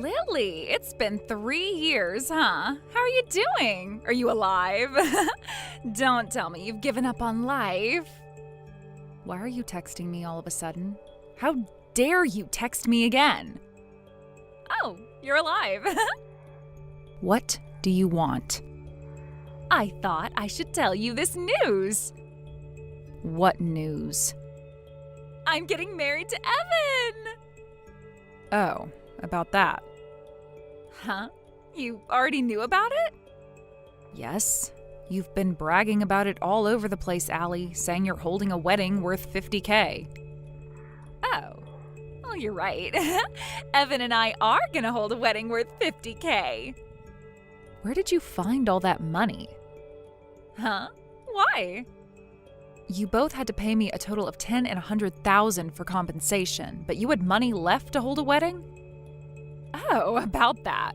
Lily, it's been 3 years, huh? How are you doing? Are you alive? Don't tell me you've given up on life. Why are you texting me all of a sudden? How dare you text me again? Oh, you're alive. What do you want? I thought I should tell you this news. What news? I'm getting married to Evan! Oh, about that. Huh? You already knew about it? Yes. You've been bragging about it all over the place, Allie, saying you're holding a wedding worth $50K. Oh. Well, you're right. Evan and I are gonna hold a wedding worth $50K. Where did you find all that money? Huh? Why? You both had to pay me a total of $10,000 and $100,000 for compensation, but you had money left to hold a wedding? Oh, about that.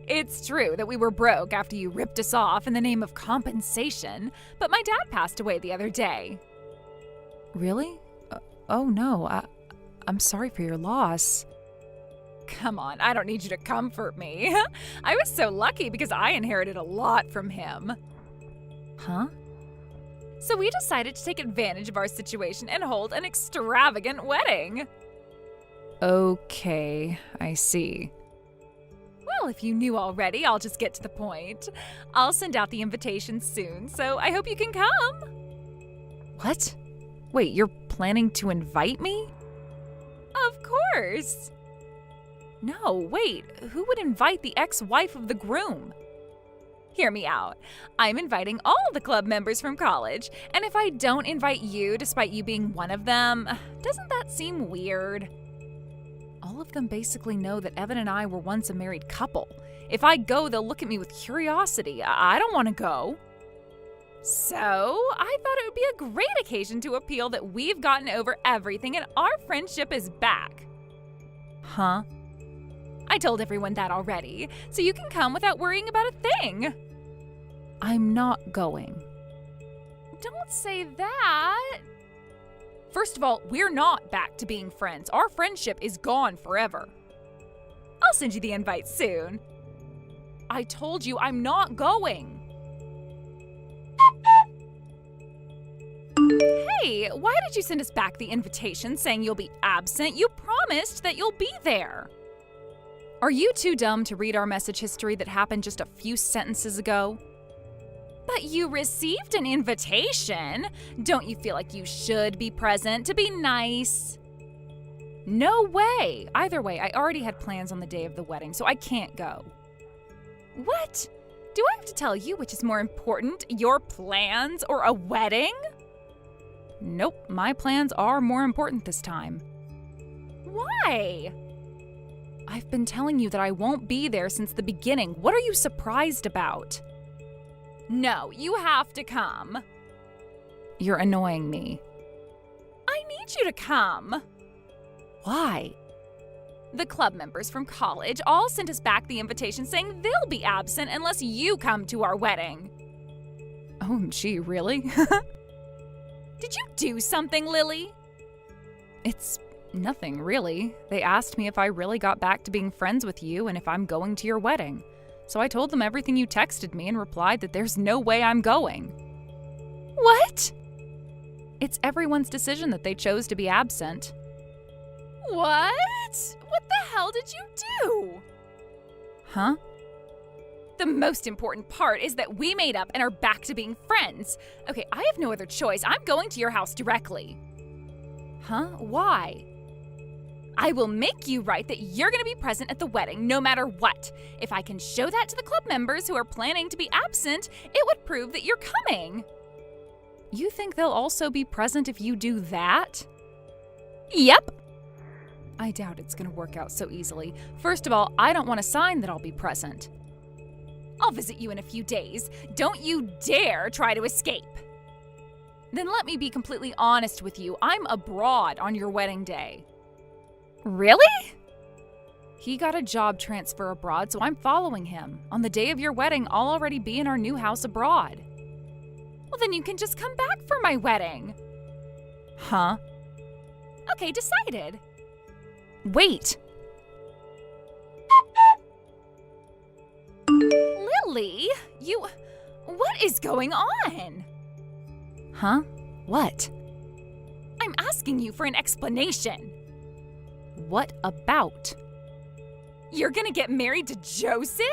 It's true that we were broke after you ripped us off in the name of compensation, but my dad passed away the other day. Really? Oh no, I'm sorry for your loss. Come on, I don't need you to comfort me. I was so lucky because I inherited a lot from him. Huh? So we decided to take advantage of our situation and hold an extravagant wedding. Okay, I see. Well, if you knew already, I'll just get to the point. I'll send out the invitation soon, so I hope you can come. What? Wait, you're planning to invite me? Of course. No, wait, who would invite the ex-wife of the groom? Hear me out. I'm inviting all the club members from college, and if I don't invite you despite you being one of them, doesn't that seem weird? All of them basically know that Evan and I were once a married couple. If I go, they'll look at me with curiosity. I don't want to go. So, I thought it would be a great occasion to appeal that we've gotten over everything and our friendship is back. Huh? I told everyone that already, so you can come without worrying about a thing. I'm not going. Don't say that. First of all, we're not back to being friends. Our friendship is gone forever. I'll send you the invite soon. I told you I'm not going. Hey, why did you send us back the invitation saying you'll be absent? You promised that you'll be there. Are you too dumb to read our message history that happened just a few sentences ago? But you received an invitation. Don't you feel like you should be present to be nice? No way. Either way, I already had plans on the day of the wedding, so I can't go. What? Do I have to tell you which is more important, your plans or a wedding? Nope, my plans are more important this time. Why? I've been telling you that I won't be there since the beginning. What are you surprised about? No, you have to come. You're annoying me. I need you to come. Why? The club members from college all sent us back the invitation saying they'll be absent unless you come to our wedding. OMG, really? Did you do something, Lily? It's nothing, really. They asked me if I really got back to being friends with you and if I'm going to your wedding. So I told them everything you texted me and replied that there's no way I'm going. What? It's everyone's decision that they chose to be absent. What? What the hell did you do? Huh? The most important part is that we made up and are back to being friends. Okay, I have no other choice. I'm going to your house directly. Huh? Why? I will make you write that you're going to be present at the wedding no matter what. If I can show that to the club members who are planning to be absent, it would prove that you're coming. You think they'll also be present if you do that? Yep. I doubt it's going to work out so easily. First of all, I don't want to sign that I'll be present. I'll visit you in a few days. Don't you dare try to escape. Then let me be completely honest with you. I'm abroad on your wedding day. Really? He got a job transfer abroad, so I'm following him. On the day of your wedding, I'll already be in our new house abroad. Well, then you can just come back for my wedding. Huh? Okay, decided. Wait. Lily, what is going on? Huh? What? I'm asking you for an explanation. What about? You're gonna get married to Joseph?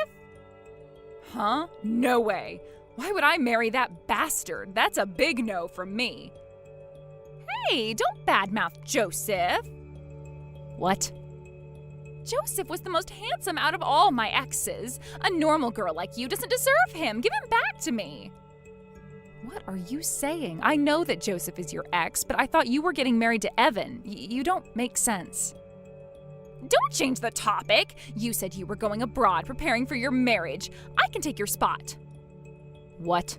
Huh? No way. Why would I marry that bastard? That's a big no from me. Hey, don't badmouth Joseph. What? Joseph was the most handsome out of all my exes. A normal girl like you doesn't deserve him. Give him back to me. What are you saying? I know that Joseph is your ex, but I thought you were getting married to Evan. You don't make sense. Don't change the topic. You said you were going abroad preparing for your marriage. I can take your spot. What?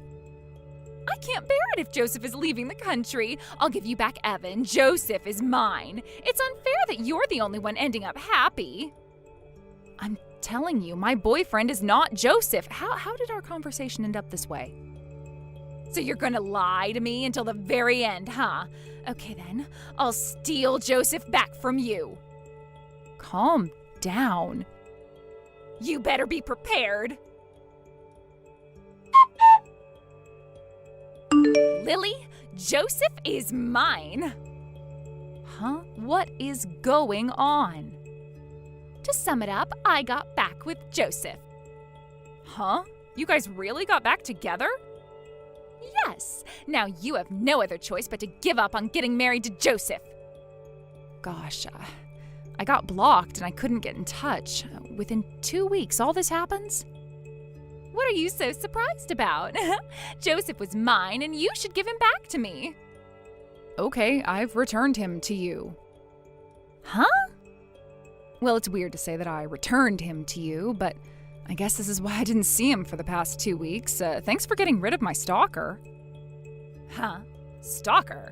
I can't bear it if Joseph is leaving the country. I'll give you back Evan. Joseph is mine. It's unfair that you're the only one ending up happy. I'm telling you, my boyfriend is not Joseph. How did our conversation end up this way? So you're gonna lie to me until the very end, huh? Okay then, I'll steal Joseph back from you. Calm down. You better be prepared. Lily, Joseph is mine. Huh? What is going on? To sum it up, I got back with Joseph. Huh? You guys really got back together? Yes. Now you have no other choice but to give up on getting married to Joseph. Gosh, I got blocked and I couldn't get in touch. Within 2 weeks, all this happens? What are you so surprised about? Joseph was mine and you should give him back to me. Okay, I've returned him to you. Huh? Well, it's weird to say that I returned him to you, but I guess this is why I didn't see him for the past 2 weeks. Thanks for getting rid of my stalker. Huh? Stalker?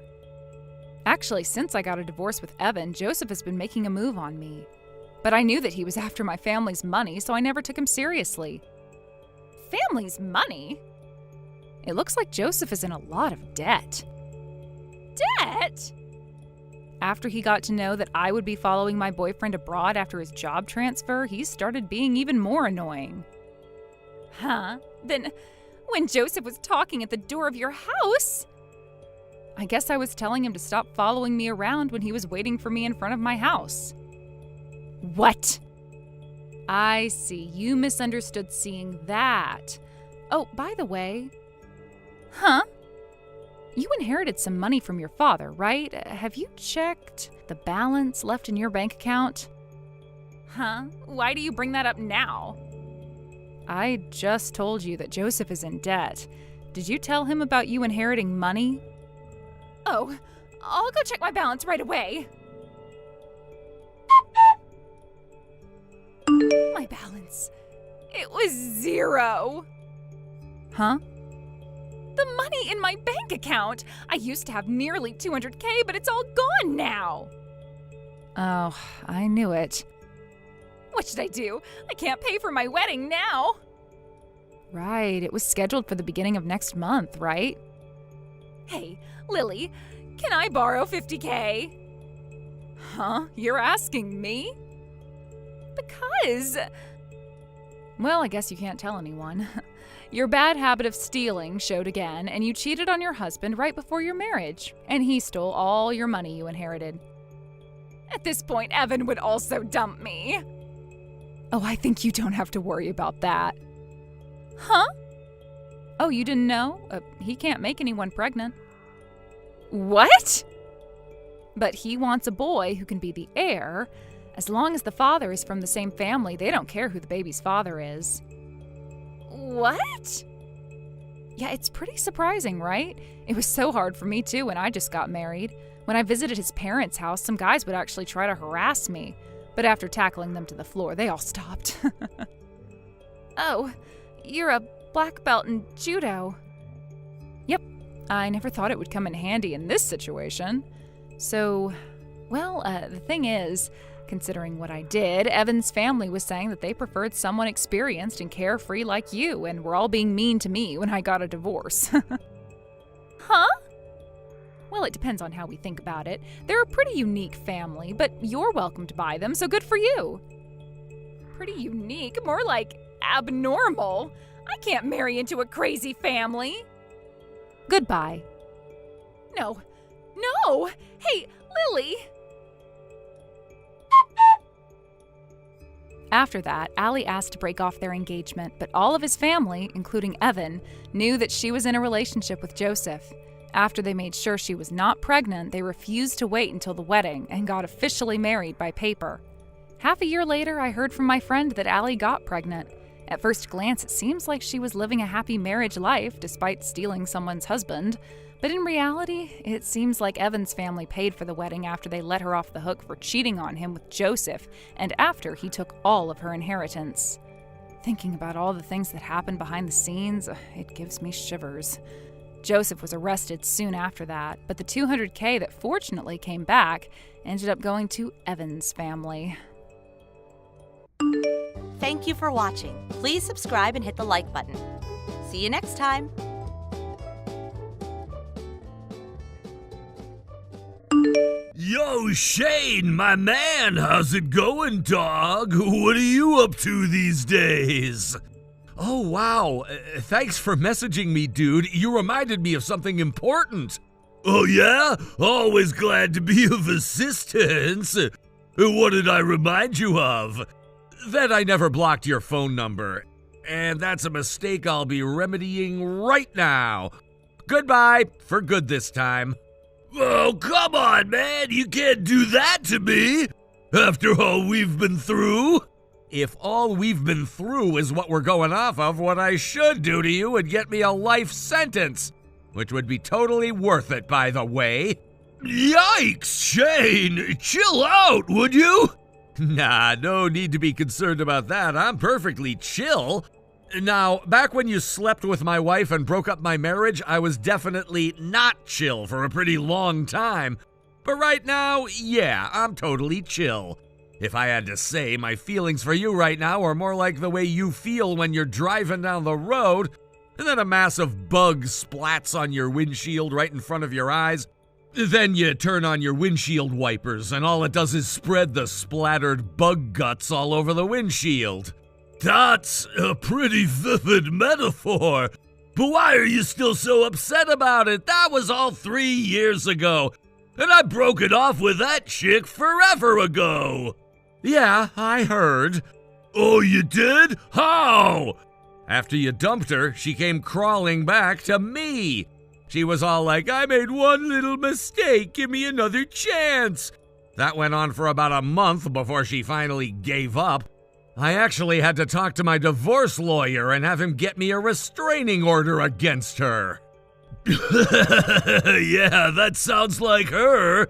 Actually, since I got a divorce with Evan, Joseph has been making a move on me. But I knew that he was after my family's money, so I never took him seriously. Family's money? It looks like Joseph is in a lot of debt. Debt? After he got to know that I would be following my boyfriend abroad after his job transfer, he started being even more annoying. Huh? Then, when Joseph was talking at the door of your house? I guess I was telling him to stop following me around when he was waiting for me in front of my house. What? I see. You misunderstood seeing that. Oh, by the way. Huh? You inherited some money from your father, right? Have you checked the balance left in your bank account? Huh? Why do you bring that up now? I just told you that Joseph is in debt. Did you tell him about you inheriting money? Oh, I'll go check my balance right away. My balance. It was 0. Huh? The money in my bank account. I used to have nearly $200K, but it's all gone now. Oh, I knew it. What should I do? I can't pay for my wedding now. Right, it was scheduled for the beginning of next month, right? Hey, Lily, can I borrow $50K? Huh? You're asking me? Because... Well, I guess you can't tell anyone. Your bad habit of stealing showed again, and you cheated on your husband right before your marriage, and he stole all your money you inherited. At this point, Evan would also dump me. Oh, I think you don't have to worry about that. Huh? Oh, you didn't know? He can't make anyone pregnant. What? But he wants a boy who can be the heir. As long as the father is from the same family, they don't care who the baby's father is. What? Yeah, it's pretty surprising, right? It was so hard for me too when I just got married. When I visited his parents' house, some guys would actually try to harass me. But after tackling them to the floor, they all stopped. Oh, you're a black belt in judo. Yep, I never thought it would come in handy in this situation. So, well, the thing is, considering what I did, Evan's family was saying that they preferred someone experienced and carefree like you, and were all being mean to me when I got a divorce. Huh? Well, it depends on how we think about it. They're a pretty unique family, but you're welcome to buy them, so good for you. Pretty unique? More like abnormal. I can't marry into a crazy family. Goodbye. No. No! Hey, Lily! After that, Allie asked to break off their engagement, but all of his family, including Evan, knew that she was in a relationship with Joseph. After they made sure she was not pregnant, they refused to wait until the wedding and got officially married by paper. Half a year later, I heard from my friend that Allie got pregnant. At first glance, it seems like she was living a happy marriage life despite stealing someone's husband. But in reality, it seems like Evan's family paid for the wedding after they let her off the hook for cheating on him with Joseph and after he took all of her inheritance. Thinking about all the things that happened behind the scenes, it gives me shivers. Joseph was arrested soon after that, but the $200K that fortunately came back ended up going to Evan's family. Thank you for watching. Please subscribe and hit the like button. See you next time. Yo, Shane, my man, how's it going, dog? What are you up to these days? Oh, wow. Thanks for messaging me, dude. You reminded me of something important. Oh, yeah? Always glad to be of assistance. What did I remind you of? That I never blocked your phone number. And that's a mistake I'll be remedying right now. Goodbye, for good this time. Oh, come on, man. You can't do that to me. After all we've been through. If all we've been through is what we're going off of, what I should do to you would get me a life sentence. Which would be totally worth it, by the way. Yikes, Shane. Chill out, would you? Nah, no need to be concerned about that. I'm perfectly chill. Now, back when you slept with my wife and broke up my marriage, I was definitely not chill for a pretty long time. But right now, yeah, I'm totally chill. If I had to say, my feelings for you right now are more like the way you feel when you're driving down the road, and then a massive bug splats on your windshield right in front of your eyes. Then you turn on your windshield wipers, and all it does is spread the splattered bug guts all over the windshield. That's a pretty vivid metaphor. But why are you still so upset about it? That was all 3 years ago. And I broke it off with that chick forever ago. Yeah, I heard. Oh, you did? How? After you dumped her, she came crawling back to me. She was all like, I made one little mistake, give me another chance. That went on for about a month before she finally gave up. I actually had to talk to my divorce lawyer and have him get me a restraining order against her. Yeah, that sounds like her.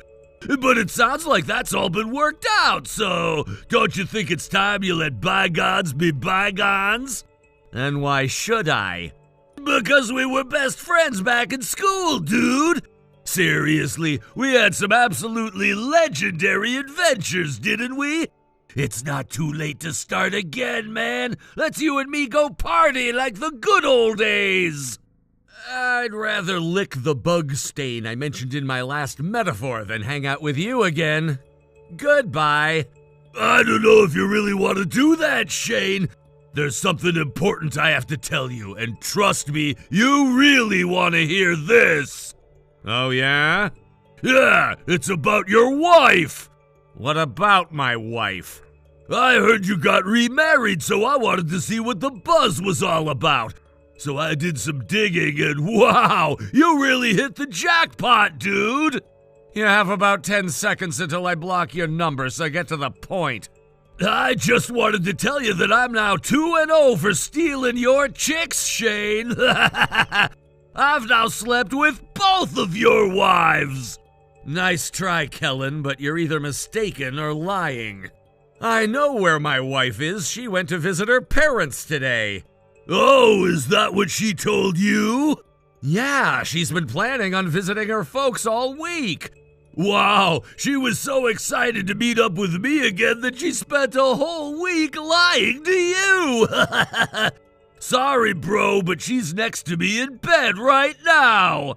But it sounds like that's all been worked out, so don't you think it's time you let bygones be bygones? And why should I? Because we were best friends back in school, dude. Seriously, we had some absolutely legendary adventures, didn't we? It's not too late to start again, man. Let's you and me go party like the good old days. I'd rather lick the bug stain I mentioned in my last metaphor than hang out with you again. Goodbye. I don't know if you really want to do that, Shane. There's something important I have to tell you, and trust me, you really want to hear this. Oh, yeah? Yeah, it's about your wife. What about my wife? I heard you got remarried, so I wanted to see what the buzz was all about. So I did some digging, and wow, you really hit the jackpot, dude! You have about 10 seconds until I block your number, so get to the point. I just wanted to tell you that I'm now 2-0 for stealing your chicks, Shane. I've now slept with both of your wives. Nice try, Kellen, but you're either mistaken or lying. I know where my wife is. She went to visit her parents today. Oh, is that what she told you? Yeah, she's been planning on visiting her folks all week. Wow, she was so excited to meet up with me again that she spent a whole week lying to you. Sorry, bro, but she's next to me in bed right now.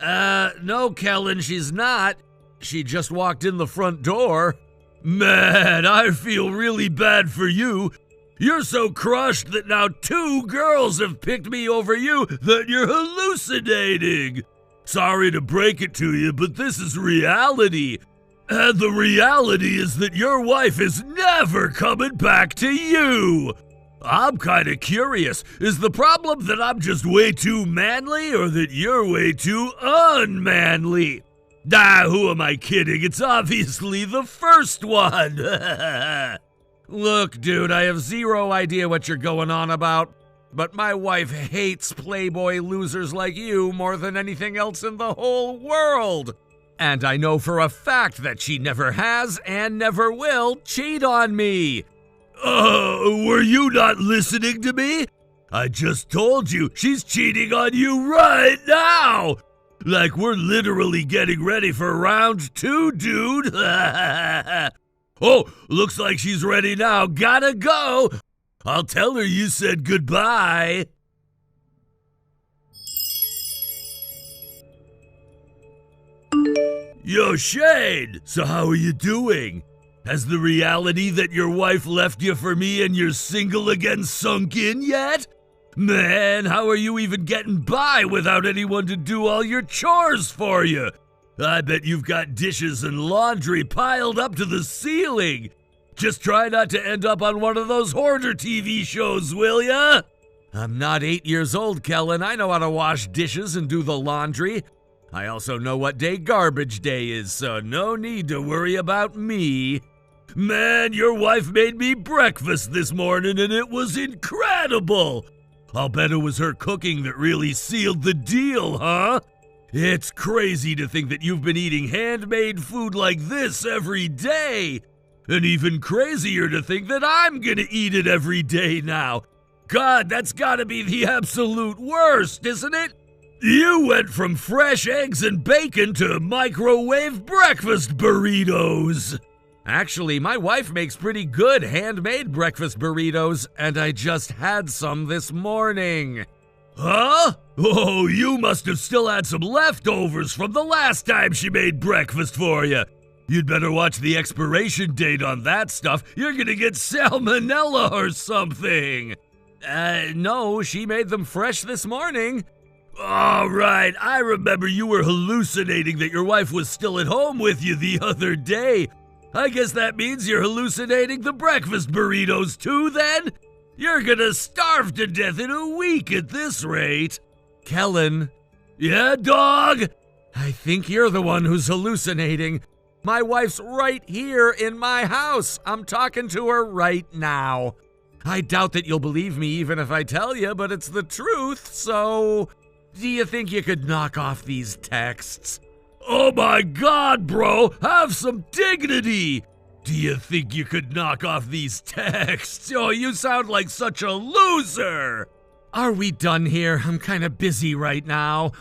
No, Kellen, she's not. She just walked in the front door. Man, I feel really bad for you. You're so crushed that now 2 girls have picked me over you that you're hallucinating. Sorry to break it to you, but this is reality. And the reality is that your wife is never coming back to you. I'm kinda curious, is the problem that I'm just way too manly or that you're way too unmanly? Who am I kidding? It's obviously the first one. Look, dude, I have zero idea what you're going on about, but my wife hates playboy losers like you more than anything else in the whole world. And I know for a fact that she never has and never will cheat on me. Were you not listening to me? I just told you she's cheating on you right now. Like we're literally getting ready for round 2, dude. Oh, looks like she's ready now. Gotta go. I'll tell her you said goodbye. Yo, Shane, so how are you doing? Has the reality that your wife left you for me and you're single again sunk in yet? Man, how are you even getting by without anyone to do all your chores for you? I bet you've got dishes and laundry piled up to the ceiling. Just try not to end up on one of those hoarder TV shows, will ya? I'm not 8 years old, Kellen. I know how to wash dishes and do the laundry. I also know what day garbage day is, so no need to worry about me. Man, your wife made me breakfast this morning and it was incredible. I'll bet it was her cooking that really sealed the deal, huh? It's crazy to think that you've been eating handmade food like this every day. And even crazier to think that I'm gonna eat it every day now. God, that's gotta be the absolute worst, isn't it? You went from fresh eggs and bacon to microwave breakfast burritos. Actually, my wife makes pretty good handmade breakfast burritos, and I just had some this morning. Huh? Oh, you must have still had some leftovers from the last time she made breakfast for you. You'd better watch the expiration date on that stuff. You're gonna get salmonella or something. No, she made them fresh this morning. All right, I remember you were hallucinating that your wife was still at home with you the other day. I guess that means you're hallucinating the breakfast burritos too, then? You're gonna starve to death in a week at this rate. Kellen. Yeah, dog? I think you're the one who's hallucinating. My wife's right here in my house. I'm talking to her right now. I doubt that you'll believe me even if I tell you, but it's the truth, so... Do you think you could knock off these texts? Oh my God, bro, have some dignity! Do you think you could knock off these texts? Oh, you sound like such a loser! Are we done here? I'm kinda busy right now.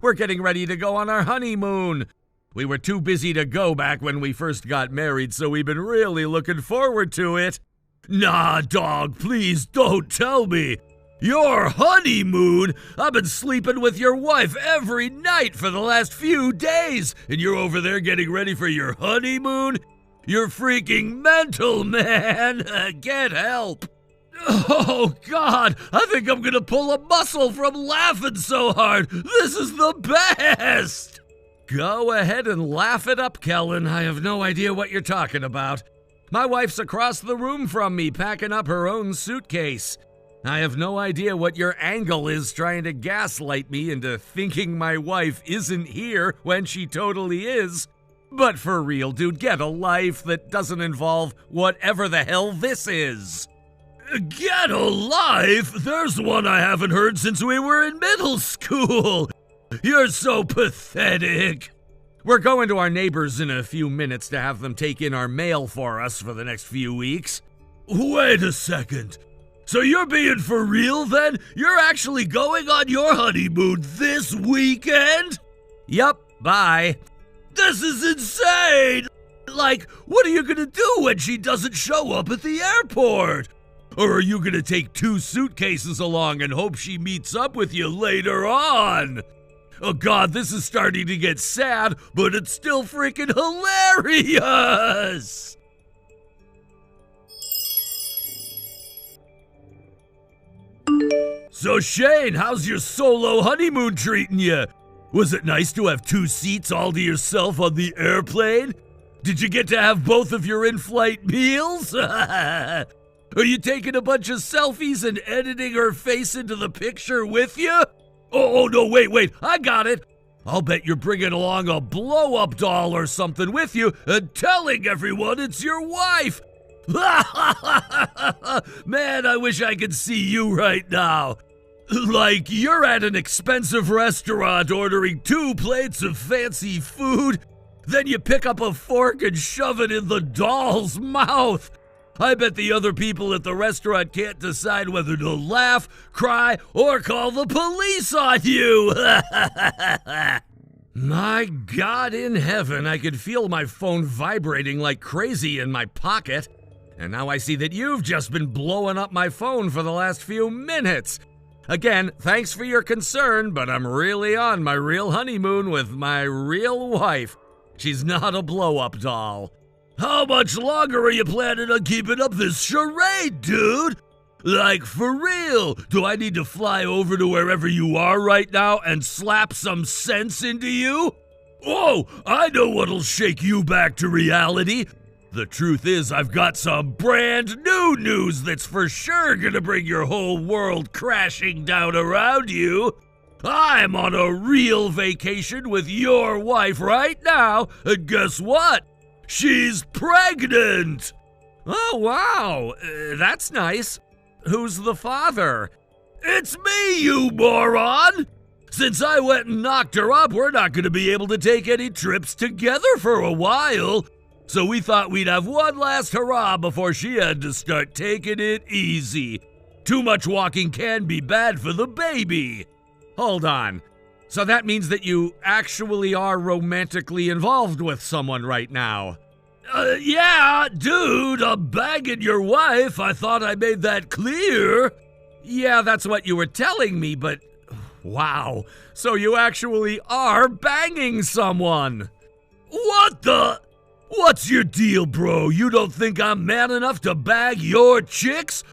We're getting ready to go on our honeymoon. We were too busy to go back when we first got married, so we've been really looking forward to it. Nah, dog, please don't tell me. Your honeymoon? I've been sleeping with your wife every night for the last few days, and you're over there getting ready for your honeymoon? You're freaking mental, man. Get help. Oh, God, I think I'm gonna pull a muscle from laughing so hard. This is the best. Go ahead and laugh it up, Kellen. I have no idea what you're talking about. My wife's across the room from me, packing up her own suitcase. I have no idea what your angle is trying to gaslight me into thinking my wife isn't here when she totally is. But for real, dude, get a life that doesn't involve whatever the hell this is. Get a life? There's one I haven't heard since we were in middle school. You're so pathetic. We're going to our neighbors in a few minutes to have them take in our mail for us for the next few weeks. Wait a second. So you're being for real then? You're actually going on your honeymoon this weekend? Yup, bye. This is insane! Like, what are you gonna do when she doesn't show up at the airport? Or are you gonna take 2 suitcases along and hope she meets up with you later on? Oh God, this is starting to get sad, but it's still freaking hilarious! So Shane, how's your solo honeymoon treating you? Was it nice to have 2 seats all to yourself on the airplane? Did you get to have both of your in-flight meals? Are you taking a bunch of selfies and editing her face into the picture with you? Oh, no, wait, I got it. I'll bet you're bringing along a blow-up doll or something with you and telling everyone it's your wife. Man, I wish I could see you right now. Like you're at an expensive restaurant ordering 2 plates of fancy food, then you pick up a fork and shove it in the doll's mouth. I bet the other people at the restaurant can't decide whether to laugh, cry, or call the police on you. My God in heaven, I could feel my phone vibrating like crazy in my pocket. And now I see that you've just been blowing up my phone for the last few minutes. Again, thanks for your concern, but I'm really on my real honeymoon with my real wife. She's not a blow-up doll. How much longer are you planning on keeping up this charade, dude? Like, for real, do I need to fly over to wherever you are right now and slap some sense into you? Oh, I know what'll shake you back to reality. The truth is, I've got some brand new news that's for sure gonna bring your whole world crashing down around you. I'm on a real vacation with your wife right now, and guess what? She's pregnant! Oh, wow, that's nice. Who's the father? It's me, you moron! Since I went and knocked her up, we're not gonna be able to take any trips together for a while. So we thought we'd have one last hurrah before she had to start taking it easy. Too much walking can be bad for the baby. Hold on. So that means that you actually are romantically involved with someone right now? Yeah, dude, I'm banging your wife. I thought I made that clear. Yeah, that's what you were telling me, but wow. So you actually are banging someone. What the? What's your deal, bro? You don't think I'm man enough to bag your chicks?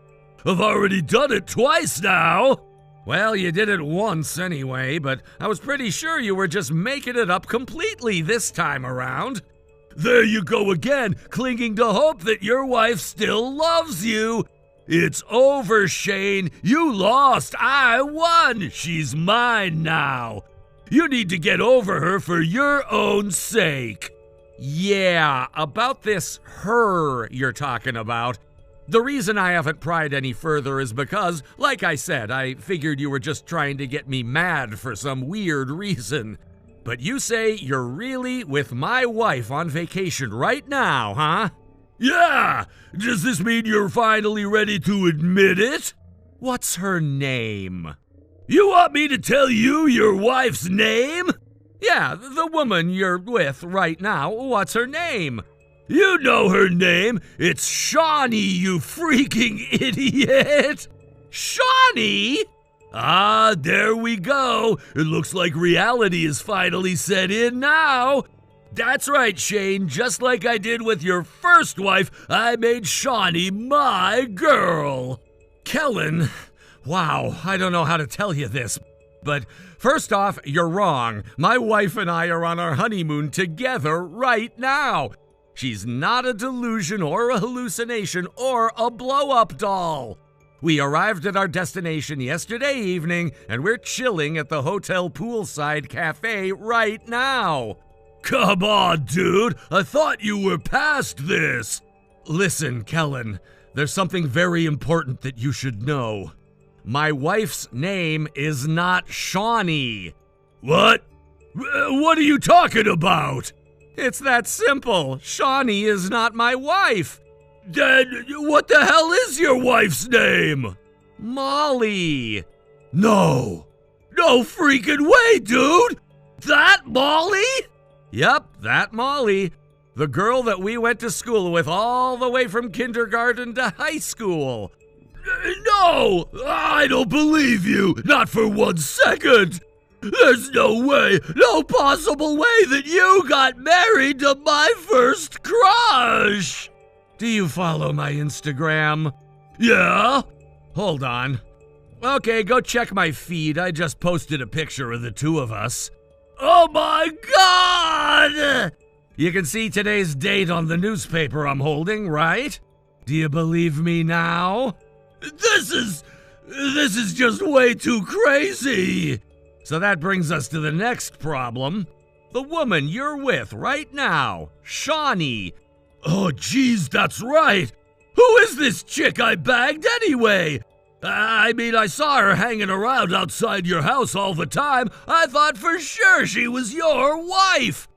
I've already done it twice now. Well, you did it once anyway, but I was pretty sure you were just making it up completely this time around. There you go again, clinging to hope that your wife still loves you. It's over, Shane. You lost. I won. She's mine now. You need to get over her for your own sake. Yeah, about this her you're talking about. The reason I haven't pried any further is because, like I said, I figured you were just trying to get me mad for some weird reason. But you say you're really with my wife on vacation right now, huh? Yeah! Does this mean you're finally ready to admit it? What's her name? You want me to tell you your wife's name? Yeah, the woman you're with right now, what's her name? You know her name. It's Shawnee, you freaking idiot. Shawnee? Ah, there we go. It looks like reality is finally set in now. That's right, Shane. Just like I did with your first wife, I made Shawnee my girl. Kellen, wow, I don't know how to tell you this, but first off, you're wrong. My wife and I are on our honeymoon together right now. She's not a delusion or a hallucination or a blow-up doll. We arrived at our destination yesterday evening, and we're chilling at the hotel poolside cafe right now. Come on, dude. I thought you were past this. Listen, Kellen, there's something very important that you should know. My wife's name is not Shawnee. What? What are you talking about? It's that simple. Shawnee is not my wife. Then what the hell is your wife's name? Molly. No freaking way, dude. That Molly? Yep, that Molly. The girl that we went to school with all the way from kindergarten to high school. No, I don't believe you. Not for 1 second. There's no way, no possible way that you got married to my first crush. Do you follow my Instagram? Yeah? Hold on. Okay, go check my feed. I just posted a picture of the two of us. Oh my God! You can see today's date on the newspaper I'm holding, right? Do you believe me now? This is just way too crazy. So that brings us to the next problem. The woman you're with right now, Shawnee. Oh, geez, that's right. Who is this chick I bagged anyway? I mean, I saw her hanging around outside your house all the time. I thought for sure she was your wife.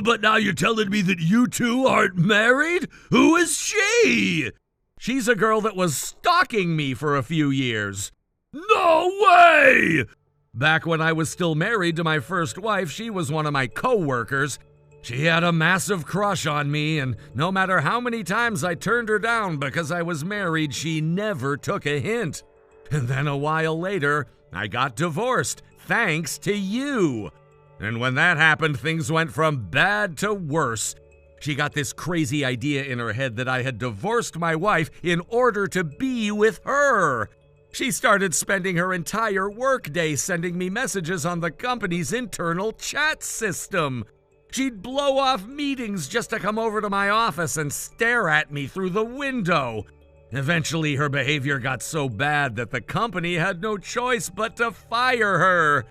But now you're telling me that you two aren't married? Who is she? She's a girl that was stalking me for a few years. No way! Back when I was still married to my first wife, she was one of my co-workers. She had a massive crush on me, and no matter how many times I turned her down because I was married, she never took a hint. And then a while later, I got divorced, thanks to you. And when that happened, things went from bad to worse. She got this crazy idea in her head that I had divorced my wife in order to be with her. She started spending her entire workday sending me messages on the company's internal chat system. She'd blow off meetings just to come over to my office and stare at me through the window. Eventually, her behavior got so bad that the company had no choice but to fire her.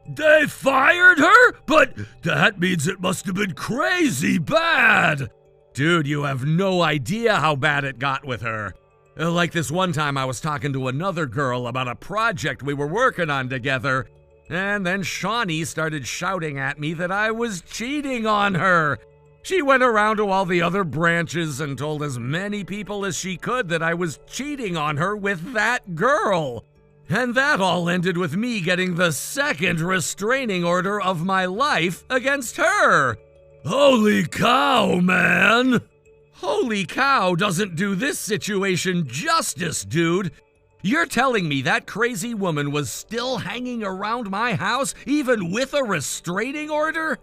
They fired her? But that means it must have been crazy bad. Dude, you have no idea how bad it got with her. Like this one time I was talking to another girl about a project we were working on together, and then Shawnee started shouting at me that I was cheating on her. She went around to all the other branches and told as many people as she could that I was cheating on her with that girl. And that all ended with me getting the second restraining order of my life against her. Holy cow, man! Holy cow doesn't do this situation justice, dude. You're telling me that crazy woman was still hanging around my house even with a restraining order?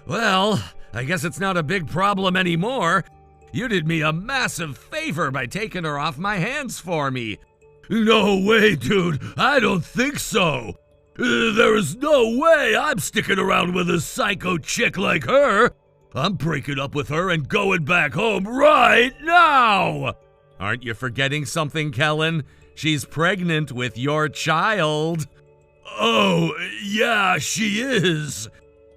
Well, I guess it's not a big problem anymore. You did me a massive favor by taking her off my hands for me. No way, dude. I don't think so. There is no way I'm sticking around with a psycho chick like her. I'm breaking up with her and going back home right now. Aren't you forgetting something, Kellen? She's pregnant with your child. Oh, yeah, she is.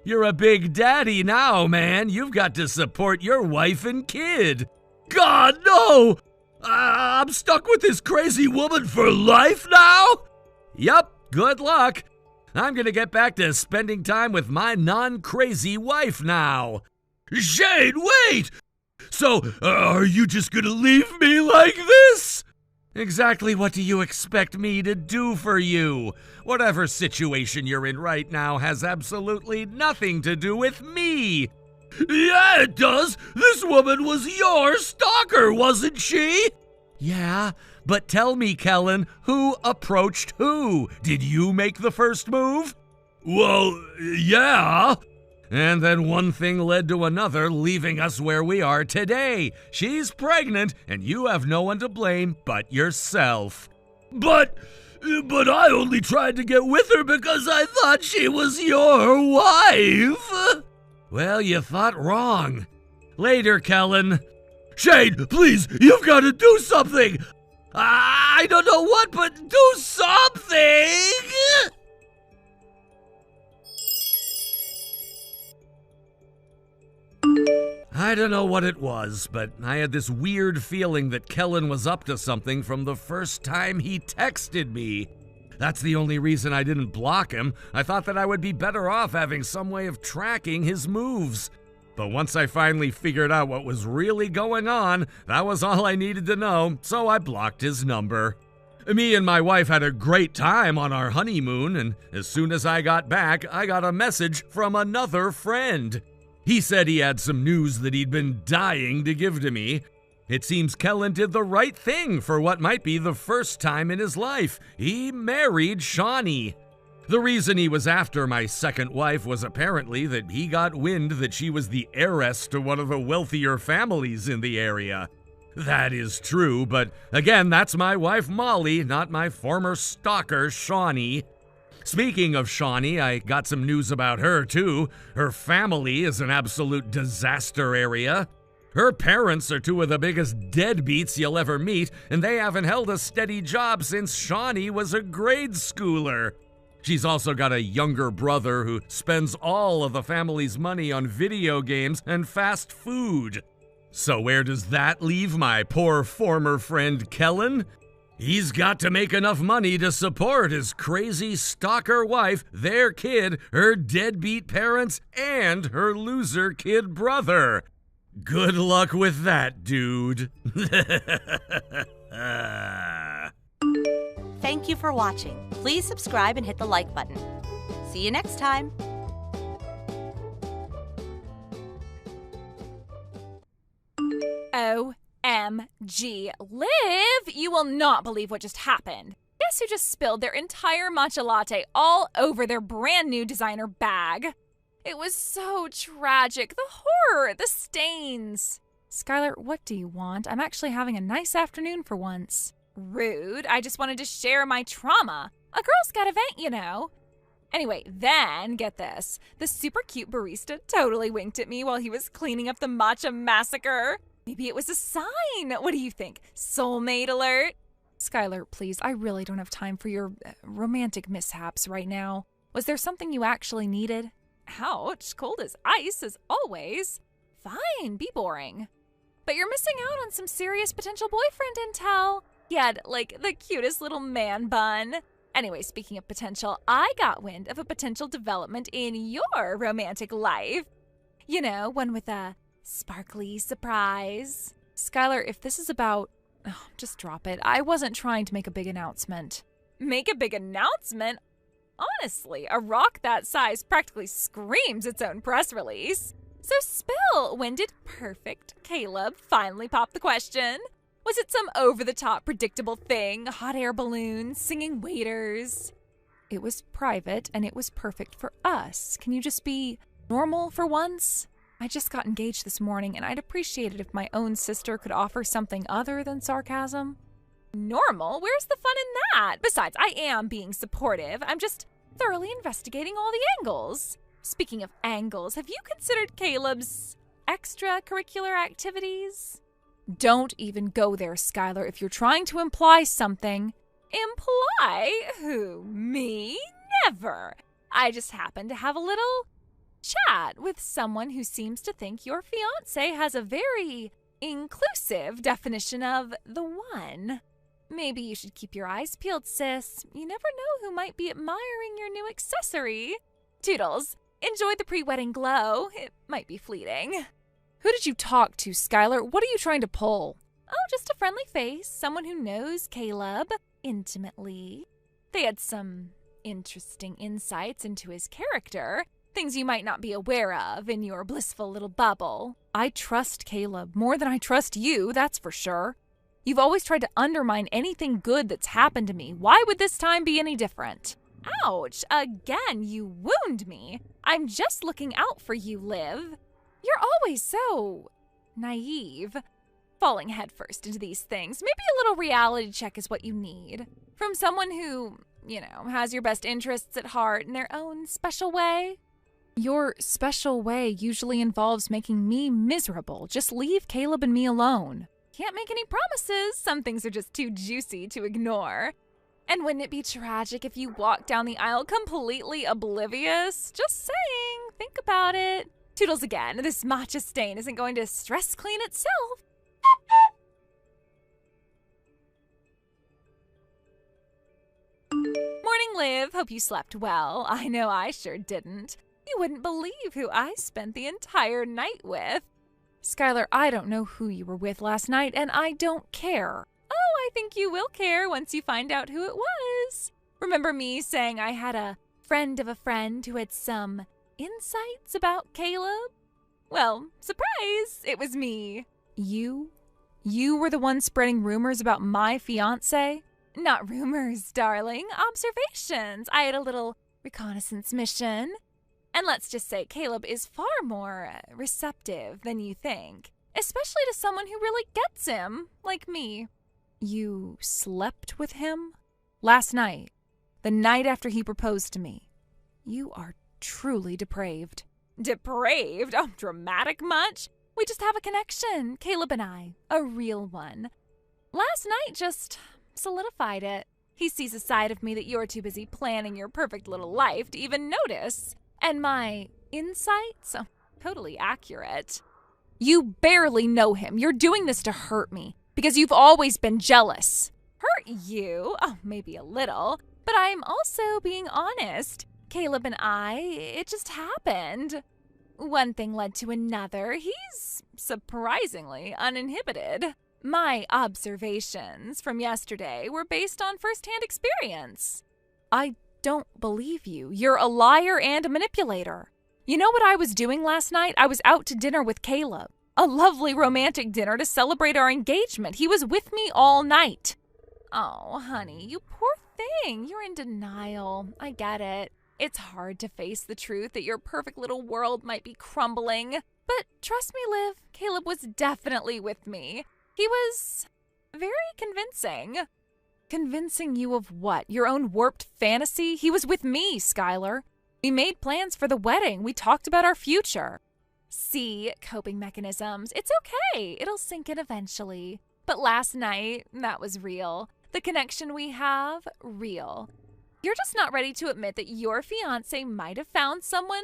You're a big daddy now, man. You've got to support your wife and kid. God, no! I'm stuck with this crazy woman for life now? Yup, good luck. I'm gonna get back to spending time with my non-crazy wife now. Shane, wait! So, are you just gonna leave me like this? Exactly what do you expect me to do for you? Whatever situation you're in right now has absolutely nothing to do with me. Yeah, it does. This woman was your stalker, wasn't she? Yeah, but tell me, Kellen, who approached who? Did you make the first move? Well, yeah. And then one thing led to another, leaving us where we are today. She's pregnant, and you have no one to blame but yourself. But I only tried to get with her because I thought she was your wife. Well, you thought wrong. Later, Kellen. Shane, please, you've got to do something. I don't know what, but do something. I don't know what it was, but I had this weird feeling that Kellen was up to something from the first time he texted me. That's the only reason I didn't block him. I thought that I would be better off having some way of tracking his moves. But once I finally figured out what was really going on, that was all I needed to know, so I blocked his number. Me and my wife had a great time on our honeymoon, and as soon as I got back, I got a message from another friend. He said he had some news that he'd been dying to give to me. It seems Kellen did the right thing for what might be the first time in his life. He married Shawnee. The reason he was after my second wife was apparently that he got wind that she was the heiress to one of the wealthier families in the area. That is true, but again, that's my wife Molly, not my former stalker Shawnee. Speaking of Shawnee, I got some news about her too. Her family is an absolute disaster area. Her parents are two of the biggest deadbeats you'll ever meet, and they haven't held a steady job since Shawnee was a grade schooler. She's also got a younger brother who spends all of the family's money on video games and fast food. So where does that leave my poor former friend Kellen? He's got to make enough money to support his crazy stalker wife, their kid, her deadbeat parents, and her loser kid brother. Good luck with that, dude. Thank you for watching. Please subscribe and hit the like button. See you next time. OMG. Liv, you will not believe what just happened. Guess who just spilled their entire matcha latte all over their brand new designer bag? It was so tragic. The horror, the stains. Skylar, what do you want? I'm actually having a nice afternoon for once. Rude. I just wanted to share my trauma. A Girl Scout event, you know. Anyway, then, get this. The super cute barista totally winked at me while he was cleaning up the matcha massacre. Maybe it was a sign. What do you think? Soulmate alert? Skylar, please, I really don't have time for your romantic mishaps right now. Was there something you actually needed? Ouch, cold as ice, as always. Fine, be boring. But you're missing out on some serious potential boyfriend intel. He had, like, the cutest little man bun. Anyway, speaking of potential, I got wind of a potential development in your romantic life. You know, one with a sparkly surprise. Skylar, if this is about... Oh, just drop it. I wasn't trying to make a big announcement. Make a big announcement? Honestly, a rock that size practically screams its own press release. So spill, when did perfect Caleb finally pop the question? Was it some over-the-top predictable thing, hot air balloons, singing waiters? It was private, and it was perfect for us. Can you just be normal for once? I just got engaged this morning, and I'd appreciate it if my own sister could offer something other than sarcasm. Normal? Where's the fun in that? Besides, I am being supportive. I'm just thoroughly investigating all the angles. Speaking of angles, have you considered Caleb's extracurricular activities? Don't even go there, Skylar. If you're trying to imply something... Imply? Who, me? Never. I just happened to have a little chat with someone who seems to think your fiancé has a very inclusive definition of the one. Maybe you should keep your eyes peeled, sis. You never know who might be admiring your new accessory. Toodles, enjoy the pre-wedding glow. It might be fleeting. Who did you talk to, Skylar? What are you trying to pull? Oh, just a friendly face. Someone who knows Caleb intimately. They had some interesting insights into his character. Things you might not be aware of in your blissful little bubble. I trust Caleb more than I trust you, that's for sure. You've always tried to undermine anything good that's happened to me. Why would this time be any different? Ouch, again, you wound me. I'm just looking out for you, Liv. You're always so naive. Falling headfirst into these things. Maybe a little reality check is what you need. From someone who, you know, has your best interests at heart in their own special way. Your special way usually involves making me miserable. Just leave Caleb and me alone. Can't make any promises. Some things are just too juicy to ignore. And wouldn't it be tragic if you walked down the aisle completely oblivious? Just saying. Think about it. Toodles again. This matcha stain isn't going to stress clean itself. Morning, Liv. Hope you slept well. I know I sure didn't. You wouldn't believe who I spent the entire night with. Skylar, I don't know who you were with last night, and I don't care. Oh, I think you will care once you find out who it was. Remember me saying I had a friend of a friend who had some insights about Caleb? Well, surprise, it was me. You were the one spreading rumors about my fiancé? Not rumors, darling. Observations. I had a little reconnaissance mission. And let's just say Caleb is far more receptive than you think. especially to someone who really gets him, like me. You slept with him? Last night, the night after he proposed to me. You are truly depraved. Depraved? Oh, dramatic much? We just have a connection, Caleb and I, a real one. Last night just solidified it. He sees a side of me that you're too busy planning your perfect little life to even notice. And my insights? Oh, totally accurate. You barely know him. You're doing this to hurt me because you've always been jealous. Hurt you? Oh, maybe a little. But I'm also being honest. Caleb and I, it just happened. One thing led to another. He's surprisingly uninhibited. My observations from yesterday were based on first-hand experience. I don't believe you. You're a liar and a manipulator. You know what I was doing last night? I was out to dinner with Caleb. A lovely romantic dinner to celebrate our engagement. He was with me all night. Oh, honey, you poor thing. You're in denial. I get it. It's hard to face the truth that your perfect little world might be crumbling. But trust me, Liv, Caleb was definitely with me. He was very convincing. Convincing you of what? Your own warped fantasy? He was with me, Skylar. We made plans for the wedding. We talked about our future. See, coping mechanisms. It's okay. It'll sink in eventually. But last night, that was real. The connection we have, real. You're just not ready to admit that your fiancé might have found someone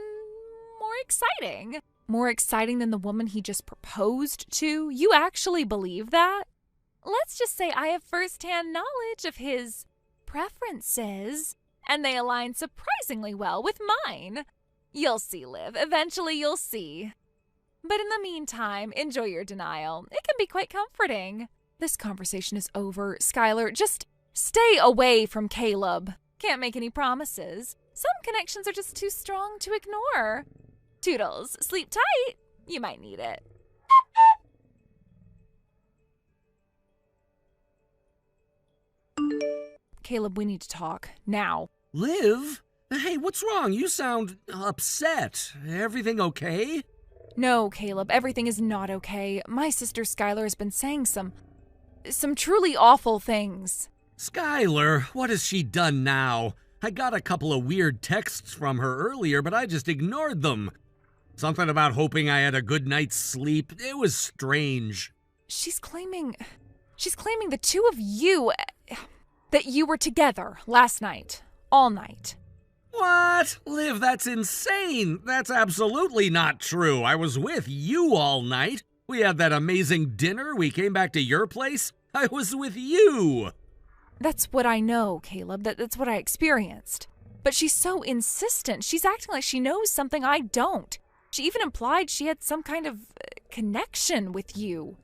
more exciting. More exciting than the woman he just proposed to? You actually believe that? Let's just say I have first-hand knowledge of his preferences, and they align surprisingly well with mine. You'll see, Liv. Eventually you'll see. But in the meantime, enjoy your denial. It can be quite comforting. This conversation is over. Skylar, just stay away from Caleb. Can't make any promises. Some connections are just too strong to ignore. Toodles, sleep tight. You might need it. Caleb, we need to talk. Now. Liv? Hey, what's wrong? You sound upset. Everything okay? No, Caleb, everything is not okay. My sister Skylar has been saying some truly awful things. Skylar, what has she done now? I got a couple of weird texts from her earlier, but I just ignored them. Something about hoping I had a good night's sleep. It was strange. She's claiming the two of you, that you were together last night, all night. What? Liv, that's insane. That's absolutely not true. I was with you all night. We had that amazing dinner. We came back to your place. I was with you. That's what I know, Caleb. That's what I experienced. But she's so insistent. She's acting like she knows something I don't. She even implied she had some kind of connection with you.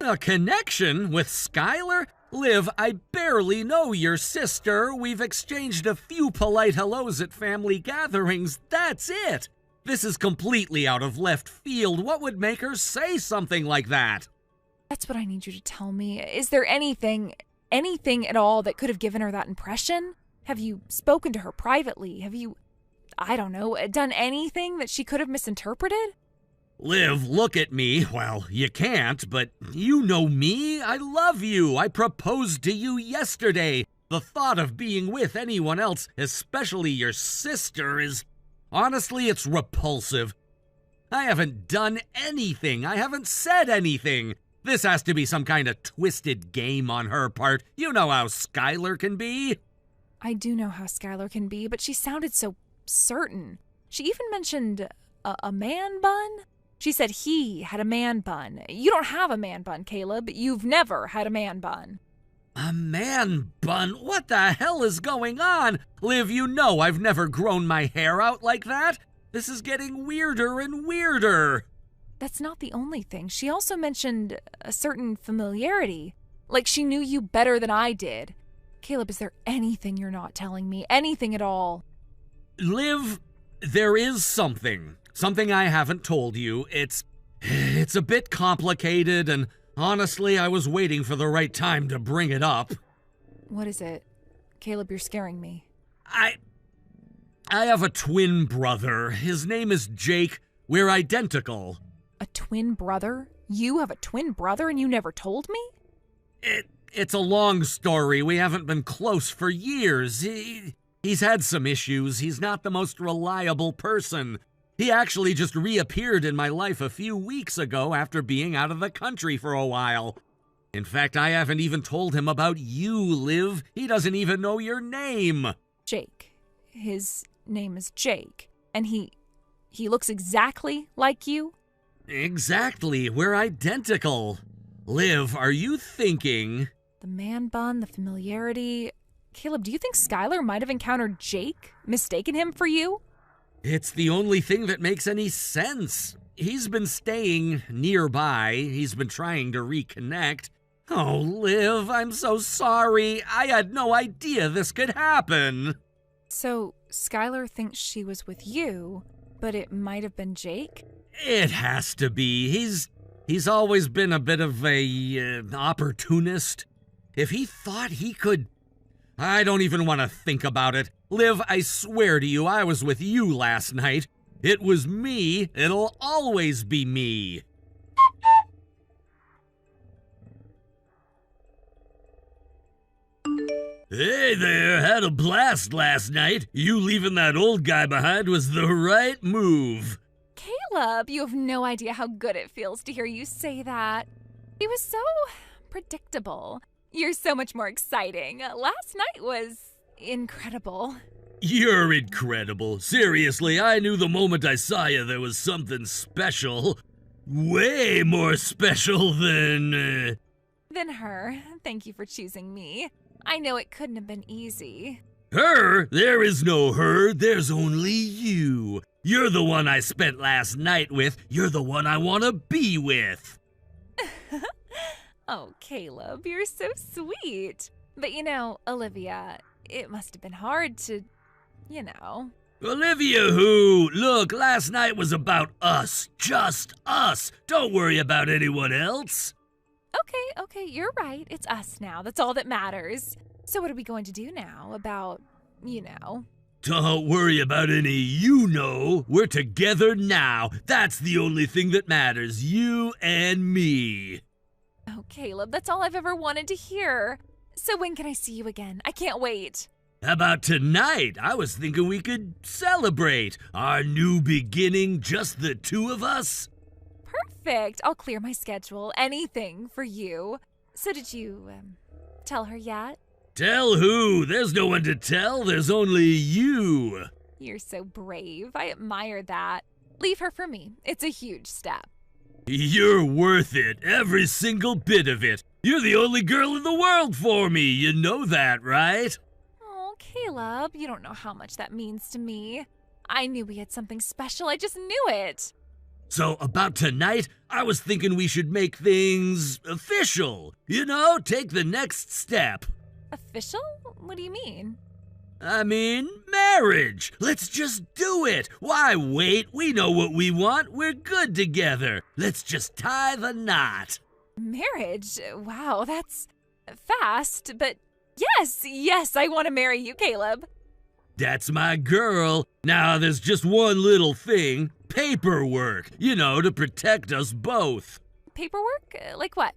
A connection with Skylar? Liv, I barely know your sister. We've exchanged a few polite hellos at family gatherings. That's it. This is completely out of left field. What would make her say something like that? That's what I need you to tell me. Is there anything at all that could have given her that impression? Have you spoken to her privately? Have you, I don't know, done anything that she could have misinterpreted? Liv, look at me. Well, you can't, but you know me. I love you. I proposed to you yesterday. The thought of being with anyone else, especially your sister, is... honestly, it's repulsive. I haven't done anything. I haven't said anything. This has to be some kind of twisted game on her part. You know how Skylar can be. I do know how Skylar can be, but she sounded so certain. She even mentioned a man bun. She said he had a man bun. You don't have a man bun, Caleb. You've never had a man bun. A man bun? What the hell is going on? Liv, you know I've never grown my hair out like that. This is getting weirder and weirder. That's not the only thing. She also mentioned a certain familiarity. Like she knew you better than I did. Caleb, is there anything you're not telling me? Anything at all? Liv, there is something. Something I haven't told you. It's a bit complicated, and honestly, I was waiting for the right time to bring it up. What is it? Caleb, you're scaring me. I have a twin brother. His name is Jake. We're identical. A twin brother? You have a twin brother and you never told me? It's a long story. We haven't been close for years. He's had some issues. He's not the most reliable person. He actually just reappeared in my life a few weeks ago after being out of the country for a while. In fact, I haven't even told him about you, Liv. He doesn't even know your name. Jake. His name is Jake. And he looks exactly like you? Exactly. We're identical. Liv, are you thinking... The man bun, the familiarity. Caleb, do you think Skylar might have encountered Jake, mistaken him for you? It's the only thing that makes any sense. He's been staying nearby. He's been trying to reconnect. Oh, Liv, I'm so sorry. I had no idea this could happen. So, Skylar thinks she was with you, but it might have been Jake? It has to be. He's always been a bit of a opportunist. If he thought he could... I don't even want to think about it. Liv, I swear to you, I was with you last night. It was me. It'll always be me. Hey there, had a blast last night. You leaving that old guy behind was the right move. Caleb, you have no idea how good it feels to hear you say that. He was so predictable. You're so much more exciting. Last night was incredible. You're incredible. Seriously, I knew the moment I saw you there was something special. Way more special than... Than her. Thank you for choosing me. I know it couldn't have been easy. Her? There is no her. There's only you. You're the one I spent last night with. You're the one I want to be with. Oh, Caleb, you're so sweet. But you know, Olivia, it must have been hard to, Olivia who? Look, last night was about us. Just us. Don't worry about anyone else. Okay, you're right. It's us now. That's all that matters. So what are we going to do now about, Don't worry about any We're together now. That's the only thing that matters. You and me. Oh, Caleb, that's all I've ever wanted to hear. So when can I see you again? I can't wait. How about tonight? I was thinking we could celebrate our new beginning, just the two of us. Perfect. I'll clear my schedule. Anything for you. So did you, tell her yet? Tell who? There's no one to tell. There's only you. You're so brave. I admire that. Leave her for me. It's a huge step. You're worth it. Every single bit of it. You're the only girl in the world for me. You know that, right? Oh, Caleb, you don't know how much that means to me. I knew we had something special. I just knew it. So about tonight, I was thinking we should make things official. Take the next step. Official? What do you mean? I mean, marriage. Let's just do it. Why wait? We know what we want. We're good together. Let's just tie the knot. Marriage? Wow, that's fast, but yes, I want to marry you, Caleb. That's my girl. Now there's just one little thing. Paperwork, to protect us both. Paperwork? Like what?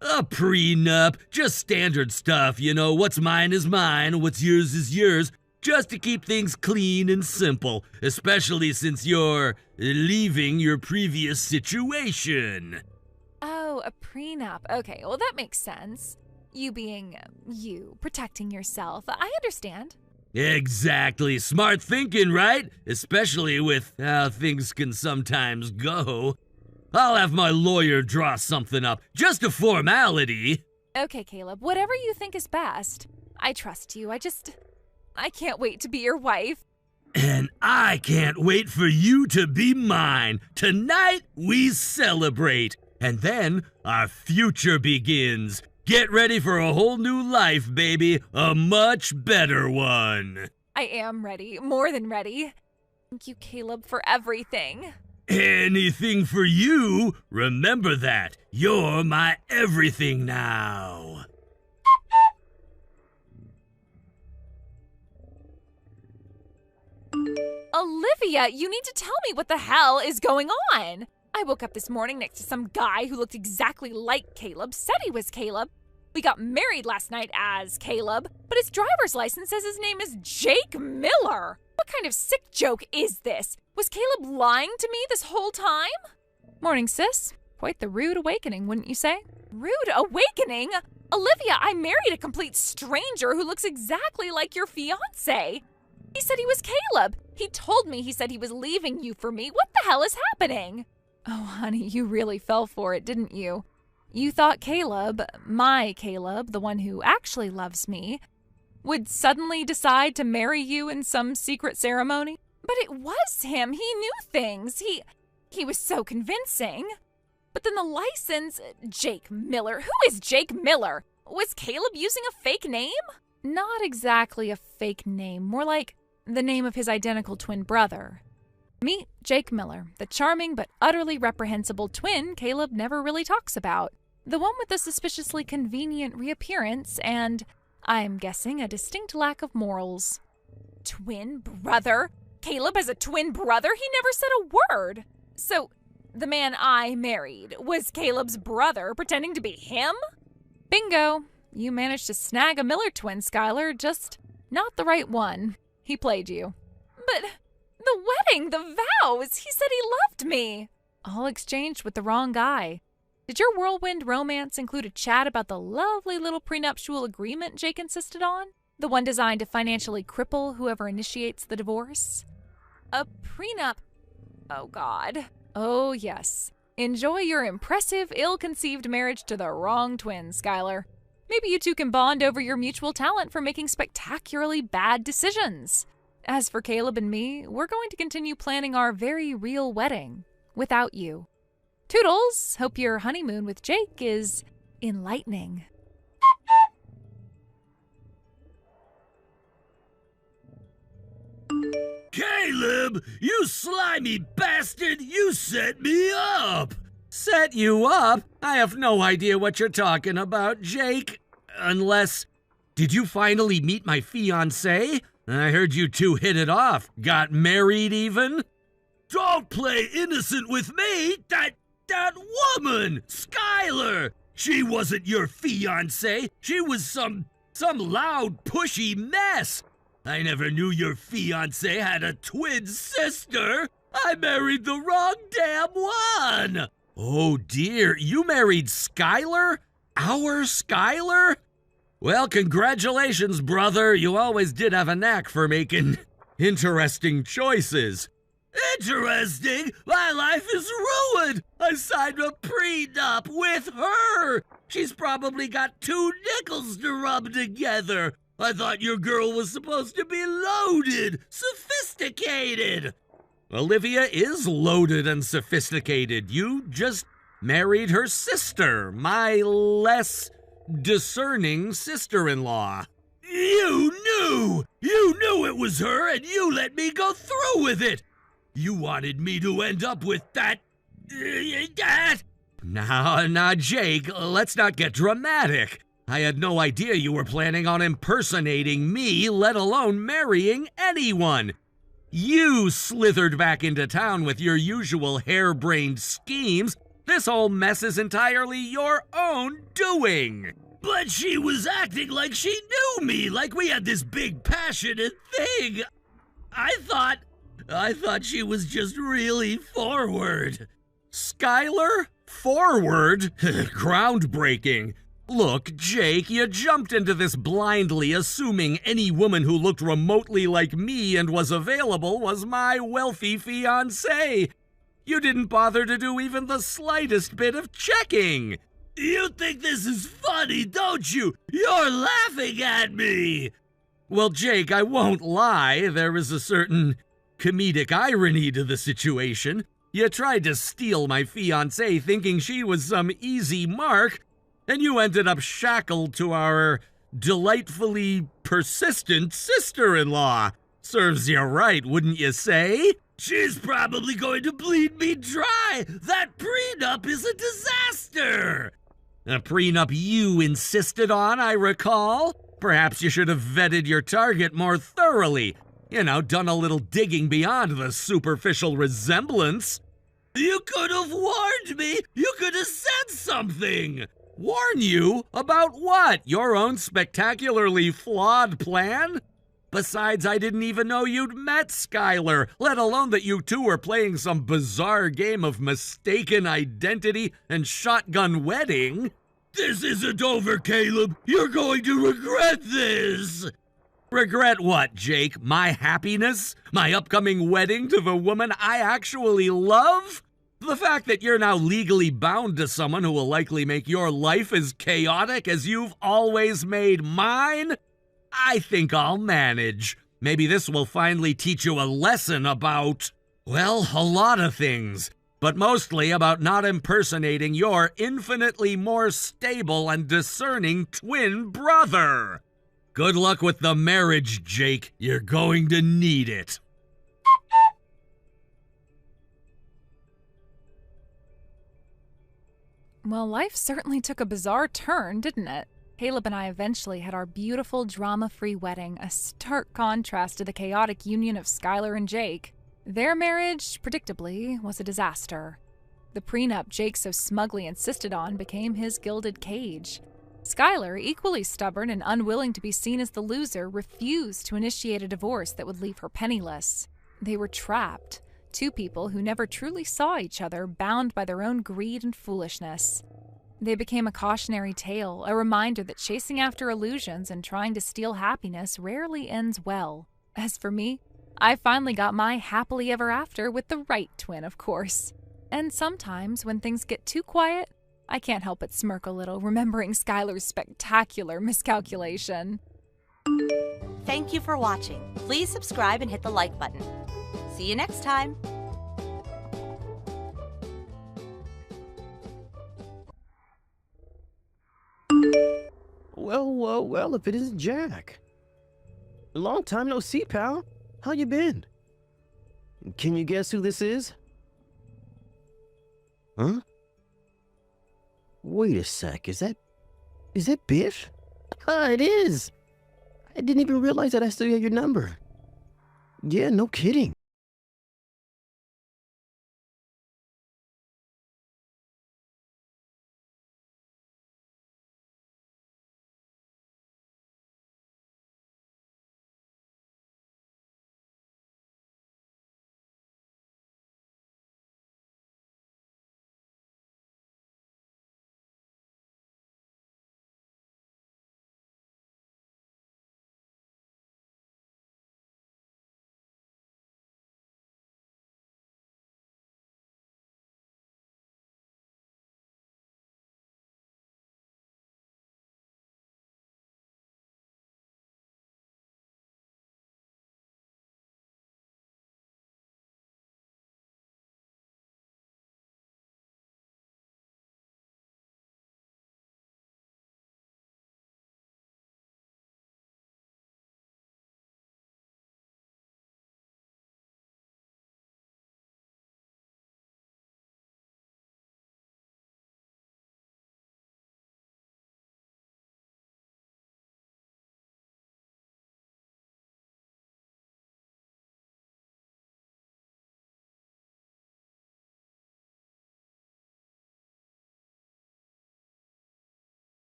A prenup, just standard stuff, what's mine is mine, what's yours is yours, just to keep things clean and simple, especially since you're leaving your previous situation. Oh, a prenup. Okay, well that makes sense. You being you, protecting yourself. I understand. Exactly. Smart thinking, right? Especially with how things can sometimes go. I'll have my lawyer draw something up. Just a formality. Okay, Caleb, whatever you think is best. I trust you. I can't wait to be your wife. And I can't wait for you to be mine. Tonight, we celebrate. And then, our future begins. Get ready for a whole new life, baby. A much better one. I am ready. More than ready. Thank you, Caleb, for everything. Anything for you. Remember that. You're my everything now. Olivia, you need to tell me what the hell is going on. I woke up this morning next to some guy who looked exactly like Caleb, said he was Caleb. We got married last night as Caleb, but his driver's license says his name is Jake Miller. What kind of sick joke is this? Was Caleb lying to me this whole time? Morning, sis. Quite the rude awakening, wouldn't you say? Rude awakening? Olivia, I married a complete stranger who looks exactly like your fiancé. He said he was Caleb. He told me he said he was leaving you for me. What the hell is happening? Oh, honey, you really fell for it, didn't you? You thought Caleb, my Caleb, the one who actually loves me, would suddenly decide to marry you in some secret ceremony? But it was him. He knew things. He was so convincing. But then the license, Jake Miller. Who is Jake Miller? Was Caleb using a fake name? Not exactly a fake name, more like the name of his identical twin brother. Meet Jake Miller, the charming but utterly reprehensible twin Caleb never really talks about. The one with the suspiciously convenient reappearance and, I'm guessing, a distinct lack of morals. Twin brother? Caleb has a twin brother? He never said a word. So, the man I married was Caleb's brother pretending to be him? Bingo. You managed to snag a Miller twin, Skylar, just not the right one. He played you. But the wedding, the vows, he said he loved me. All exchanged with the wrong guy. Did your whirlwind romance include a chat about the lovely little prenuptial agreement Jake insisted on? The one designed to financially cripple whoever initiates the divorce? A prenup. Oh, God. Oh, yes. Enjoy your impressive, ill-conceived marriage to the wrong twin, Skylar. Maybe you two can bond over your mutual talent for making spectacularly bad decisions. As for Caleb and me, we're going to continue planning our very real wedding without you. Toodles, hope your honeymoon with Jake is enlightening. Caleb, you slimy bastard, you set me up! Set you up? I have no idea what you're talking about, Jake. Unless, did you finally meet my fiancé? I heard you two hit it off. Got married even? Don't play innocent with me! That woman! Skylar! She wasn't your fiancé. She was some loud, pushy mess. I never knew your fiancé had a twin sister. I married the wrong damn one. Oh dear, you married Skylar? Our Skylar? Well, congratulations, brother. You always did have a knack for making interesting choices. Interesting? My life is ruined. I signed a prenup with her. She's probably got 2 nickels to rub together. I thought your girl was supposed to be loaded, sophisticated. Olivia is loaded and sophisticated. You just married her sister, my less discerning sister-in-law. You knew it was her, and you let me go through with it. You wanted me to end up with that. Now, Jake, let's not get dramatic. I had no idea you were planning on impersonating me, let alone marrying anyone. You slithered back into town with your usual harebrained schemes. This whole mess is entirely your own doing. But she was acting like she knew me, like we had this big passionate thing. I thought she was just really forward. Skylar? Forward? Groundbreaking. Look, Jake, you jumped into this blindly, assuming any woman who looked remotely like me and was available was my wealthy fiancé. You didn't bother to do even the slightest bit of checking. You think this is funny, don't you? You're laughing at me. Well, Jake, I won't lie. There is a certain comedic irony to the situation. You tried to steal my fiancée thinking she was some easy mark, and you ended up shackled to our delightfully persistent sister-in-law. Serves you right, wouldn't you say? She's probably going to bleed me dry. That prenup is a disaster. A prenup you insisted on, I recall. Perhaps you should have vetted your target more thoroughly. Done a little digging beyond the superficial resemblance. You could have warned me! You could have said something! Warn you? About what? Your own spectacularly flawed plan? Besides, I didn't even know you'd met Skylar, let alone that you two were playing some bizarre game of mistaken identity and shotgun wedding. This isn't over, Caleb! You're going to regret this! Regret what, Jake? My happiness? My upcoming wedding to the woman I actually love? The fact that you're now legally bound to someone who will likely make your life as chaotic as you've always made mine? I think I'll manage. Maybe this will finally teach you a lesson about, well, a lot of things, but mostly about not impersonating your infinitely more stable and discerning twin brother. Good luck with the marriage, Jake. You're going to need it. Well, life certainly took a bizarre turn, didn't it? Caleb and I eventually had our beautiful, drama-free wedding, a stark contrast to the chaotic union of Skylar and Jake. Their marriage, predictably, was a disaster. The prenup Jake so smugly insisted on became his gilded cage. Skylar, equally stubborn and unwilling to be seen as the loser, refused to initiate a divorce that would leave her penniless. They were trapped, two people who never truly saw each other, bound by their own greed and foolishness. They became a cautionary tale, a reminder that chasing after illusions and trying to steal happiness rarely ends well. As for me, I finally got my happily ever after with the right twin, of course. And sometimes, when things get too quiet, I can't help but smirk a little, remembering Skylar's spectacular miscalculation. Thank you for watching. Please subscribe and hit the like button. See you next time. Well, if it isn't Jack. Long time no see, pal. How you been? Can you guess who this is? Huh? Wait a sec, is that Biff? It is! I didn't even realize that I still had your number. Yeah, no kidding.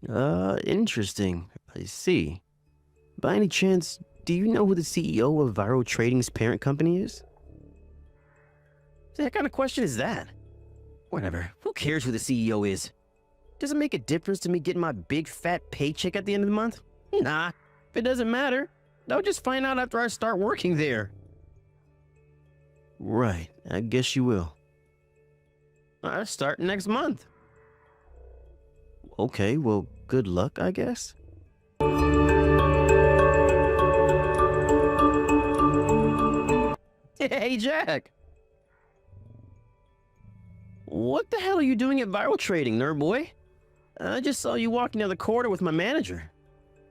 Interesting. I see. By any chance, do you know who the CEO of Viral Trading's parent company is? What kind of question is that? Whatever. Who cares who the CEO is? Does it make a difference to me getting my big fat paycheck at the end of the month? Nah. If it doesn't matter, I'll just find out after I start working there. Right. I guess you will. I start next month. Okay, well, good luck, I guess. Hey, Jack. What the hell are you doing at Viral Trading, nerd boy? I just saw you walking down the corridor with my manager.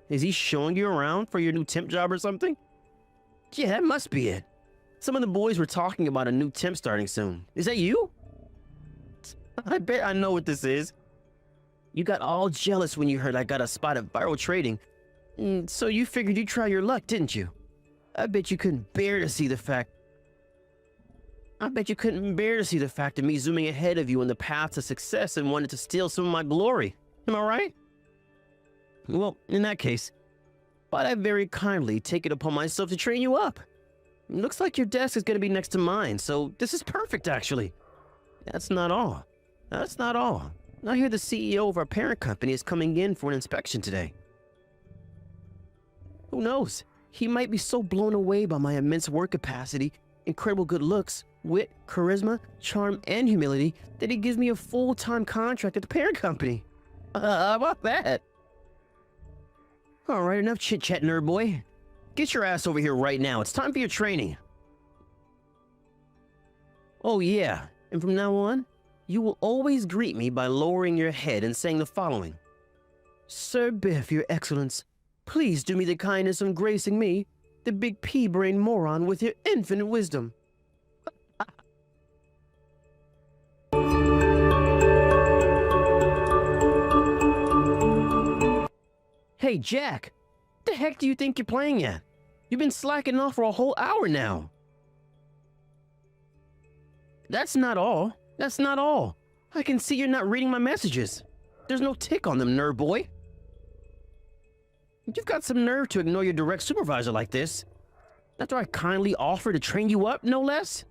Is he showing you around for your new temp job or something? Yeah, that must be it. Some of the boys were talking about a new temp starting soon. Is that you? I bet I know what this is. You got all jealous when you heard I got a spot at Viral Trading. So you figured you'd try your luck, didn't you? I bet you couldn't bear to see the fact of me zooming ahead of you on the path to success and wanted to steal some of my glory. Am I right? Well, in that case, but I very kindly take it upon myself to train you up. Looks like your desk is going to be next to mine, so this is perfect, actually. That's not all. I hear the CEO of our parent company is coming in for an inspection today. Who knows? He might be so blown away by my immense work capacity, incredible good looks, wit, charisma, charm, and humility that he gives me a full-time contract at the parent company. How about that? Alright, enough chit-chat, nerd boy. Get your ass over here right now. It's time for your training. Oh yeah, and from now on, you will always greet me by lowering your head and saying the following. Sir Biff, your excellence, please do me the kindness of gracing me, the big pea-brain moron, with your infinite wisdom. Hey, Jack, what the heck do you think you're playing at? You've been slacking off for a whole hour now. That's not all. I can see you're not reading my messages. There's no tick on them, nerd boy. You've got some nerve to ignore your direct supervisor like this. After I kindly offer to train you up, no less.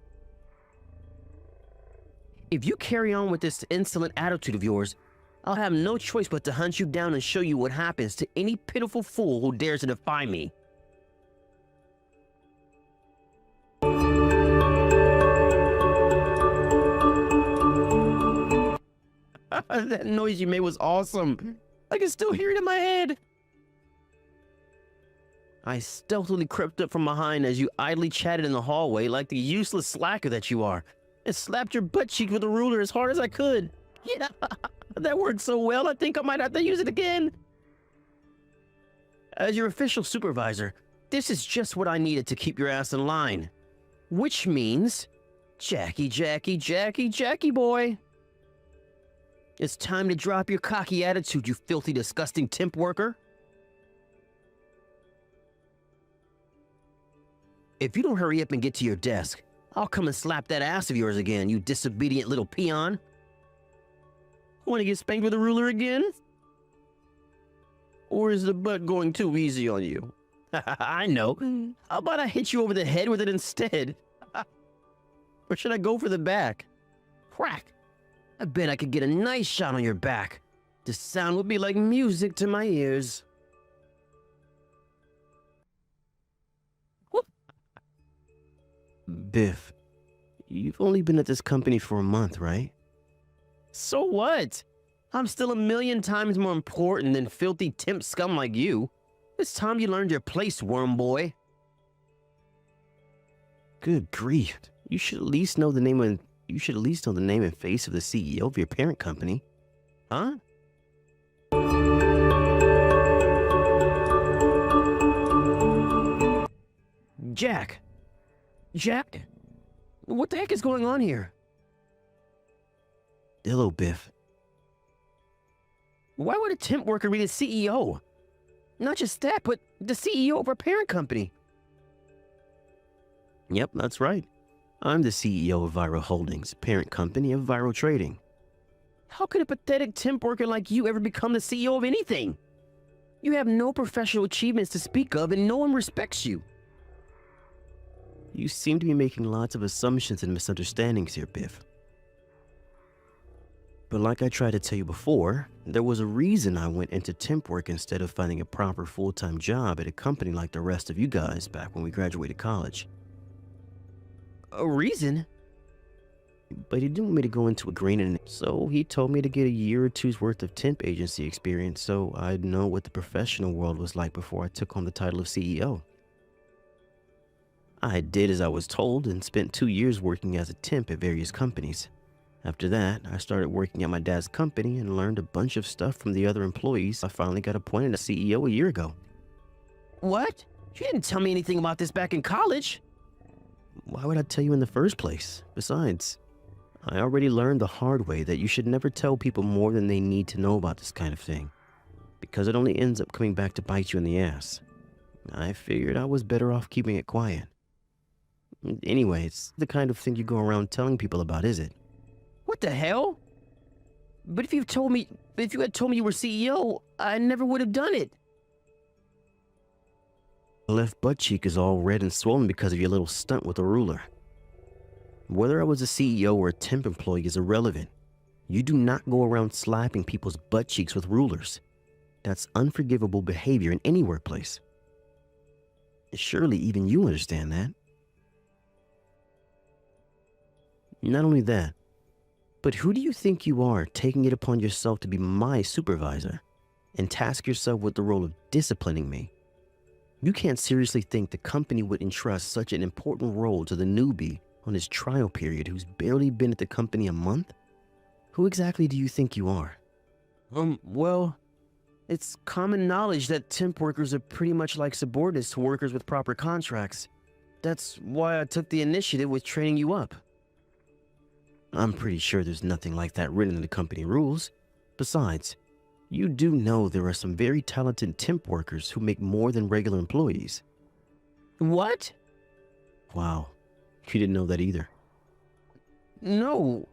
If you carry on with this insolent attitude of yours, I'll have no choice but to hunt you down and show you what happens to any pitiful fool who dares to defy me. That noise you made was awesome. I can still hear it in my head. I stealthily crept up from behind as you idly chatted in the hallway like the useless slacker that you are, and slapped your butt cheek with a ruler as hard as I could. Yeah, that worked so well I think I might have to use it again. As your official supervisor, this is just what I needed to keep your ass in line. Which means, Jackie boy. It's time to drop your cocky attitude, you filthy, disgusting temp worker. If you don't hurry up and get to your desk, I'll come and slap that ass of yours again, you disobedient little peon. Want to get spanked with a ruler again? Or is the butt going too easy on you? I know. How about I hit you over the head with it instead? Or should I go for the back? Crack! I bet I could get a nice shot on your back. The sound would be like music to my ears. Whoop. Biff, you've only been at this company for a month, right? So what? I'm still a million times more important than filthy temp scum like you. It's time you learned your place, worm boy. Good grief. You should at least know the name and face of the CEO of your parent company. Huh? Jack! What the heck is going on here? Hello, Biff. Why would a temp worker be the CEO? Not just that, but the CEO of our parent company. Yep, that's right. I'm the CEO of Viral Holdings, parent company of Viral Trading. How could a pathetic temp worker like you ever become the CEO of anything? You have no professional achievements to speak of, and no one respects you. You seem to be making lots of assumptions and misunderstandings here, Biff. But like I tried to tell you before, there was a reason I went into temp work instead of finding a proper full-time job at a company like the rest of you guys back when we graduated college. A reason? But he didn't want me to go into a green in it, so he told me to get a year or two's worth of temp agency experience so I'd know what the professional world was like before I took on the title of CEO. I did as I was told and spent 2 years working as a temp at various companies. After that, I started working at my dad's company and learned a bunch of stuff from the other employees. I finally got appointed as CEO a year ago. What? You didn't tell me anything about this back in college. Why would I tell you in the first place? Besides, I already learned the hard way that you should never tell people more than they need to know about this kind of thing, because it only ends up coming back to bite you in the ass. I figured I was better off keeping it quiet. Anyway, it's the kind of thing you go around telling people about, is it? What the hell? But if you had told me you were CEO, I never would have done it. My left butt cheek is all red and swollen because of your little stunt with a ruler. Whether I was a CEO or a temp employee is irrelevant. You do not go around slapping people's butt cheeks with rulers. That's unforgivable behavior in any workplace. Surely even you understand that. Not only that, but who do you think you are taking it upon yourself to be my supervisor and task yourself with the role of disciplining me? You can't seriously think the company would entrust such an important role to the newbie on his trial period who's barely been at the company a month? Who exactly do you think you are? Well, it's common knowledge that temp workers are pretty much like subordinates to workers with proper contracts. That's why I took the initiative with training you up. I'm pretty sure there's nothing like that written in the company rules. Besides, you do know there are some very talented temp workers who make more than regular employees. What? Wow, you didn't know that either. No,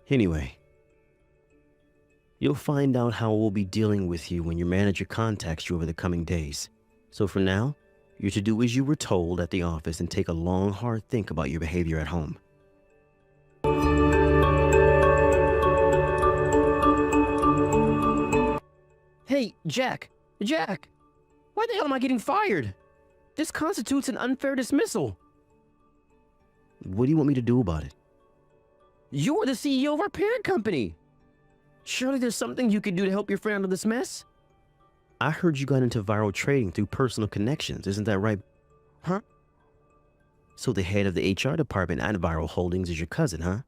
Anyway, you'll find out how we'll be dealing with you when your manager contacts you over the coming days. So for now, you're to do as you were told at the office and take a long, hard think about your behavior at home. Hey, Jack, why the hell am I getting fired? This constitutes an unfair dismissal. What do you want me to do about it? You're the CEO of our parent company. Surely there's something you could do to help your friend out of this mess? I heard you got into viral trading through personal connections, isn't that right? Huh? So the head of the HR department at Viral Holdings is your cousin, huh?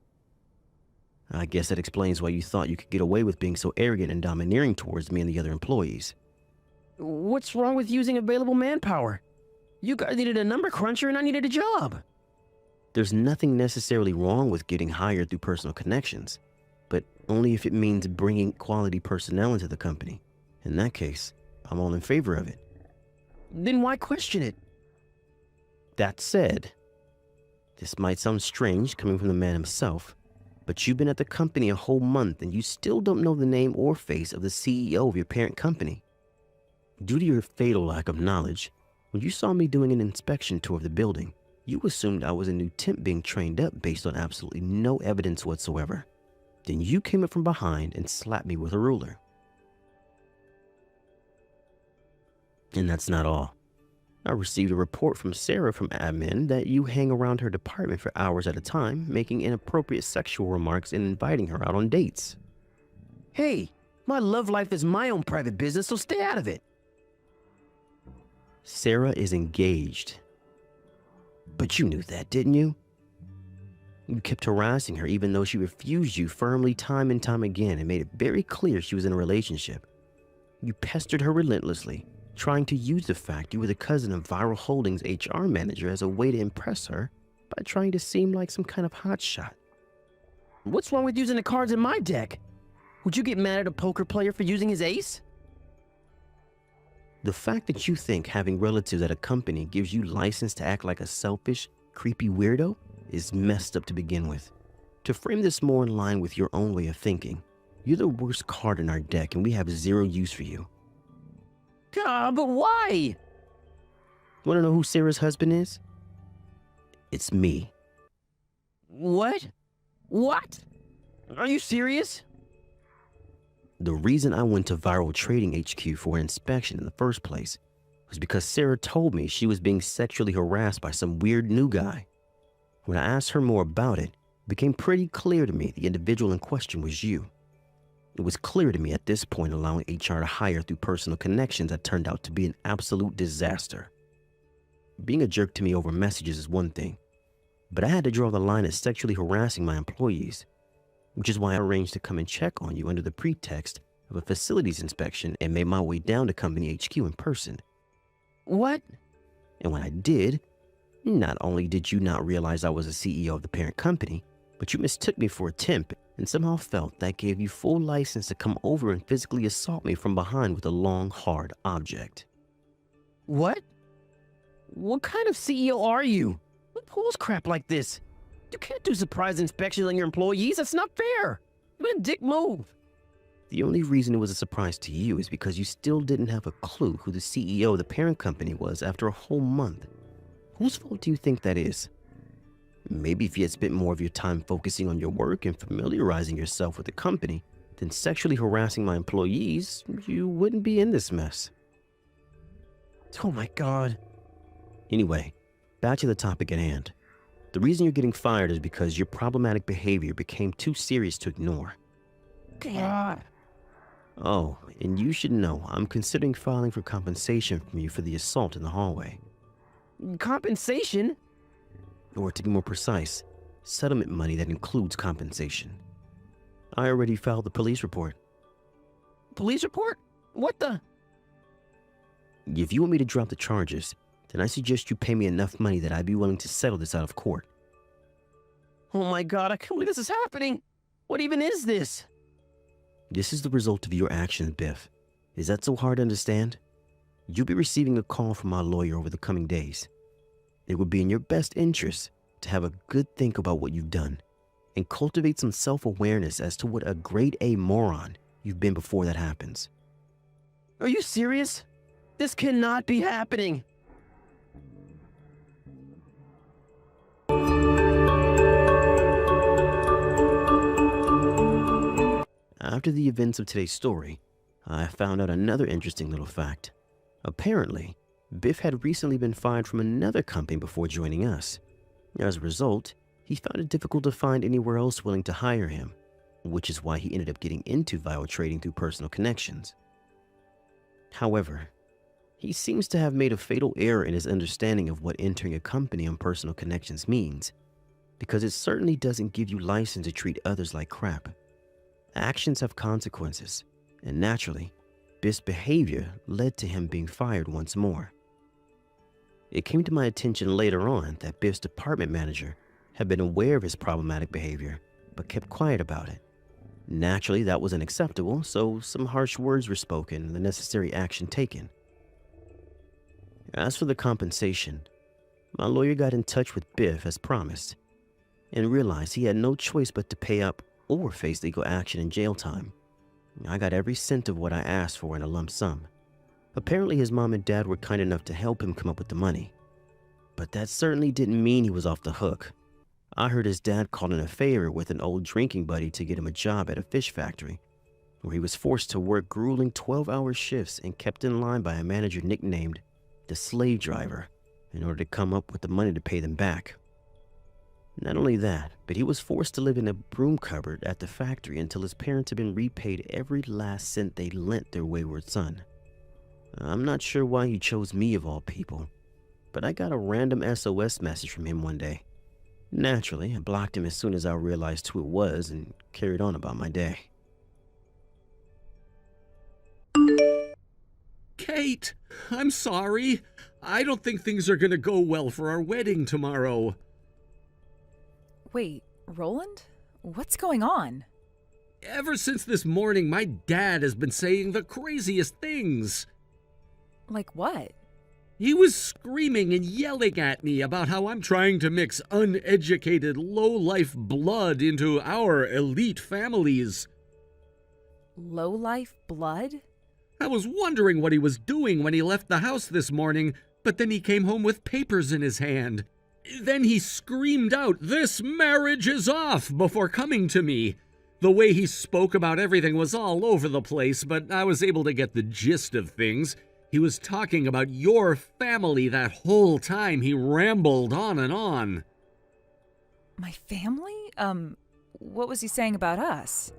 I guess that explains why you thought you could get away with being so arrogant and domineering towards me and the other employees. What's wrong with using available manpower? You guys needed a number cruncher and I needed a job. There's nothing necessarily wrong with getting hired through personal connections, but only if it means bringing quality personnel into the company. In that case, I'm all in favor of it. Then why question it? That said, this might sound strange coming from the man himself, but you've been at the company a whole month and you still don't know the name or face of the CEO of your parent company. Due to your fatal lack of knowledge, when you saw me doing an inspection tour of the building, you assumed I was a new temp being trained up based on absolutely no evidence whatsoever. Then you came up from behind and slapped me with a ruler. And that's not all. I received a report from Sarah from admin that you hang around her department for hours at a time, making inappropriate sexual remarks and inviting her out on dates. Hey, my love life is my own private business, so stay out of it. Sarah is engaged. But you knew that, didn't you? You kept harassing her even though she refused you firmly time and time again and made it very clear she was in a relationship. You pestered her relentlessly, trying to use the fact you were the cousin of Viral Holdings' HR manager as a way to impress her by trying to seem like some kind of hotshot. What's wrong with using the cards in my deck? Would you get mad at a poker player for using his ace? The fact that you think having relatives at a company gives you license to act like a selfish, creepy weirdo is messed up to begin with. To frame this more in line with your own way of thinking, you're the worst card in our deck and we have zero use for you. God, but why? Want to know who Sarah's husband is? It's me. What? What? Are you serious? The reason I went to Viral Trading HQ for an inspection in the first place was because Sarah told me she was being sexually harassed by some weird new guy. When I asked her more about it, it became pretty clear to me the individual in question was you. It was clear to me at this point allowing HR to hire through personal connections had turned out to be an absolute disaster. Being a jerk to me over messages is one thing, but I had to draw the line at sexually harassing my employees, which is why I arranged to come and check on you under the pretext of a facilities inspection and made my way down to company HQ in person. What? And when I did, not only did you not realize I was the CEO of the parent company, but you mistook me for a temp and somehow felt that gave you full license to come over and physically assault me from behind with a long, hard object. What? What kind of CEO are you? Who pulls crap like this? You can't do surprise inspections on your employees. That's not fair. What a dick move. The only reason it was a surprise to you is because you still didn't have a clue who the CEO of the parent company was after a whole month. Whose fault do you think that is? Maybe if you had spent more of your time focusing on your work and familiarizing yourself with the company than sexually harassing my employees, you wouldn't be in this mess. Oh my God. Anyway, back to the topic at hand. The reason you're getting fired is because your problematic behavior became too serious to ignore. God. Oh, and you should know I'm considering filing for compensation from you for the assault in the hallway. Compensation? Or to be more precise, settlement money that includes compensation. I already filed the police report. Police report? What the? If you want me to drop the charges, then I suggest you pay me enough money that I'd be willing to settle this out of court. Oh my God, I can't believe this is happening. What even is this? This is the result of your actions, Biff. Is that so hard to understand? You'll be receiving a call from my lawyer over the coming days. It would be in your best interest to have a good think about what you've done and cultivate some self-awareness as to what a grade A moron you've been before that happens. Are you serious? This cannot be happening. After the events of today's story, I found out another interesting little fact. Apparently, Biff had recently been fired from another company before joining us. As a result, he found it difficult to find anywhere else willing to hire him, which is why he ended up getting into viral trading through personal connections. However, he seems to have made a fatal error in his understanding of what entering a company on personal connections means, because it certainly doesn't give you license to treat others like crap. Actions have consequences, and naturally, Biff's behavior led to him being fired once more. It came to my attention later on that Biff's department manager had been aware of his problematic behavior, but kept quiet about it. Naturally, that was unacceptable, so some harsh words were spoken and the necessary action taken. As for the compensation, my lawyer got in touch with Biff as promised, and realized he had no choice but to pay up or face legal action and jail time. I got every cent of what I asked for in a lump sum. Apparently his mom and dad were kind enough to help him come up with the money. But that certainly didn't mean he was off the hook. I heard his dad called in a favor with an old drinking buddy to get him a job at a fish factory, where he was forced to work grueling 12-hour shifts and kept in line by a manager nicknamed the Slave Driver in order to come up with the money to pay them back. Not only that, but he was forced to live in a broom cupboard at the factory until his parents had been repaid every last cent they lent their wayward son. I'm not sure why he chose me of all people, but I got a random SOS message from him one day. Naturally, I blocked him as soon as I realized who it was and carried on about my day. Kate, I'm sorry. I don't think things are gonna go well for our wedding tomorrow. Wait, Roland? What's going on? Ever since this morning, my dad has been saying the craziest things. Like what? He was screaming and yelling at me about how I'm trying to mix uneducated, low-life blood into our elite families. Low-life blood? I was wondering what he was doing when he left the house this morning, but then he came home with papers in his hand. Then he screamed out, "This marriage is off," before coming to me. The way he spoke about everything was all over the place, but I was able to get the gist of things. He was talking about your family that whole time. He rambled on and on. My family? What was he saying about us?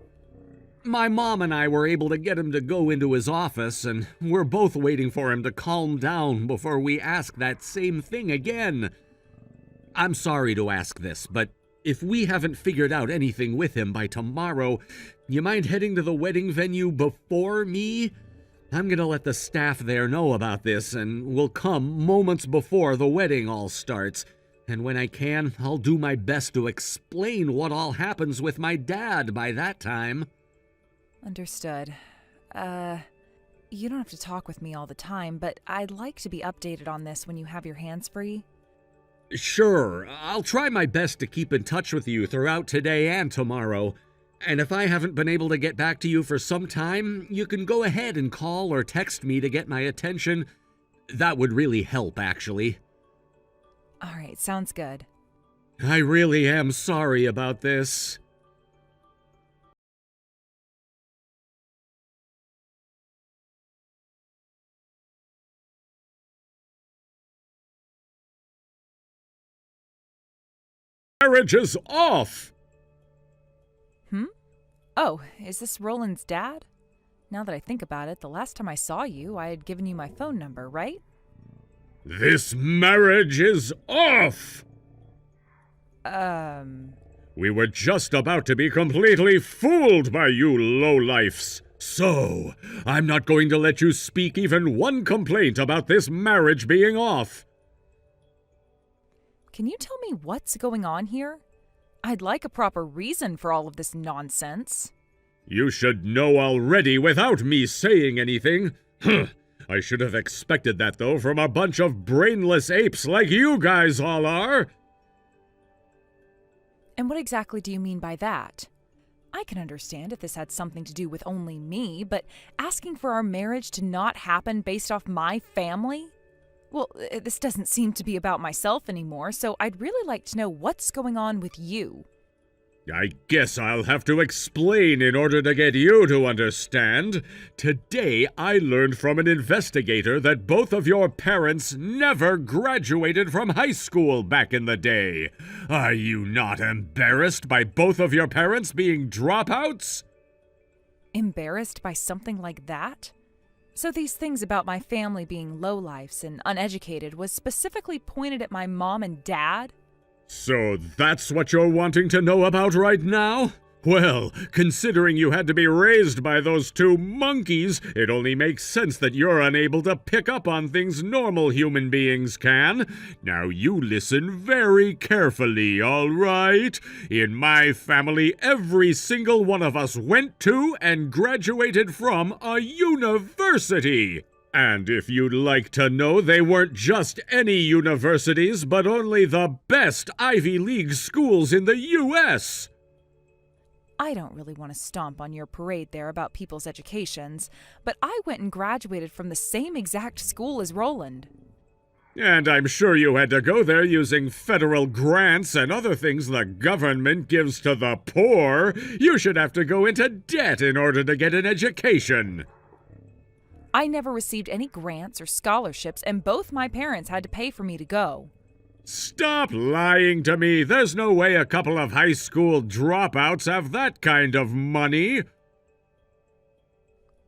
My mom and I were able to get him to go into his office, and we're both waiting for him to calm down before we ask that same thing again. I'm sorry to ask this, but if we haven't figured out anything with him by tomorrow, you mind heading to the wedding venue before me? I'm gonna let the staff there know about this, and we'll come moments before the wedding all starts. And when I can, I'll do my best to explain what all happens with my dad by that time. Understood. You don't have to talk with me all the time, but I'd like to be updated on this when you have your hands free. Sure, I'll try my best to keep in touch with you throughout today and tomorrow. And if I haven't been able to get back to you for some time, you can go ahead and call or text me to get my attention. That would really help, actually. All right, sounds good. I really am sorry about this. Marriage is off! Oh, is this Roland's dad? Now that I think about it, the last time I saw you, I had given you my phone number, right? This marriage is off! We were just about to be completely fooled by you lowlifes. So, I'm not going to let you speak even one complaint about this marriage being off. Can you tell me what's going on here? I'd like a proper reason for all of this nonsense. You should know already without me saying anything. I should have expected that, though, from a bunch of brainless apes like you guys all are. And what exactly do you mean by that? I can understand if this had something to do with only me, but asking for our marriage to not happen based off my family? Well, this doesn't seem to be about myself anymore, so I'd really like to know what's going on with you. I guess I'll have to explain in order to get you to understand. Today, I learned from an investigator that both of your parents never graduated from high school back in the day. Are you not embarrassed by both of your parents being dropouts? Embarrassed by something like that? So these things about my family being lowlifes and uneducated was specifically pointed at my mom and dad? So that's what you're wanting to know about right now? Well, considering you had to be raised by those two monkeys, it only makes sense that you're unable to pick up on things normal human beings can. Now you listen very carefully, all right? In my family, every single one of us went to and graduated from a university. And if you'd like to know, they weren't just any universities, but only the best Ivy League schools in the U.S. I don't really want to stomp on your parade there about people's educations, but I went and graduated from the same exact school as Roland. And I'm sure you had to go there using federal grants and other things the government gives to the poor. You should have to go into debt in order to get an education. I never received any grants or scholarships, and both my parents had to pay for me to go. Stop lying to me. There's no way a couple of high school dropouts have that kind of money.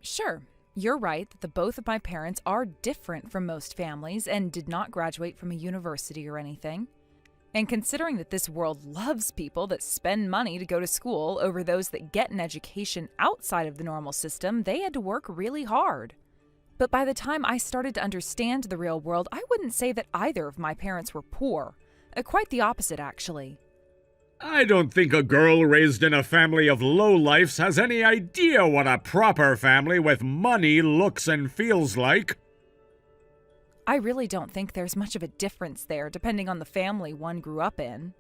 Sure, you're right that the both of my parents are different from most families and did not graduate from a university or anything. And considering that this world loves people that spend money to go to school over those that get an education outside of the normal system, they had to work really hard. But by the time I started to understand the real world, I wouldn't say that either of my parents were poor. Quite the opposite, actually. I don't think a girl raised in a family of lowlifes has any idea what a proper family with money looks and feels like. I really don't think there's much of a difference there, depending on the family one grew up in.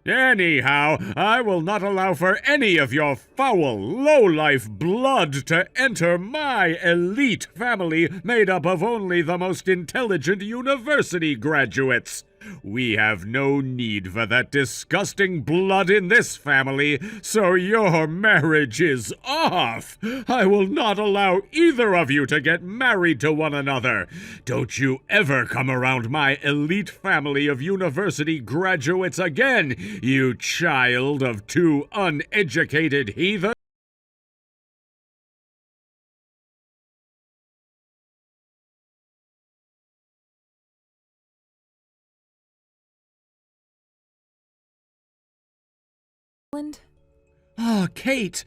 Anyhow, I will not allow for any of your foul, low-life blood to enter my elite family made up of only the most intelligent university graduates. We have no need for that disgusting blood in this family, so your marriage is off. I will not allow either of you to get married to one another. Don't you ever come around my elite family of university graduates again, you child of two uneducated heathens. Oh, Kate,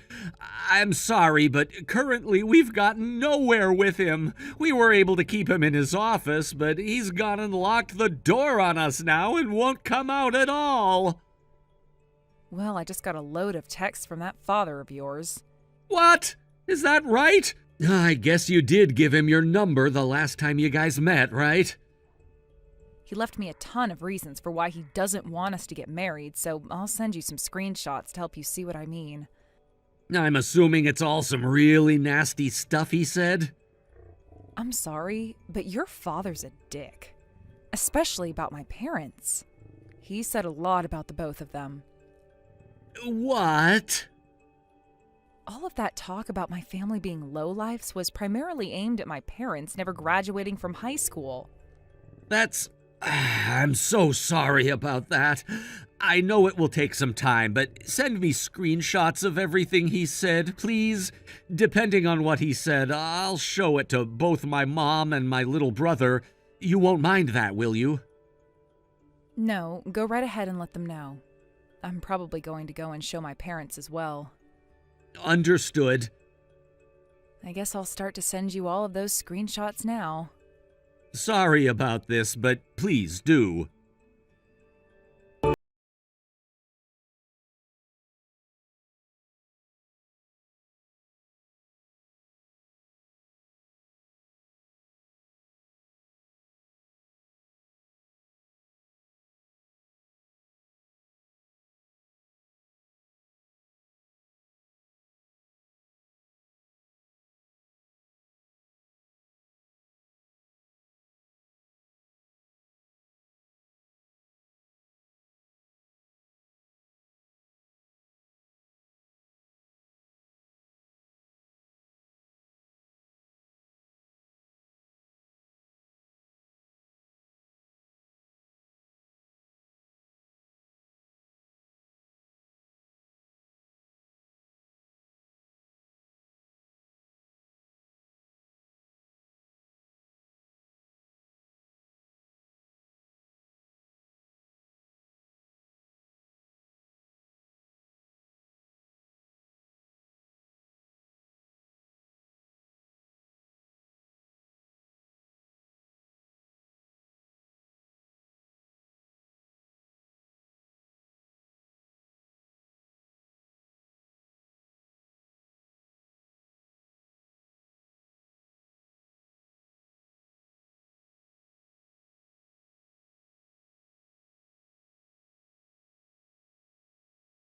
I'm sorry, but currently we've gotten nowhere with him. We were able to keep him in his office, but he's gone and locked the door on us now and won't come out at all. Well, I just got a load of texts from that father of yours. What? Is that right? I guess you did give him your number the last time you guys met, right? He left me a ton of reasons for why he doesn't want us to get married, so I'll send you some screenshots to help you see what I mean. I'm assuming it's all some really nasty stuff he said? I'm sorry, but your father's a dick. Especially about my parents. He said a lot about the both of them. What? All of that talk about my family being lowlifes was primarily aimed at my parents never graduating from high school. I'm so sorry about that. I know it will take some time, but send me screenshots of everything he said, please. Depending on what he said, I'll show it to both my mom and my little brother. You won't mind that, will you? No, go right ahead and let them know. I'm probably going to go and show my parents as well. Understood. I guess I'll start to send you all of those screenshots now. Sorry about this, but please do.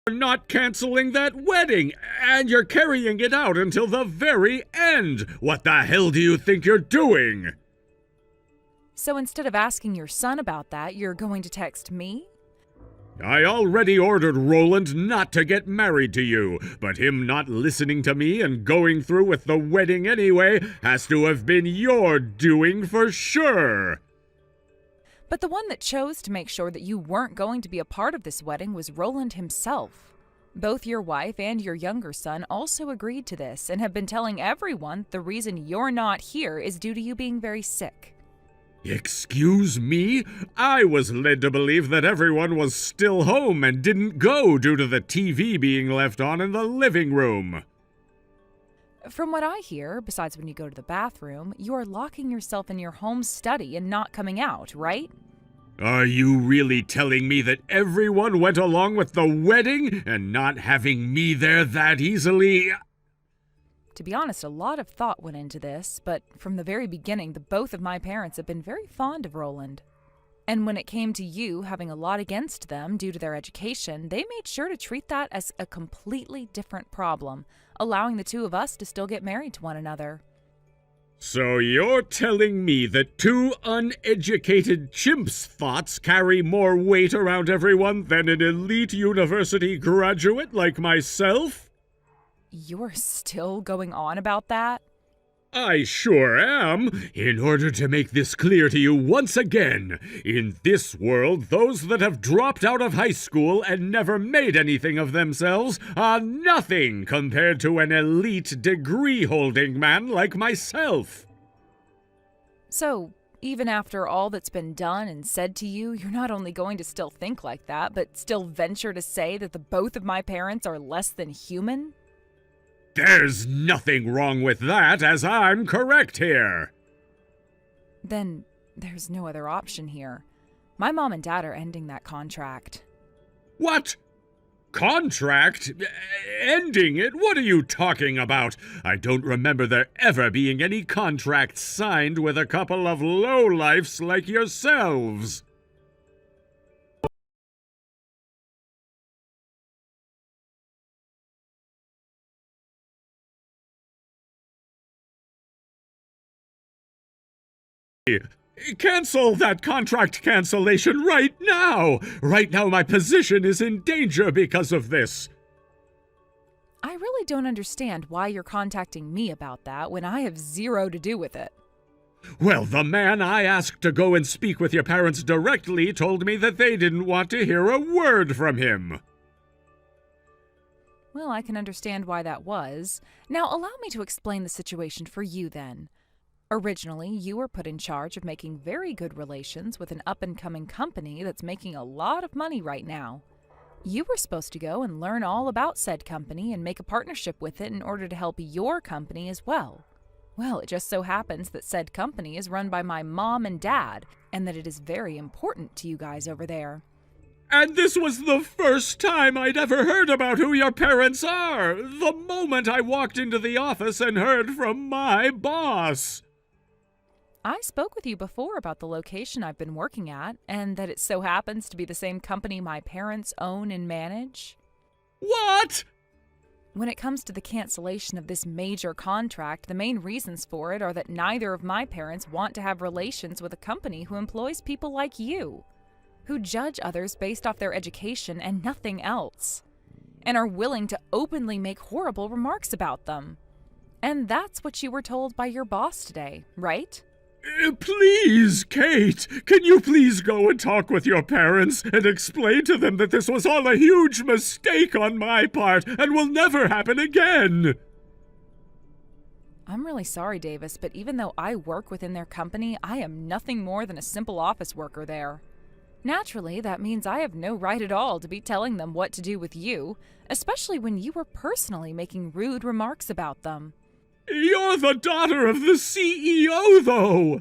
You're not canceling that wedding, and you're carrying it out until the very end. What the hell do you think you're doing? So instead of asking your son about that, you're going to text me? I already ordered Roland not to get married to you, but him not listening to me and going through with the wedding anyway has to have been your doing for sure. But the one that chose to make sure that you weren't going to be a part of this wedding was Roland himself. Both your wife and your younger son also agreed to this and have been telling everyone the reason you're not here is due to you being very sick. Excuse me? I was led to believe that everyone was still home and didn't go due to the TV being left on in the living room. From what I hear, besides when you go to the bathroom, you are locking yourself in your home study and not coming out, right? Are you really telling me that everyone went along with the wedding and not having me there that easily? To be honest, a lot of thought went into this, but from the very beginning, both of my parents have been very fond of Roland. And when it came to you having a lot against them due to their education, they made sure to treat that as a completely different problem, allowing the two of us to still get married to one another. So you're telling me that two uneducated chimps' thoughts carry more weight around everyone than an elite university graduate like myself? You're still going on about that? I sure am. In order to make this clear to you once again, in this world, those that have dropped out of high school and never made anything of themselves are nothing compared to an elite degree-holding man like myself. So, even after all that's been done and said to you, you're not only going to still think like that, but still venture to say that the both of my parents are less than human? There's nothing wrong with that, as I'm correct here. Then there's no other option here. My mom and dad are ending that contract. What? Contract? Ending it? What are you talking about? I don't remember there ever being any contract signed with a couple of lowlifes like yourselves. Cancel that contract cancellation right now! Right now my position is in danger because of this. I really don't understand why you're contacting me about that when I have zero to do with it. Well, the man I asked to go and speak with your parents directly told me that they didn't want to hear a word from him. Well, I can understand why that was. Now, allow me to explain the situation for you then. Originally, you were put in charge of making very good relations with an up-and-coming company that's making a lot of money right now. You were supposed to go and learn all about said company and make a partnership with it in order to help your company as well. Well, it just so happens that said company is run by my mom and dad, and that it is very important to you guys over there. And this was the first time I'd ever heard about who your parents are, the moment I walked into the office and heard from my boss. I spoke with you before about the location I've been working at, and that it so happens to be the same company my parents own and manage. What? When it comes to the cancellation of this major contract, the main reasons for it are that neither of my parents want to have relations with a company who employs people like you, who judge others based off their education and nothing else, and are willing to openly make horrible remarks about them. And that's what you were told by your boss today, right? Please, Kate, can you please go and talk with your parents and explain to them that this was all a huge mistake on my part and will never happen again? I'm really sorry, Davis, but even though I work within their company, I am nothing more than a simple office worker there. Naturally, that means I have no right at all to be telling them what to do with you, especially when you were personally making rude remarks about them. You're the daughter of the CEO, though!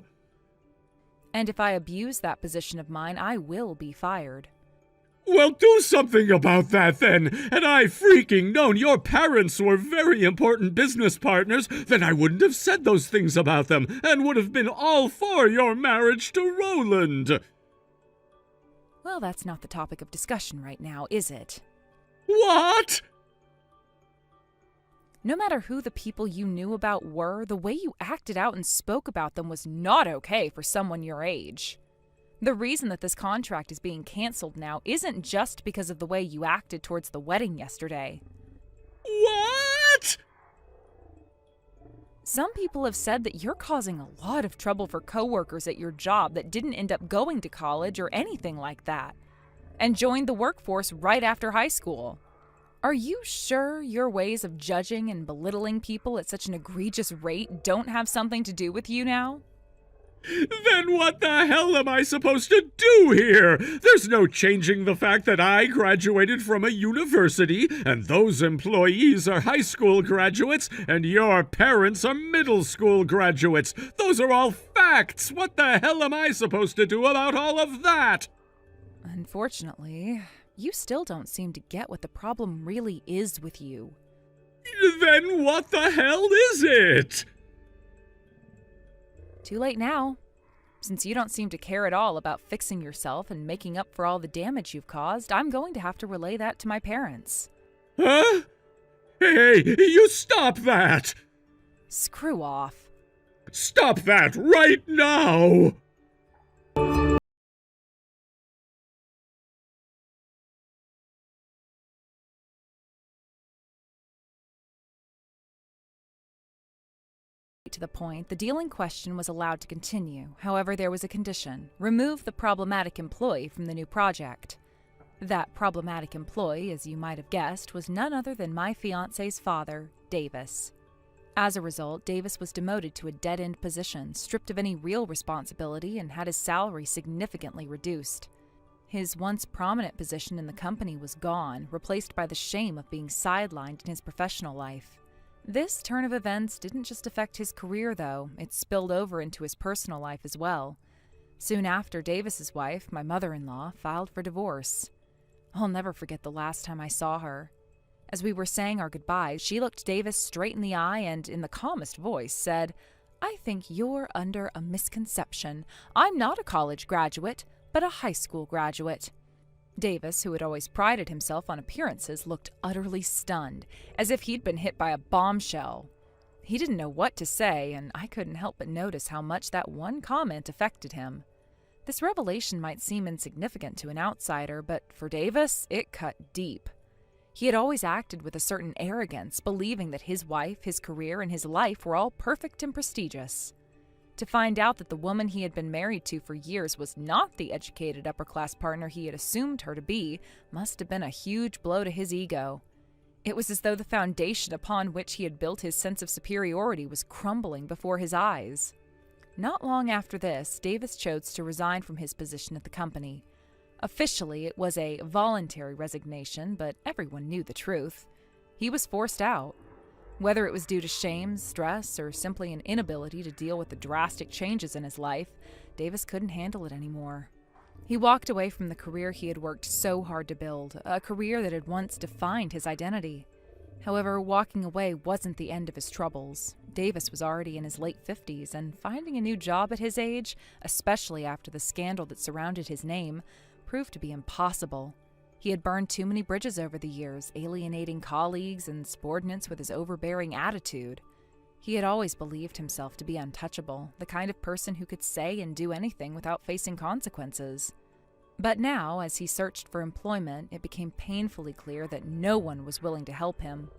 And if I abuse that position of mine, I will be fired. Well, do something about that, then. Had I freaking known your parents were very important business partners, then I wouldn't have said those things about them, and would have been all for your marriage to Roland. Well, that's not the topic of discussion right now, is it? What? No matter who the people you knew about were, the way you acted out and spoke about them was not okay for someone your age. The reason that this contract is being canceled now isn't just because of the way you acted towards the wedding yesterday. What? Some people have said that you're causing a lot of trouble for coworkers at your job that didn't end up going to college or anything like that, and joined the workforce right after high school. Are you sure your ways of judging and belittling people at such an egregious rate don't have something to do with you now? Then what the hell am I supposed to do here? There's no changing the fact that I graduated from a university, and those employees are high school graduates, and your parents are middle school graduates. Those are all facts. What the hell am I supposed to do about all of that? Unfortunately, you still don't seem to get what the problem really is with you. Then what the hell is it? Too late now. Since you don't seem to care at all about fixing yourself and making up for all the damage you've caused, I'm going to have to relay that to my parents. Huh? Hey, you stop that! Screw off. Stop that right now! To the point, the deal in question was allowed to continue. However, there was a condition: remove the problematic employee from the new project. That problematic employee, as you might have guessed, was none other than my fiancé's father, Davis. As a result, Davis was demoted to a dead-end position, stripped of any real responsibility, and had his salary significantly reduced. His once prominent position in the company was gone, replaced by the shame of being sidelined in his professional life. This turn of events didn't just affect his career, though. It spilled over into his personal life as well. Soon after, Davis's wife, my mother-in-law, filed for divorce. I'll never forget the last time I saw her. As we were saying our goodbyes, she looked Davis straight in the eye and, in the calmest voice, said, "I think you're under a misconception. I'm not a college graduate, but a high school graduate." Davis, who had always prided himself on appearances, looked utterly stunned, as if he'd been hit by a bombshell. He didn't know what to say, and I couldn't help but notice how much that one comment affected him. This revelation might seem insignificant to an outsider, but for Davis, it cut deep. He had always acted with a certain arrogance, believing that his wife, his career, and his life were all perfect and prestigious. To find out that the woman he had been married to for years was not the educated upper-class partner he had assumed her to be must have been a huge blow to his ego. It was as though the foundation upon which he had built his sense of superiority was crumbling before his eyes. Not long after this, Davis chose to resign from his position at the company. Officially, it was a voluntary resignation, but everyone knew the truth. He was forced out. Whether it was due to shame, stress, or simply an inability to deal with the drastic changes in his life, Davis couldn't handle it anymore. He walked away from the career he had worked so hard to build, a career that had once defined his identity. However, walking away wasn't the end of his troubles. Davis was already in his late 50s, and finding a new job at his age, especially after the scandal that surrounded his name, proved to be impossible. He had burned too many bridges over the years, alienating colleagues and subordinates with his overbearing attitude. He had always believed himself to be untouchable, the kind of person who could say and do anything without facing consequences. But now, as he searched for employment, it became painfully clear that no one was willing to help him.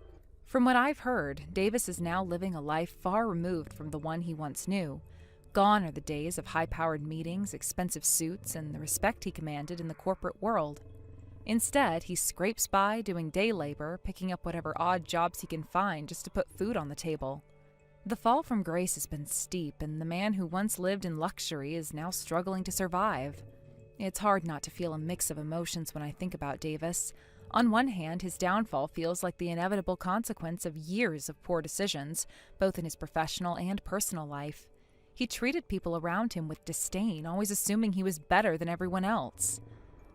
From what I've heard, Davis is now living a life far removed from the one he once knew. Gone are the days of high-powered meetings, expensive suits, and the respect he commanded in the corporate world. Instead, he scrapes by doing day labor, picking up whatever odd jobs he can find just to put food on the table. The fall from grace has been steep, and the man who once lived in luxury is now struggling to survive. It's hard not to feel a mix of emotions when I think about Davis. On one hand, his downfall feels like the inevitable consequence of years of poor decisions, both in his professional and personal life. He treated people around him with disdain, always assuming he was better than everyone else.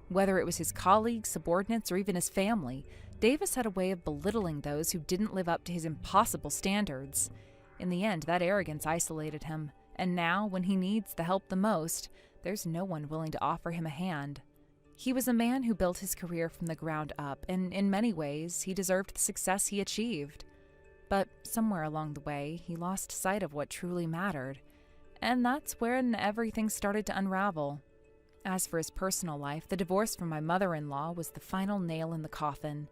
Whether it was his colleagues, subordinates, or even his family, Davis had a way of belittling those who didn't live up to his impossible standards. In the end, that arrogance isolated him, and now, when he needs the help the most, there's no one willing to offer him a hand. He was a man who built his career from the ground up, and in many ways, he deserved the success he achieved. But somewhere along the way, he lost sight of what truly mattered, and that's when everything started to unravel. As for his personal life, the divorce from my mother-in-law was the final nail in the coffin.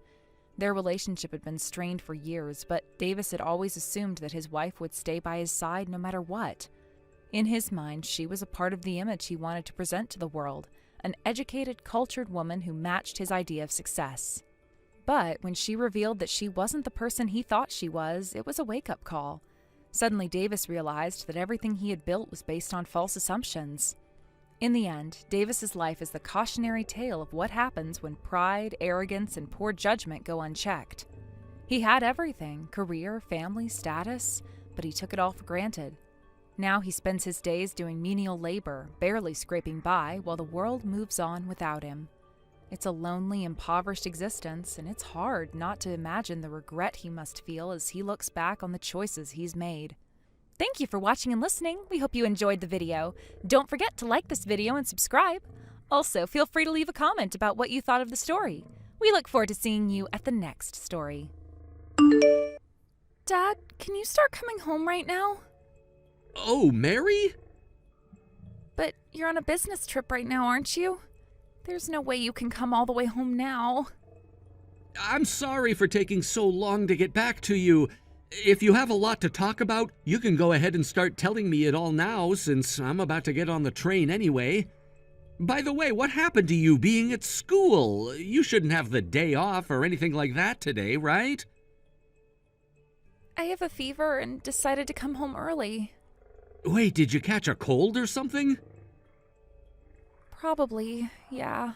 Their relationship had been strained for years, but Davis had always assumed that his wife would stay by his side no matter what. In his mind, she was a part of the image he wanted to present to the world, an educated, cultured woman who matched his idea of success. But when she revealed that she wasn't the person he thought she was, it was a wake-up call. Suddenly, Davis realized that everything he had built was based on false assumptions. In the end, Davis's life is the cautionary tale of what happens when pride, arrogance, and poor judgment go unchecked. He had everything: career, family, status, but he took it all for granted. Now he spends his days doing menial labor, barely scraping by, while the world moves on without him. It's a lonely, impoverished existence, and it's hard not to imagine the regret he must feel as he looks back on the choices he's made. Thank you for watching and listening. We hope you enjoyed the video. Don't forget to like this video and subscribe. Also, feel free to leave a comment about what you thought of the story. We look forward to seeing you at the next story. Dad, can you start coming home right now? Oh, Mary? But you're on a business trip right now, aren't you? There's no way you can come all the way home now. I'm sorry for taking so long to get back to you. If you have a lot to talk about, you can go ahead and start telling me it all now, since I'm about to get on the train anyway. By the way, what happened to you being at school? You shouldn't have the day off or anything like that today, right? I have a fever and decided to come home early. Wait, did you catch a cold or something? Probably, yeah.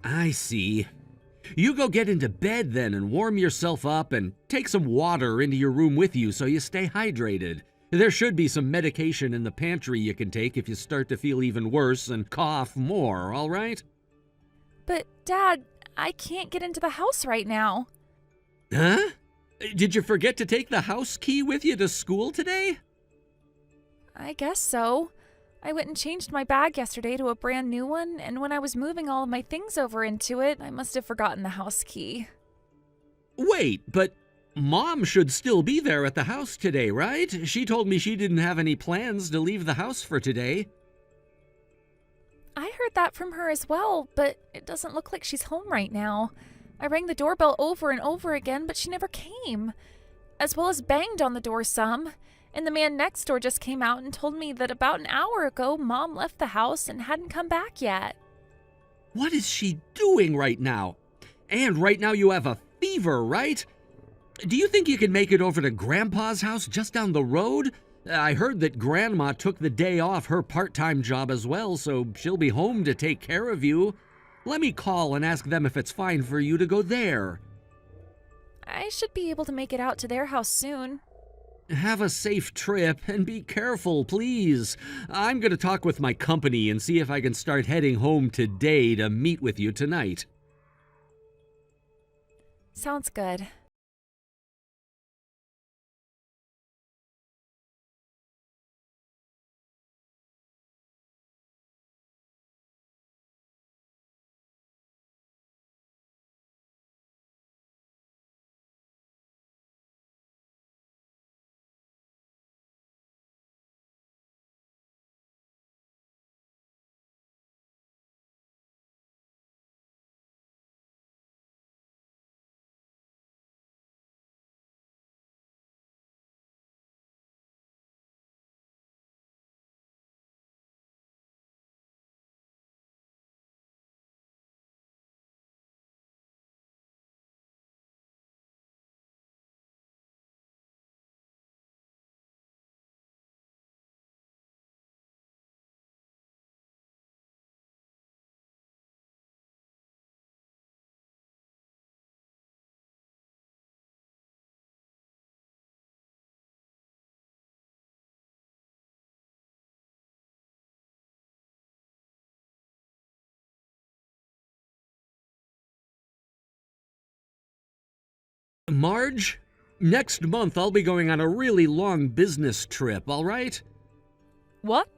I see. You go get into bed then and warm yourself up and take some water into your room with you so you stay hydrated. There should be some medication in the pantry you can take if you start to feel even worse and cough more, all right? But, Dad, I can't get into the house right now. Huh? Did you forget to take the house key with you to school today? I guess so. I went and changed my bag yesterday to a brand new one, and when I was moving all of my things over into it, I must have forgotten the house key. Wait, but Mom should still be there at the house today, right? She told me she didn't have any plans to leave the house for today. I heard that from her as well, but it doesn't look like she's home right now. I rang the doorbell over and over again, but she never came, as well as banged on the door some. And the man next door just came out and told me that about an hour ago, Mom left the house and hadn't come back yet. What is she doing right now? And right now you have a fever, right? Do you think you can make it over to Grandpa's house just down the road? I heard that Grandma took the day off her part-time job as well, so she'll be home to take care of you. Let me call and ask them if it's fine for you to go there. I should be able to make it out to their house soon. Have a safe trip and be careful, please. I'm going to talk with my company and see if I can start heading home today to meet with you tonight. Sounds good. Marge, next month I'll be going on a really long business trip, all right? What?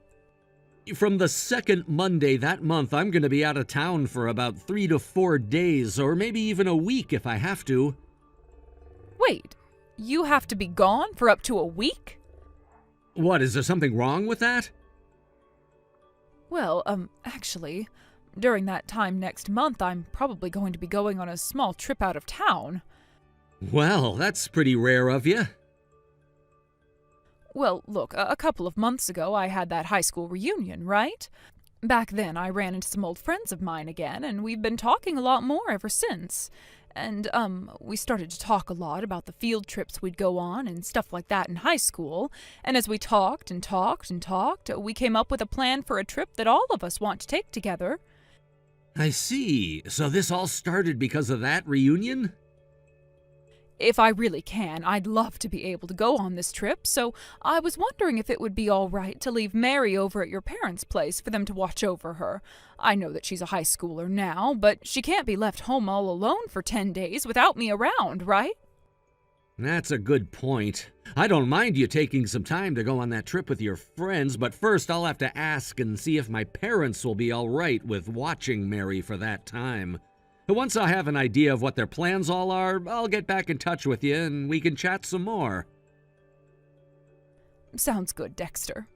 From the second Monday that month, I'm going to be out of town for about 3 to 4 days, or maybe even a week if I have to. Wait, you have to be gone for up to a week? What, is there something wrong with that? Well, actually, during that time next month, I'm probably going to be going on a small trip out of town. Well, that's pretty rare of you. Well, look, a couple of months ago I had that high school reunion, right? Back then I ran into some old friends of mine again, and we've been talking a lot more ever since. And, we started to talk a lot about the field trips we'd go on and stuff like that in high school. And as we talked and talked and talked, we came up with a plan for a trip that all of us want to take together. I see. So this all started because of that reunion? If I really can, I'd love to be able to go on this trip, so I was wondering if it would be all right to leave Mary over at your parents' place for them to watch over her. I know that she's a high schooler now, but she can't be left home all alone for 10 days without me around, right? That's a good point. I don't mind you taking some time to go on that trip with your friends, but first I'll have to ask and see if my parents will be all right with watching Mary for that time. Once I have an idea of what their plans all are, I'll get back in touch with you and we can chat some more. Sounds good, Dexter.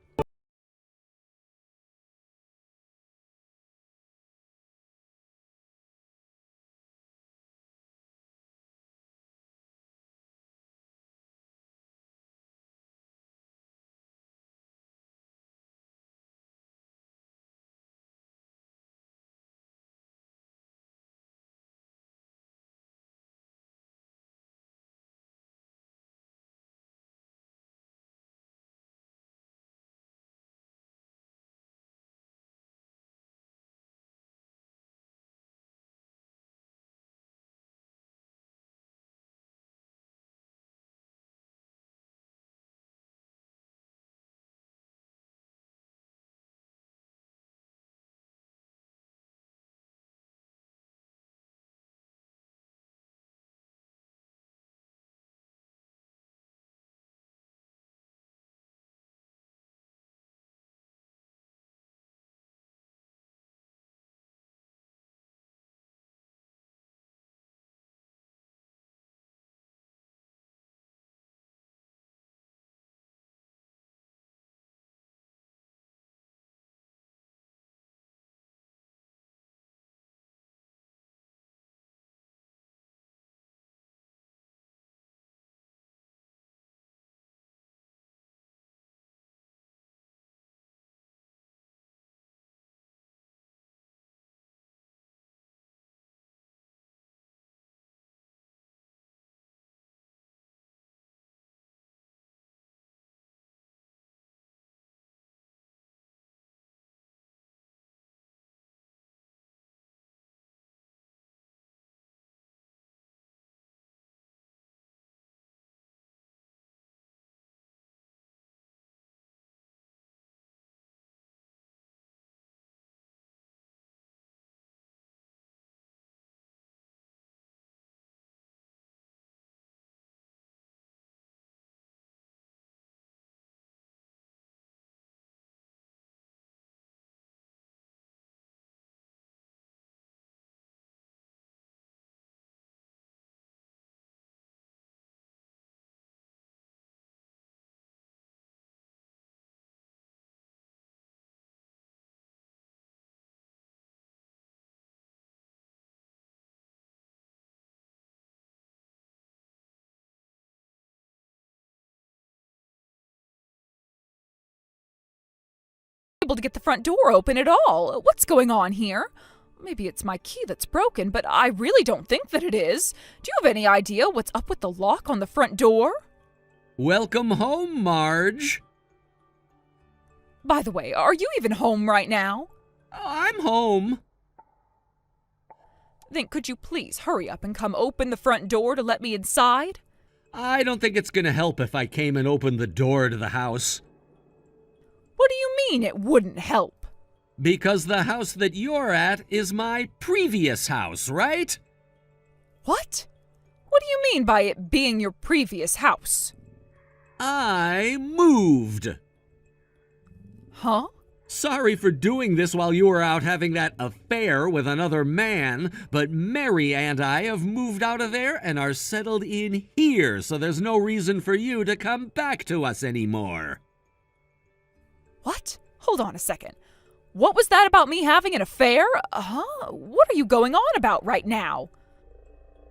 Able to get the front door open at all. What's going on here? Maybe it's my key that's broken, but I really don't think that it is. Do you have any idea what's up with the lock on the front door? Welcome home, Marge. By the way, are you even home right now? I'm home. Then could you please hurry up and come open the front door to let me inside? I don't think it's going to help if I came and opened the door to the house. What do you mean it wouldn't help? Because the house that you're at is my previous house, right? What? What do you mean by it being your previous house? I moved. Huh? Sorry for doing this while you were out having that affair with another man, but Mary and I have moved out of there and are settled in here, so there's no reason for you to come back to us anymore. What? Hold on a second. What was that about me having an affair? What are you going on about right now?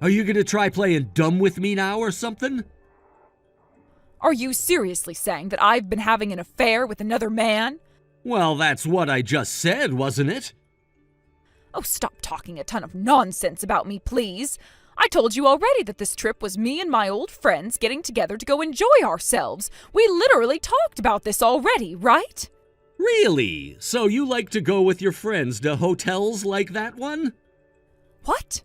Are you going to try playing dumb with me now or something? Are you seriously saying that I've been having an affair with another man? Well, that's what I just said, wasn't it? Oh, stop talking a ton of nonsense about me, please. I told you already that this trip was me and my old friends getting together to go enjoy ourselves. We literally talked about this already, right? Really? So you like to go with your friends to hotels like that one? What?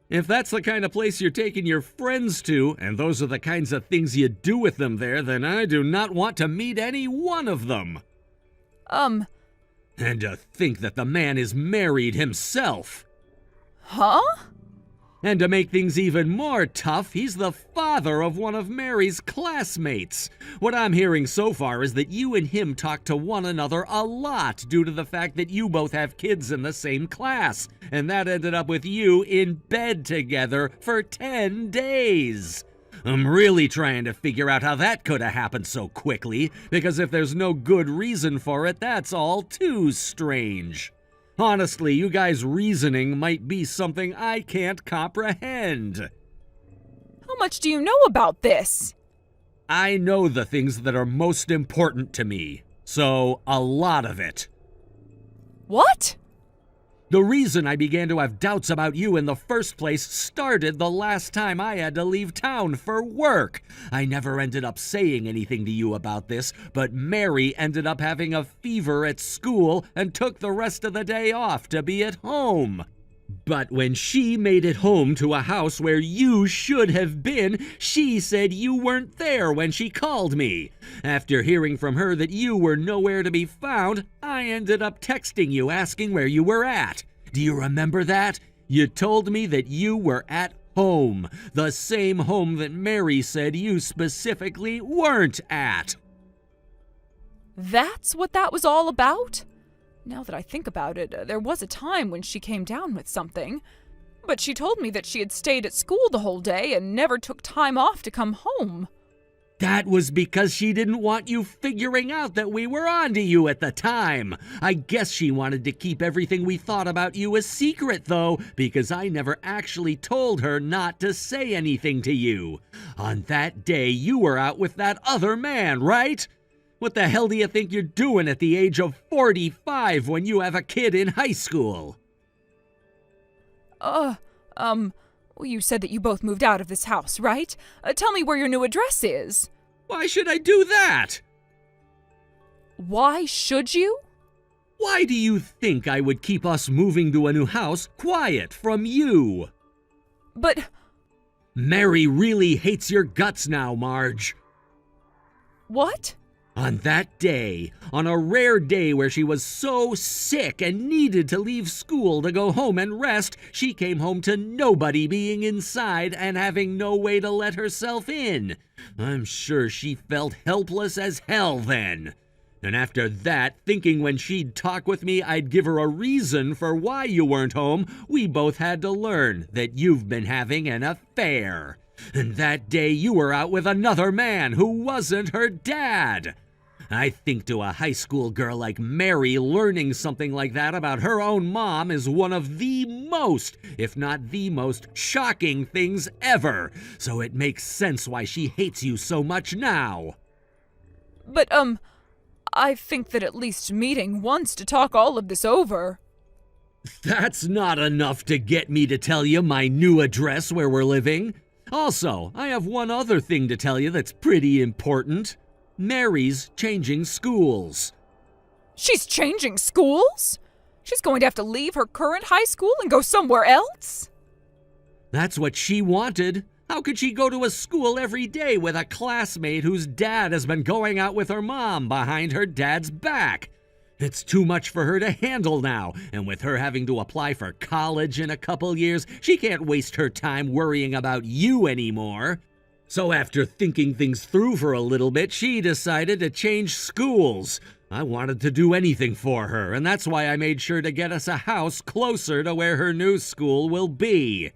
If that's the kind of place you're taking your friends to, and those are the kinds of things you do with them there, then I do not want to meet any one of them. And to think that the man is married himself. Huh? And to make things even more tough, he's the father of one of Mary's classmates. What I'm hearing so far is that you and him talk to one another a lot due to the fact that you both have kids in the same class. And that ended up with you in bed together for 10 days. I'm really trying to figure out how that could have happened so quickly, because if there's no good reason for it, that's all too strange. Honestly, you guys' reasoning might be something I can't comprehend. How much do you know about this? I know the things that are most important to me, so a lot of it. What? The reason I began to have doubts about you in the first place started the last time I had to leave town for work. I never ended up saying anything to you about this, but Mary ended up having a fever at school and took the rest of the day off to be at home. But when she made it home to a house where you should have been, she said you weren't there when she called me. After hearing from her that you were nowhere to be found, I ended up texting you asking where you were at. Do you remember that? You told me that you were at home, the same home that Mary said you specifically weren't at. That's what that was all about? Now that I think about it, there was a time when she came down with something. But she told me that she had stayed at school the whole day and never took time off to come home. That was because she didn't want you figuring out that we were onto you at the time. I guess she wanted to keep everything we thought about you a secret, though, because I never actually told her not to say anything to you. On that day, you were out with that other man, right? What the hell do you think you're doing at the age of 45 when you have a kid in high school? Well, you said that you both moved out of this house, right? Tell me where your new address is. Why should I do that? Why should you? Why do you think I would keep us moving to a new house quiet from you? But... Mary really hates your guts now, Marge. What? On that day, on a rare day where she was so sick and needed to leave school to go home and rest, she came home to nobody being inside and having no way to let herself in. I'm sure she felt helpless as hell then. And after that, thinking when she'd talk with me I'd give her a reason for why you weren't home, we both had to learn that you've been having an affair. And that day you were out with another man who wasn't her dad. I think to a high school girl like Mary, learning something like that about her own mom is one of the most, if not the most, shocking things ever. So it makes sense why she hates you so much now. But, I think that at least meeting once to talk all of this over. That's not enough to get me to tell you my new address where we're living. Also, I have one other thing to tell you that's pretty important. Mary's changing schools. She's changing schools? She's going to have to leave her current high school and go somewhere else? That's what she wanted. How could she go to a school every day with a classmate whose dad has been going out with her mom behind her dad's back? It's too much for her to handle now, and with her having to apply for college in a couple years, she can't waste her time worrying about you anymore. So after thinking things through for a little bit, she decided to change schools. I wanted to do anything for her, and that's why I made sure to get us a house closer to where her new school will be.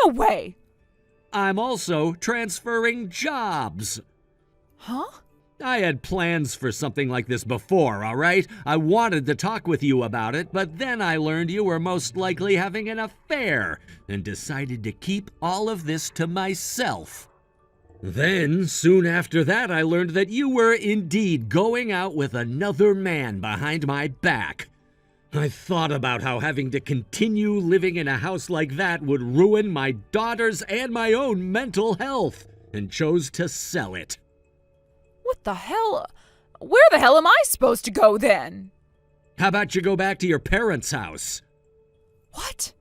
No way! I'm also transferring jobs. Huh? I had plans for something like this before, all right? I wanted to talk with you about it, but then I learned you were most likely having an affair and decided to keep all of this to myself. Then, soon after that, I learned that you were indeed going out with another man behind my back. I thought about how having to continue living in a house like that would ruin my daughter's and my own mental health, and chose to sell it. What the hell? Where the hell am I supposed to go then? How about you go back to your parents' house? What?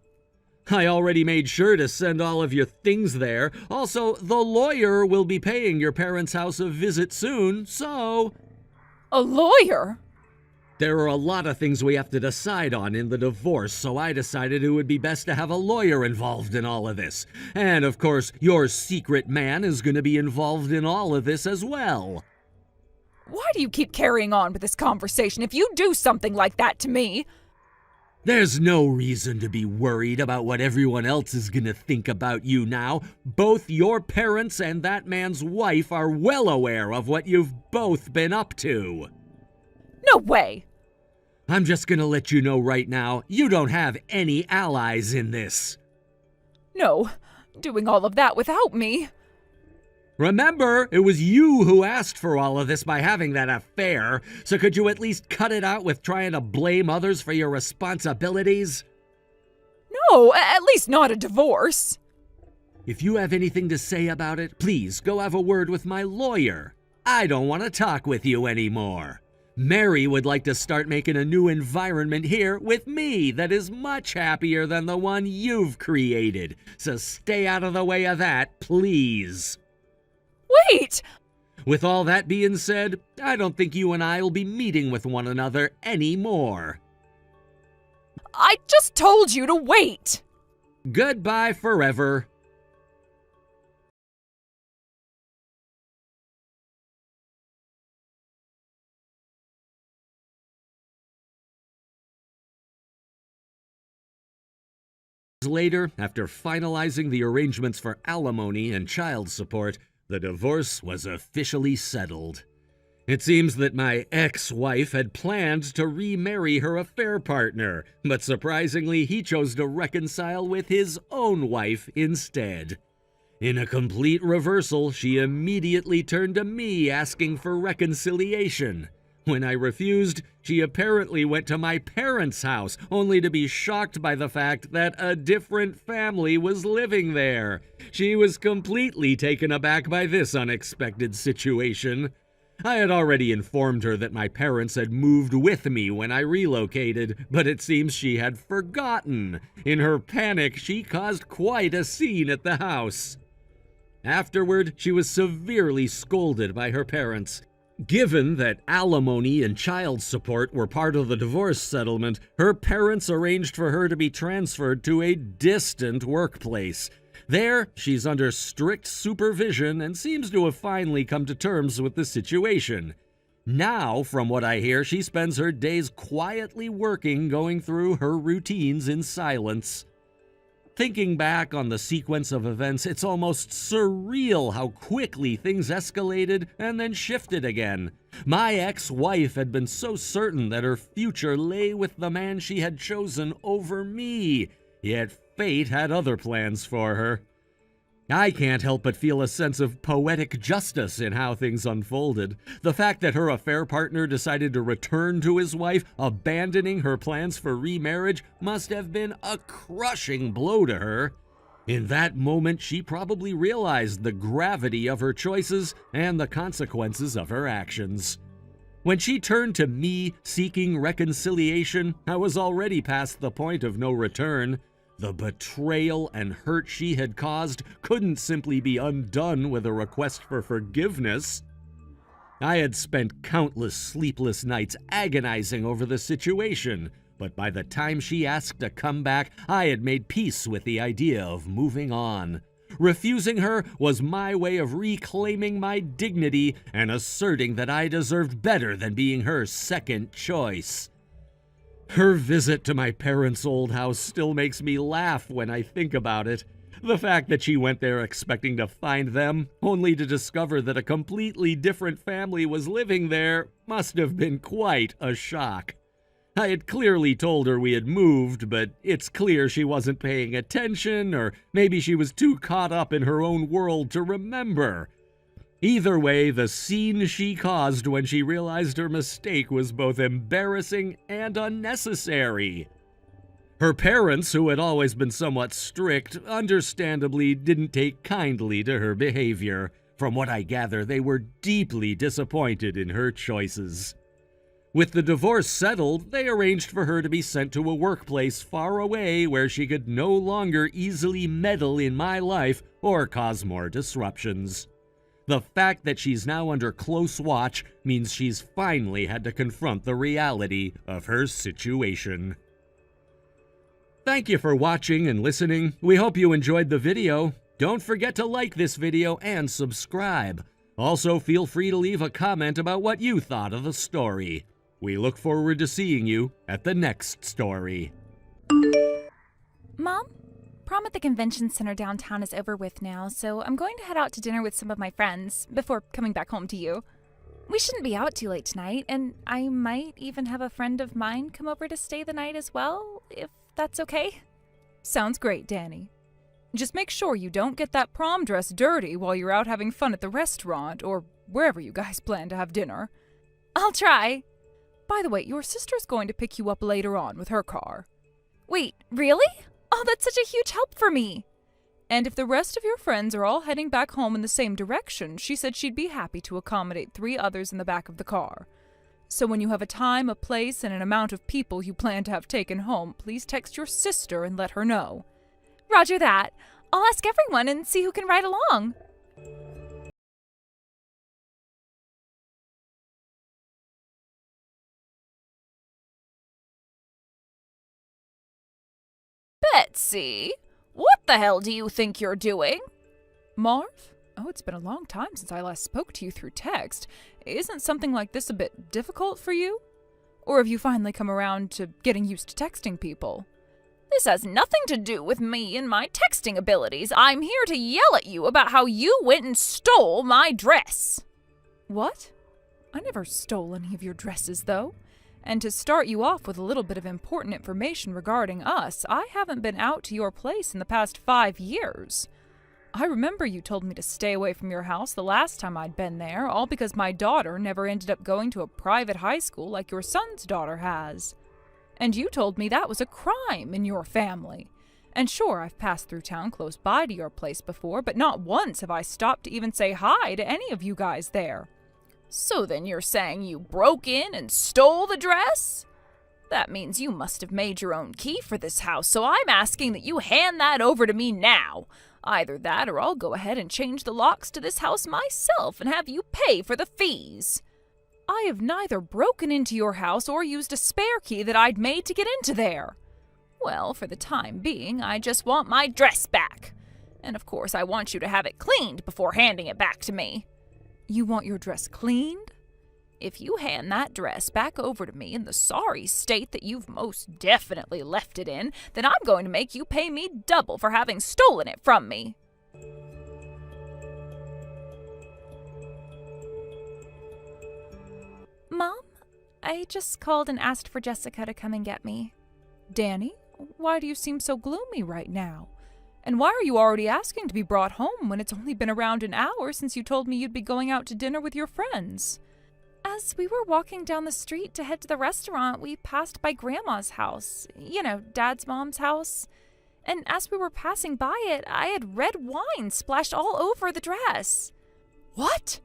I already made sure to send all of your things there. Also, the lawyer will be paying your parents' house a visit soon, so... A lawyer? There are a lot of things we have to decide on in the divorce, so I decided it would be best to have a lawyer involved in all of this. And, of course, your secret man is going to be involved in all of this as well. Why do you keep carrying on with this conversation? If you do something like that to me... There's no reason to be worried about what everyone else is going to think about you now. Both your parents and that man's wife are well aware of what you've both been up to. No way! I'm just going to let you know right now, you don't have any allies in this. No, doing all of that without me. Remember, it was you who asked for all of this by having that affair, so could you at least cut it out with trying to blame others for your responsibilities? No, at least not a divorce. If you have anything to say about it, please go have a word with my lawyer. I don't want to talk with you anymore. Mary would like to start making a new environment here with me that is much happier than the one you've created, so stay out of the way of that, please. Wait! With all that being said, I don't think you and I will be meeting with one another anymore. I just told you to wait! Goodbye forever. Later, after finalizing the arrangements for alimony and child support, the divorce was officially settled. It seems that my ex-wife had planned to remarry her affair partner, but surprisingly, he chose to reconcile with his own wife instead. In a complete reversal, she immediately turned to me asking for reconciliation. When I refused, she apparently went to my parents' house, only to be shocked by the fact that a different family was living there. She was completely taken aback by this unexpected situation. I had already informed her that my parents had moved with me when I relocated, but it seems she had forgotten. In her panic, she caused quite a scene at the house. Afterward, she was severely scolded by her parents. Given that alimony and child support were part of the divorce settlement, her parents arranged for her to be transferred to a distant workplace. There, she's under strict supervision and seems to have finally come to terms with the situation. Now, from what I hear, she spends her days quietly working, going through her routines in silence. Thinking back on the sequence of events, it's almost surreal how quickly things escalated and then shifted again. My ex-wife had been so certain that her future lay with the man she had chosen over me, yet fate had other plans for her. I can't help but feel a sense of poetic justice in how things unfolded. The fact that her affair partner decided to return to his wife, abandoning her plans for remarriage, must have been a crushing blow to her. In that moment, she probably realized the gravity of her choices and the consequences of her actions. When she turned to me seeking reconciliation, I was already past the point of no return. The betrayal and hurt she had caused couldn't simply be undone with a request for forgiveness. I had spent countless sleepless nights agonizing over the situation, but by the time she asked to come back, I had made peace with the idea of moving on. Refusing her was my way of reclaiming my dignity and asserting that I deserved better than being her second choice. Her visit to my parents' old house still makes me laugh when I think about it. The fact that she went there expecting to find them, only to discover that a completely different family was living there, must have been quite a shock. I had clearly told her we had moved, but it's clear she wasn't paying attention, or maybe she was too caught up in her own world to remember. Either way, the scene she caused when she realized her mistake was both embarrassing and unnecessary. Her parents, who had always been somewhat strict, understandably didn't take kindly to her behavior. From what I gather, they were deeply disappointed in her choices. With the divorce settled, they arranged for her to be sent to a workplace far away where she could no longer easily meddle in my life or cause more disruptions. The fact that she's now under close watch means she's finally had to confront the reality of her situation. Thank you for watching and listening. We hope you enjoyed the video. Don't forget to like this video and subscribe. Also, feel free to leave a comment about what you thought of the story. We look forward to seeing you at the next story. Mom, prom at the convention center downtown is over with now, so I'm going to head out to dinner with some of my friends before coming back home to you. We shouldn't be out too late tonight, and I might even have a friend of mine come over to stay the night as well, if that's okay. Sounds great, Danny. Just make sure you don't get that prom dress dirty while you're out having fun at the restaurant or wherever you guys plan to have dinner. I'll try. By the way, your sister's going to pick you up later on with her car. Wait, really? Oh, that's such a huge help for me. And if the rest of your friends are all heading back home in the same direction, she said she'd be happy to accommodate 3 others in the back of the car. So when you have a time, a place, and an amount of people you plan to have taken home, please text your sister and let her know. Roger that. I'll ask everyone and see who can ride along. Betsy, what the hell do you think you're doing? Marv? Oh, it's been a long time since I last spoke to you through text. Isn't something like this a bit difficult for you? Or have you finally come around to getting used to texting people? This has nothing to do with me and my texting abilities. I'm here to yell at you about how you went and stole my dress. What? I never stole any of your dresses, though. And to start you off with a little bit of important information regarding us, I haven't been out to your place in the past 5 years. I remember you told me to stay away from your house the last time I'd been there, all because my daughter never ended up going to a private high school like your son's daughter has. And you told me that was a crime in your family. And sure, I've passed through town close by to your place before, but not once have I stopped to even say hi to any of you guys there. So then you're saying you broke in and stole the dress? That means you must have made your own key for this house, so I'm asking that you hand that over to me now. Either that or I'll go ahead and change the locks to this house myself and have you pay for the fees. I have neither broken into your house or used a spare key that I'd made to get into there. Well, for the time being, I just want my dress back. And of course, I want you to have it cleaned before handing it back to me. You want your dress cleaned? If you hand that dress back over to me in the sorry state that you've most definitely left it in, then I'm going to make you pay me double for having stolen it from me. Mom, I just called and asked for Jessica to come and get me. Danny, why do you seem so gloomy right now? And why are you already asking to be brought home when it's only been around an hour since you told me you'd be going out to dinner with your friends? As we were walking down the street to head to the restaurant, we passed by Grandma's house. You know, Dad's mom's house. And as we were passing by it, I had red wine splashed all over the dress. What?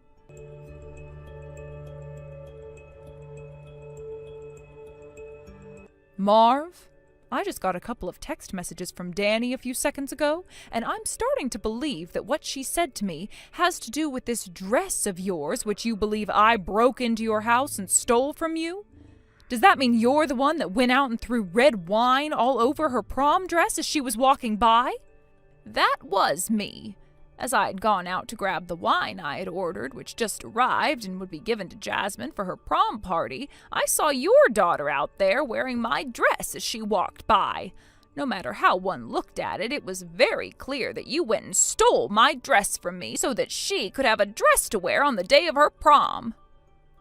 Marv, I just got a couple of text messages from Danny a few seconds ago, and I'm starting to believe that what she said to me has to do with this dress of yours, which you believe I broke into your house and stole from you. Does that mean you're the one that went out and threw red wine all over her prom dress as she was walking by? That was me. As I had gone out to grab the wine I had ordered, which just arrived and would be given to Jasmine for her prom party, I saw your daughter out there wearing my dress as she walked by. No matter how one looked at it, it was very clear that you went and stole my dress from me so that she could have a dress to wear on the day of her prom.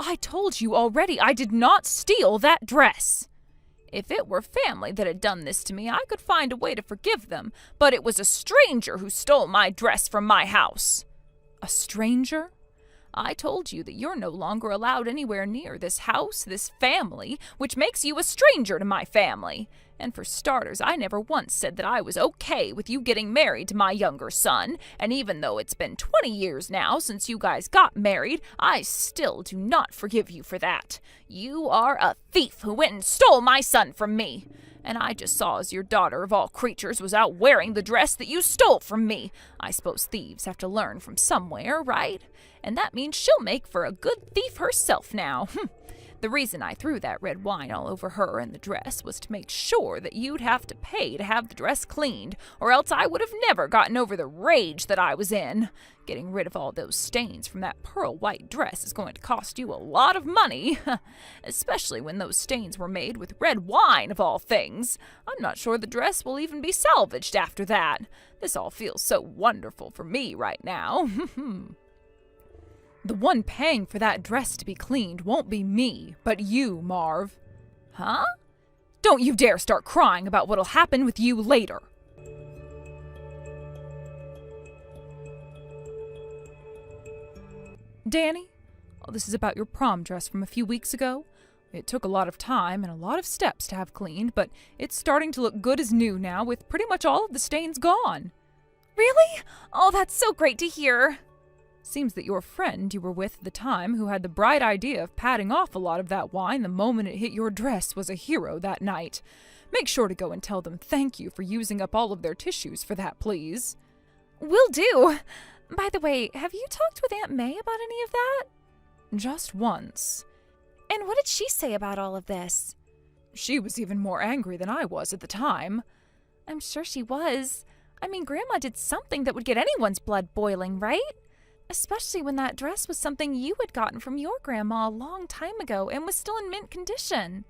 I told you already I did not steal that dress. If it were family that had done this to me, I could find a way to forgive them, but it was a stranger who stole my dress from my house. A stranger? I told you that you're no longer allowed anywhere near this house, this family, which makes you a stranger to my family. And for starters, I never once said that I was okay with you getting married to my younger son, and even though it's been 20 years now since you guys got married, I still do not forgive you for that. You are a thief who went and stole my son from me. And I just saw as your daughter of all creatures was out wearing the dress that you stole from me. I suppose thieves have to learn from somewhere, right? And that means she'll make for a good thief herself now. The reason I threw that red wine all over her and the dress was to make sure that you'd have to pay to have the dress cleaned, or else I would have never gotten over the rage that I was in. Getting rid of all those stains from that pearl white dress is going to cost you a lot of money, especially when those stains were made with red wine of all things. I'm not sure the dress will even be salvaged after that. This all feels so wonderful for me right now. The one paying for that dress to be cleaned won't be me, but you, Marv. Huh? Don't you dare start crying about what'll happen with you later. Danny, this is about your prom dress from a few weeks ago. It took a lot of time and a lot of steps to have cleaned, but it's starting to look good as new now with pretty much all of the stains gone. Really? Oh, that's so great to hear. Seems that your friend you were with at the time, who had the bright idea of patting off a lot of that wine the moment it hit your dress, was a hero that night. Make sure to go and tell them thank you for using up all of their tissues for that, please. Will do. By the way, have you talked with Aunt May about any of that? Just once. And what did she say about all of this? She was even more angry than I was at the time. I'm sure she was. I mean, Grandma did something that would get anyone's blood boiling, right? Especially when that dress was something you had gotten from your grandma a long time ago and was still in mint condition.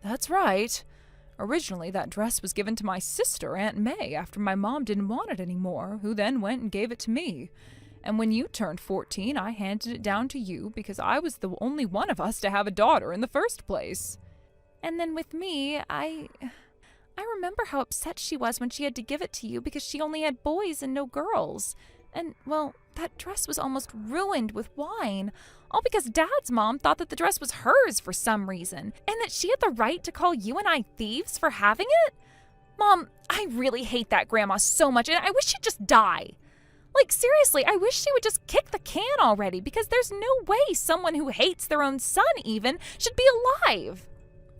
That's right. Originally, that dress was given to my sister, Aunt May, after my mom didn't want it anymore, who then went and gave it to me. And when you turned 14, I handed it down to you because I was the only one of us to have a daughter in the first place. And then with me, I remember how upset she was when she had to give it to you because she only had boys and no girls. And, well, that dress was almost ruined with wine, all because Dad's mom thought that the dress was hers for some reason, and that she had the right to call you and I thieves for having it? Mom, I really hate that Grandma so much, and I wish she'd just die. Like, seriously, I wish she would just kick the can already, because there's no way someone who hates their own son even should be alive.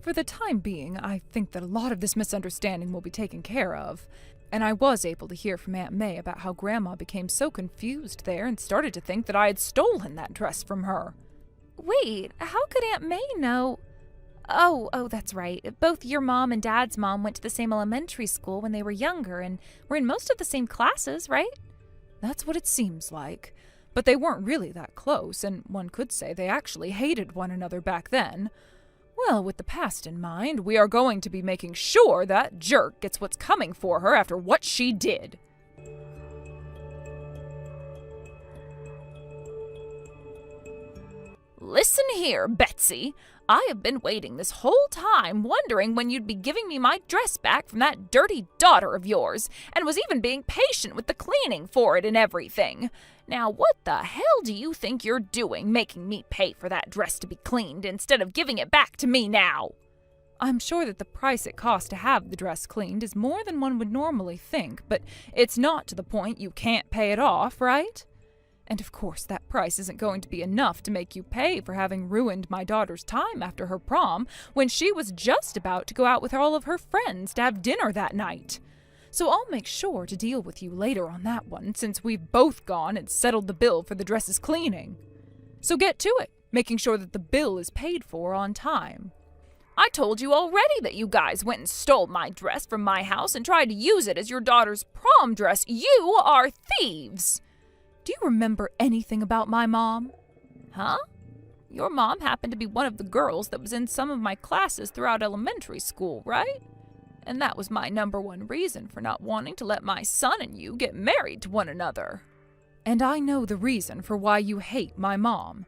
For the time being, I think that a lot of this misunderstanding will be taken care of. And I was able to hear from Aunt May about how Grandma became so confused there and started to think that I had stolen that dress from her. Wait, how could Aunt May know? Oh, that's right. Both your mom and Dad's mom went to the same elementary school when they were younger and were in most of the same classes, right? That's what it seems like. But they weren't really that close, and one could say they actually hated one another back then. Well, with the past in mind, we are going to be making sure that jerk gets what's coming for her after what she did. Listen here, Betsy. I have been waiting this whole time, wondering when you'd be giving me my dress back from that dirty daughter of yours, and was even being patient with the cleaning for it and everything. Now, what the hell do you think you're doing, making me pay for that dress to be cleaned instead of giving it back to me now? I'm sure that the price it costs to have the dress cleaned is more than one would normally think, but it's not to the point you can't pay it off, right? And of course, that price isn't going to be enough to make you pay for having ruined my daughter's time after her prom, when she was just about to go out with all of her friends to have dinner that night. So I'll make sure to deal with you later on that one, since we've both gone and settled the bill for the dress's cleaning. So get to it, making sure that the bill is paid for on time. I told you already that you guys went and stole my dress from my house and tried to use it as your daughter's prom dress. You are thieves! Do you remember anything about my mom? Huh? Your mom happened to be one of the girls that was in some of my classes throughout elementary school, right? And that was my number one reason for not wanting to let my son and you get married to one another. And I know the reason for why you hate my mom.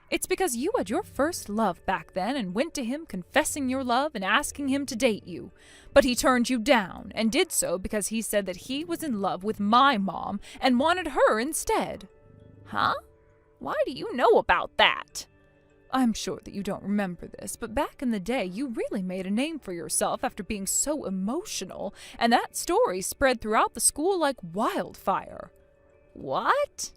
It's because you had your first love back then and went to him confessing your love and asking him to date you. But he turned you down, and did so because he said that he was in love with my mom and wanted her instead. Huh? Why do you know about that? I'm sure that you don't remember this, but back in the day, you really made a name for yourself after being so emotional, and that story spread throughout the school like wildfire. What?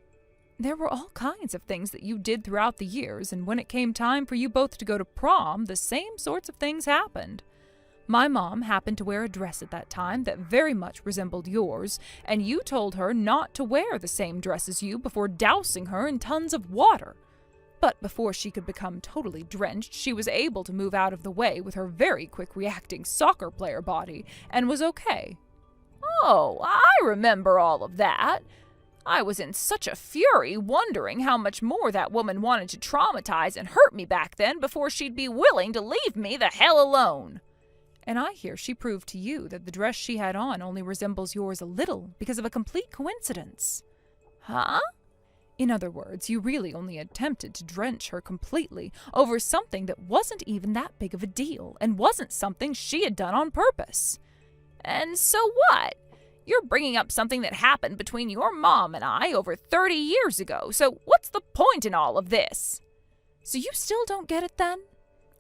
There were all kinds of things that you did throughout the years, and when it came time for you both to go to prom, the same sorts of things happened. My mom happened to wear a dress at that time that very much resembled yours, and you told her not to wear the same dress as you before dousing her in tons of water. But before she could become totally drenched, she was able to move out of the way with her very quick-reacting soccer player body, and was okay. Oh, I remember all of that. I was in such a fury wondering how much more that woman wanted to traumatize and hurt me back then before she'd be willing to leave me the hell alone. And I hear she proved to you that the dress she had on only resembles yours a little because of a complete coincidence. Huh? In other words, you really only attempted to drench her completely over something that wasn't even that big of a deal and wasn't something she had done on purpose. And so what? You're bringing up something that happened between your mom and I over 30 years ago, so what's the point in all of this? So you still don't get it then?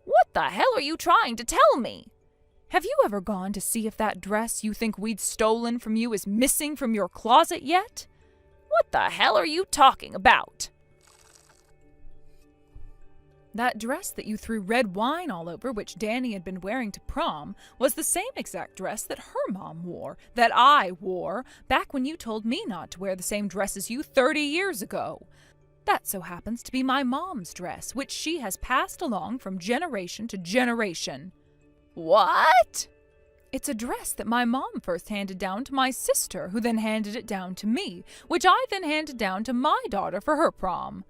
What the hell are you trying to tell me? Have you ever gone to see if that dress you think we'd stolen from you is missing from your closet yet? What the hell are you talking about? That dress that you threw red wine all over, which Danny had been wearing to prom, was the same exact dress that her mom wore, that I wore, back when you told me not to wear the same dress as you 30 years ago. That so happens to be my mom's dress, which she has passed along from generation to generation. What? It's a dress that my mom first handed down to my sister, who then handed it down to me, which I then handed down to my daughter for her prom.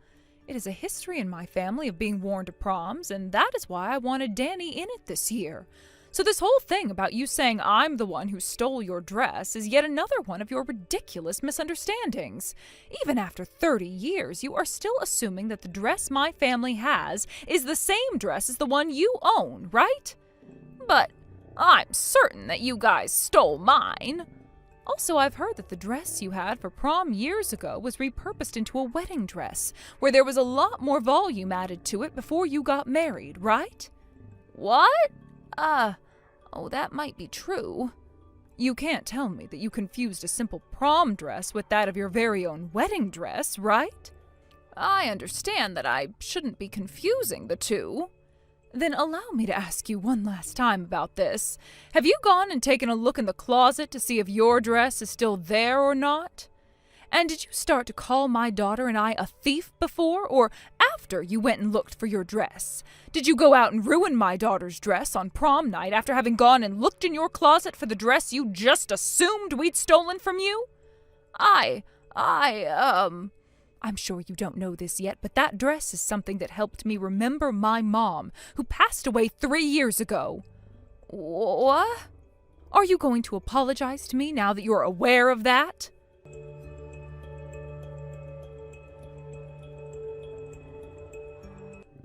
It is a history in my family of being worn to proms, and that is why I wanted Danny in it this year. So this whole thing about you saying I'm the one who stole your dress is yet another one of your ridiculous misunderstandings. Even after 30 years, you are still assuming that the dress my family has is the same dress as the one you own, right? But I'm certain that you guys stole mine. Also, I've heard that the dress you had for prom years ago was repurposed into a wedding dress, where there was a lot more volume added to it before you got married, right? What? That might be true. You can't tell me that you confused a simple prom dress with that of your very own wedding dress, right? I understand that I shouldn't be confusing the two. Then allow me to ask you one last time about this. Have you gone and taken a look in the closet to see if your dress is still there or not? And did you start to call my daughter and I a thief before or after you went and looked for your dress? Did you go out and ruin my daughter's dress on prom night after having gone and looked in your closet for the dress you just assumed we'd stolen from you? I'm sure you don't know this yet, but that dress is something that helped me remember my mom, who passed away 3 years ago. What? Are you going to apologize to me now that you're aware of that?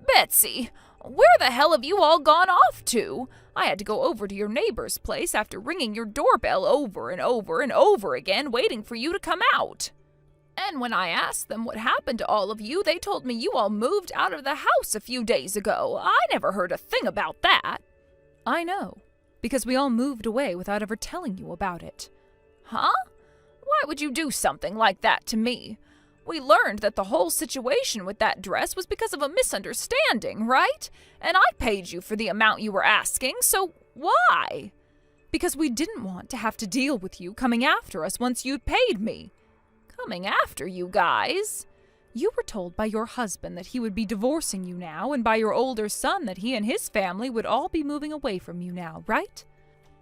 Betsy, where the hell have you all gone off to? I had to go over to your neighbor's place after ringing your doorbell over and over and over again, waiting for you to come out. And when I asked them what happened to all of you, they told me you all moved out of the house a few days ago. I never heard a thing about that. I know, because we all moved away without ever telling you about it. Huh? Why would you do something like that to me? We learned that the whole situation with that dress was because of a misunderstanding, right? And I paid you for the amount you were asking, so why? Because we didn't want to have to deal with you coming after us once you'd paid me. Coming after you guys? You were told by your husband that he would be divorcing you now, and by your older son that he and his family would all be moving away from you now, right?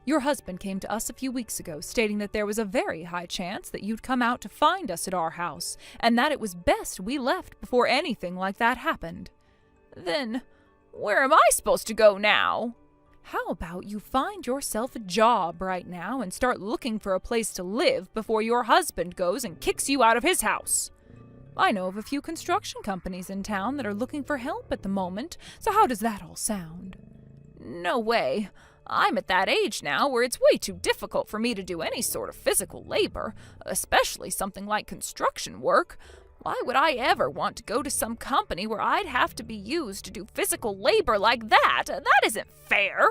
Your husband came to us a few weeks ago, stating that there was a very high chance that you'd come out to find us at our house, and that it was best we left before anything like that happened. Then, where am I supposed to go now? How about you find yourself a job right now and start looking for a place to live before your husband goes and kicks you out of his house? I know of a few construction companies in town that are looking for help at the moment, so how does that all sound? No way. I'm at that age now where it's way too difficult for me to do any sort of physical labor, especially something like construction work. Why would I ever want to go to some company where I'd have to be used to do physical labor like that? That isn't fair.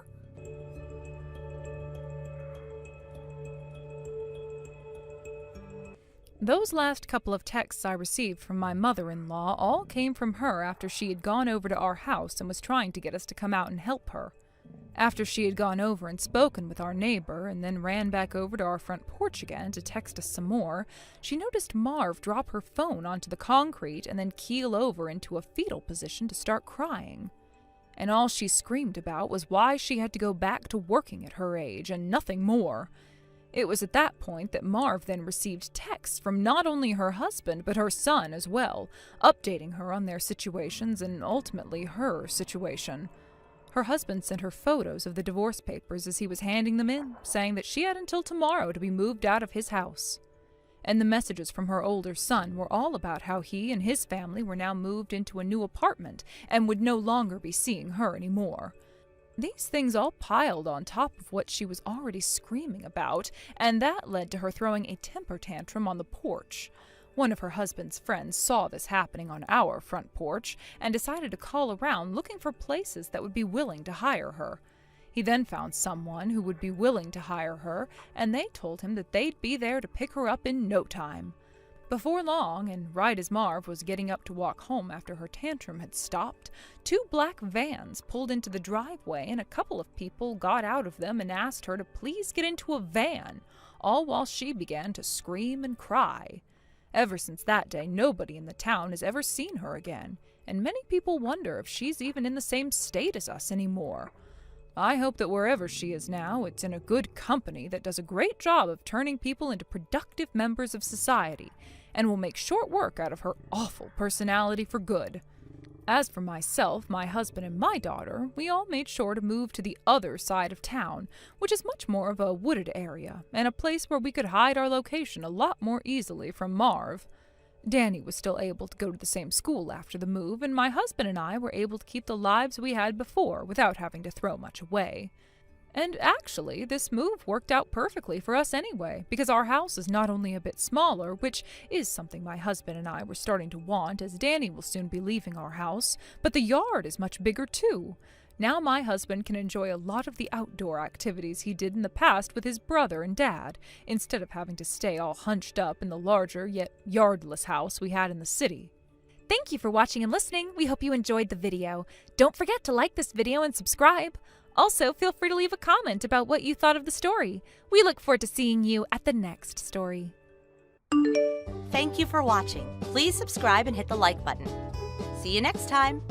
Those last couple of texts I received from my mother-in-law all came from her after she had gone over to our house and was trying to get us to come out and help her. After she had gone over and spoken with our neighbor and then ran back over to our front porch again to text us some more, she noticed Marv drop her phone onto the concrete and then keel over into a fetal position to start crying. And all she screamed about was why she had to go back to working at her age and nothing more. It was at that point that Marv then received texts from not only her husband but her son as well, updating her on their situations and ultimately her situation. Her husband sent her photos of the divorce papers as he was handing them in, saying that she had until tomorrow to be moved out of his house. And the messages from her older son were all about how he and his family were now moved into a new apartment and would no longer be seeing her anymore. These things all piled on top of what she was already screaming about, and that led to her throwing a temper tantrum on the porch. One of her husband's friends saw this happening on our front porch and decided to call around looking for places that would be willing to hire her. He then found someone who would be willing to hire her, and they told him that they'd be there to pick her up in no time. Before long, and right as Marv was getting up to walk home after her tantrum had stopped, 2 black vans pulled into the driveway and a couple of people got out of them and asked her to please get into a van, all while she began to scream and cry. Ever since that day, nobody in the town has ever seen her again, and many people wonder if she's even in the same state as us anymore. I hope that wherever she is now, it's in a good company that does a great job of turning people into productive members of society, and will make short work out of her awful personality for good. As for myself, my husband, and my daughter, we all made sure to move to the other side of town, which is much more of a wooded area, and a place where we could hide our location a lot more easily from Marv. Danny was still able to go to the same school after the move, and my husband and I were able to keep the lives we had before without having to throw much away. And actually, this move worked out perfectly for us anyway, because our house is not only a bit smaller, which is something my husband and I were starting to want as Danny will soon be leaving our house, but the yard is much bigger too. Now my husband can enjoy a lot of the outdoor activities he did in the past with his brother and dad, instead of having to stay all hunched up in the larger yet yardless house we had in the city. Thank you for watching and listening. We hope you enjoyed the video. Don't forget to like this video and subscribe. Also, feel free to leave a comment about what you thought of the story. We look forward to seeing you at the next story. Thank you for watching. Please subscribe and hit the like button. See you next time.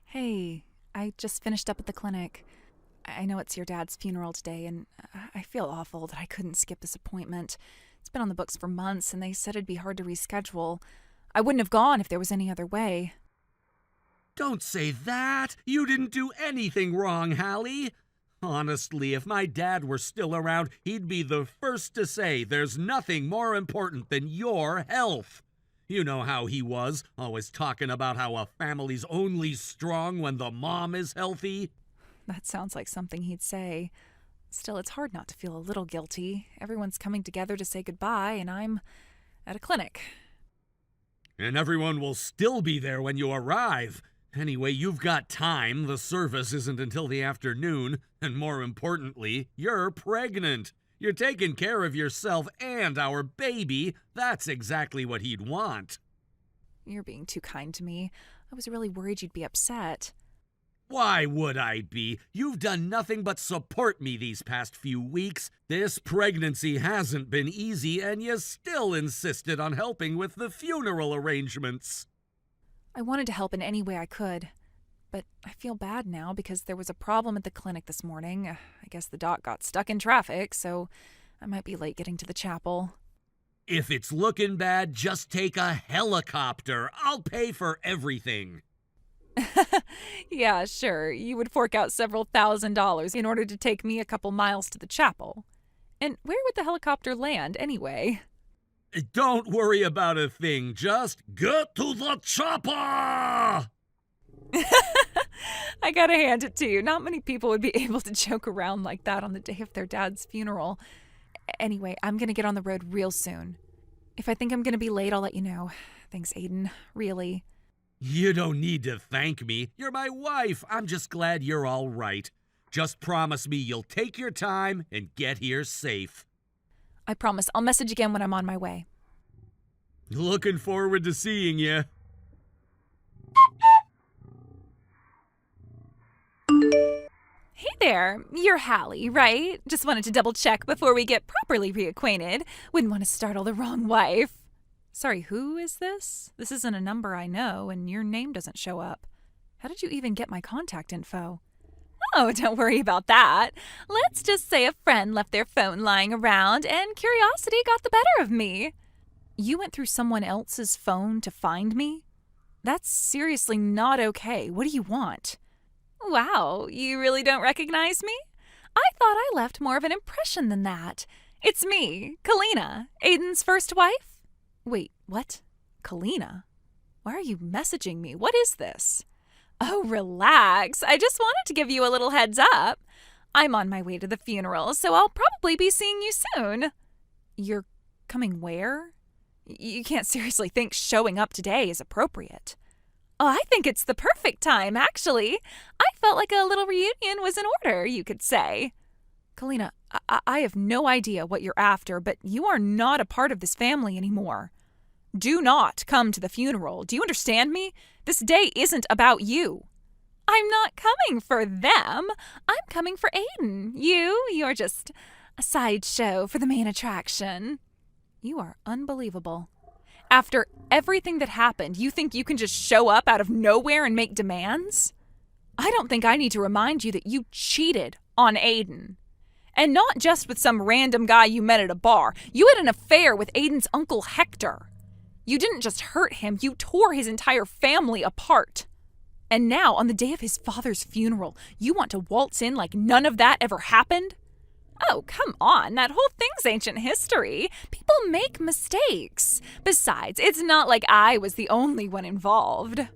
Hey, I just finished up at the clinic. I know it's your dad's funeral today, and I feel awful that I couldn't skip this appointment. It's been on the books for months, and they said it'd be hard to reschedule. I wouldn't have gone if there was any other way. Don't say that! You didn't do anything wrong, Hallie! Honestly, if my dad were still around, he'd be the first to say there's nothing more important than your health. You know how he was, always talking about how a family's only strong when the mom is healthy. That sounds like something he'd say. Still, it's hard not to feel a little guilty. Everyone's coming together to say goodbye, and I'm at a clinic. And everyone will still be there when you arrive. Anyway, you've got time. The service isn't until the afternoon. And more importantly, you're pregnant. You're taking care of yourself and our baby. That's exactly what he'd want. You're being too kind to me. I was really worried you'd be upset. Why would I be? You've done nothing but support me these past few weeks. This pregnancy hasn't been easy, and you still insisted on helping with the funeral arrangements. I wanted to help in any way I could, but I feel bad now because there was a problem at the clinic this morning. I guess the doc got stuck in traffic, so I might be late getting to the chapel. If it's looking bad, just take a helicopter. I'll pay for everything. Yeah, sure. You would fork out several $1,000s in order to take me a couple miles to the chapel. And where would the helicopter land, anyway? Don't worry about a thing. Just get to the chopper! I gotta hand it to you. Not many people would be able to joke around like that on the day of their dad's funeral. Anyway, I'm gonna get on the road real soon. If I think I'm gonna be late, I'll let you know. Thanks, Aiden. Really. You don't need to thank me. You're my wife. I'm just glad you're all right. Just promise me you'll take your time and get here safe. I promise. I'll message again when I'm on my way. Looking forward to seeing you. Hey there, you're Hallie, right? Just wanted to double check before we get properly reacquainted. Wouldn't want to startle the wrong wife. Sorry, who is this? This isn't a number I know, and your name doesn't show up. How did you even get my contact info? Oh, don't worry about that. Let's just say a friend left their phone lying around, and curiosity got the better of me. You went through someone else's phone to find me? That's seriously not okay. What do you want? Wow, you really don't recognize me? I thought I left more of an impression than that. It's me, Kalina, Aiden's first wife. Wait, what? Kalina? Why are you messaging me? What is this? Oh, relax. I just wanted to give you a little heads up. I'm on my way to the funeral, so I'll probably be seeing you soon. You're coming where? You can't seriously think showing up today is appropriate. Oh, I think it's the perfect time, actually. I felt like a little reunion was in order, you could say. Kalina, I have no idea what you're after, but you are not a part of this family anymore. Do not come to the funeral. Do you understand me? This day isn't about you. I'm not coming for them. I'm coming for Aiden. You're just a sideshow for the main attraction. You are unbelievable. After everything that happened, you think you can just show up out of nowhere and make demands? I don't think I need to remind you that you cheated on Aiden. And not just with some random guy you met at a bar. You had an affair with Aiden's uncle Hector. You didn't just hurt him, you tore his entire family apart. And now, on the day of his father's funeral, you want to waltz in like none of that ever happened? Oh, come on, that whole thing's ancient history. People make mistakes. Besides, it's not like I was the only one involved.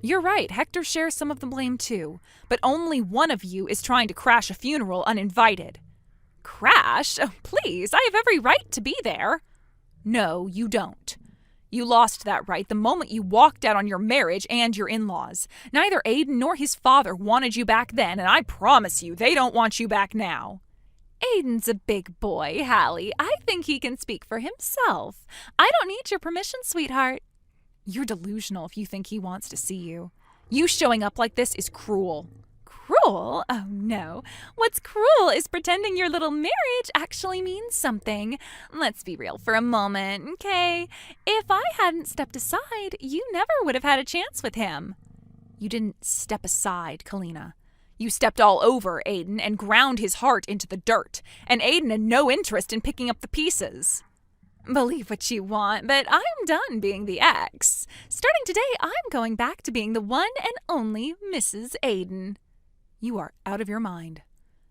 You're right, Hector shares some of the blame too, but only one of you is trying to crash a funeral uninvited. Crash? Oh, please, I have every right to be there. No, you don't. You lost that right the moment you walked out on your marriage and your in-laws. Neither Aiden nor his father wanted you back then, and I promise you they don't want you back now. Aiden's a big boy, Hallie. I think he can speak for himself. I don't need your permission, sweetheart. You're delusional if you think he wants to see you. You showing up like this is cruel. Cruel? Oh, no. What's cruel is pretending your little marriage actually means something. Let's be real for a moment, okay? If I hadn't stepped aside, you never would have had a chance with him. You didn't step aside, Kalina. You stepped all over Aiden and ground his heart into the dirt, and Aiden had no interest in picking up the pieces. Believe what you want, but I'm done being the ex. Starting today, I'm going back to being the one and only Mrs. Aiden. You are out of your mind.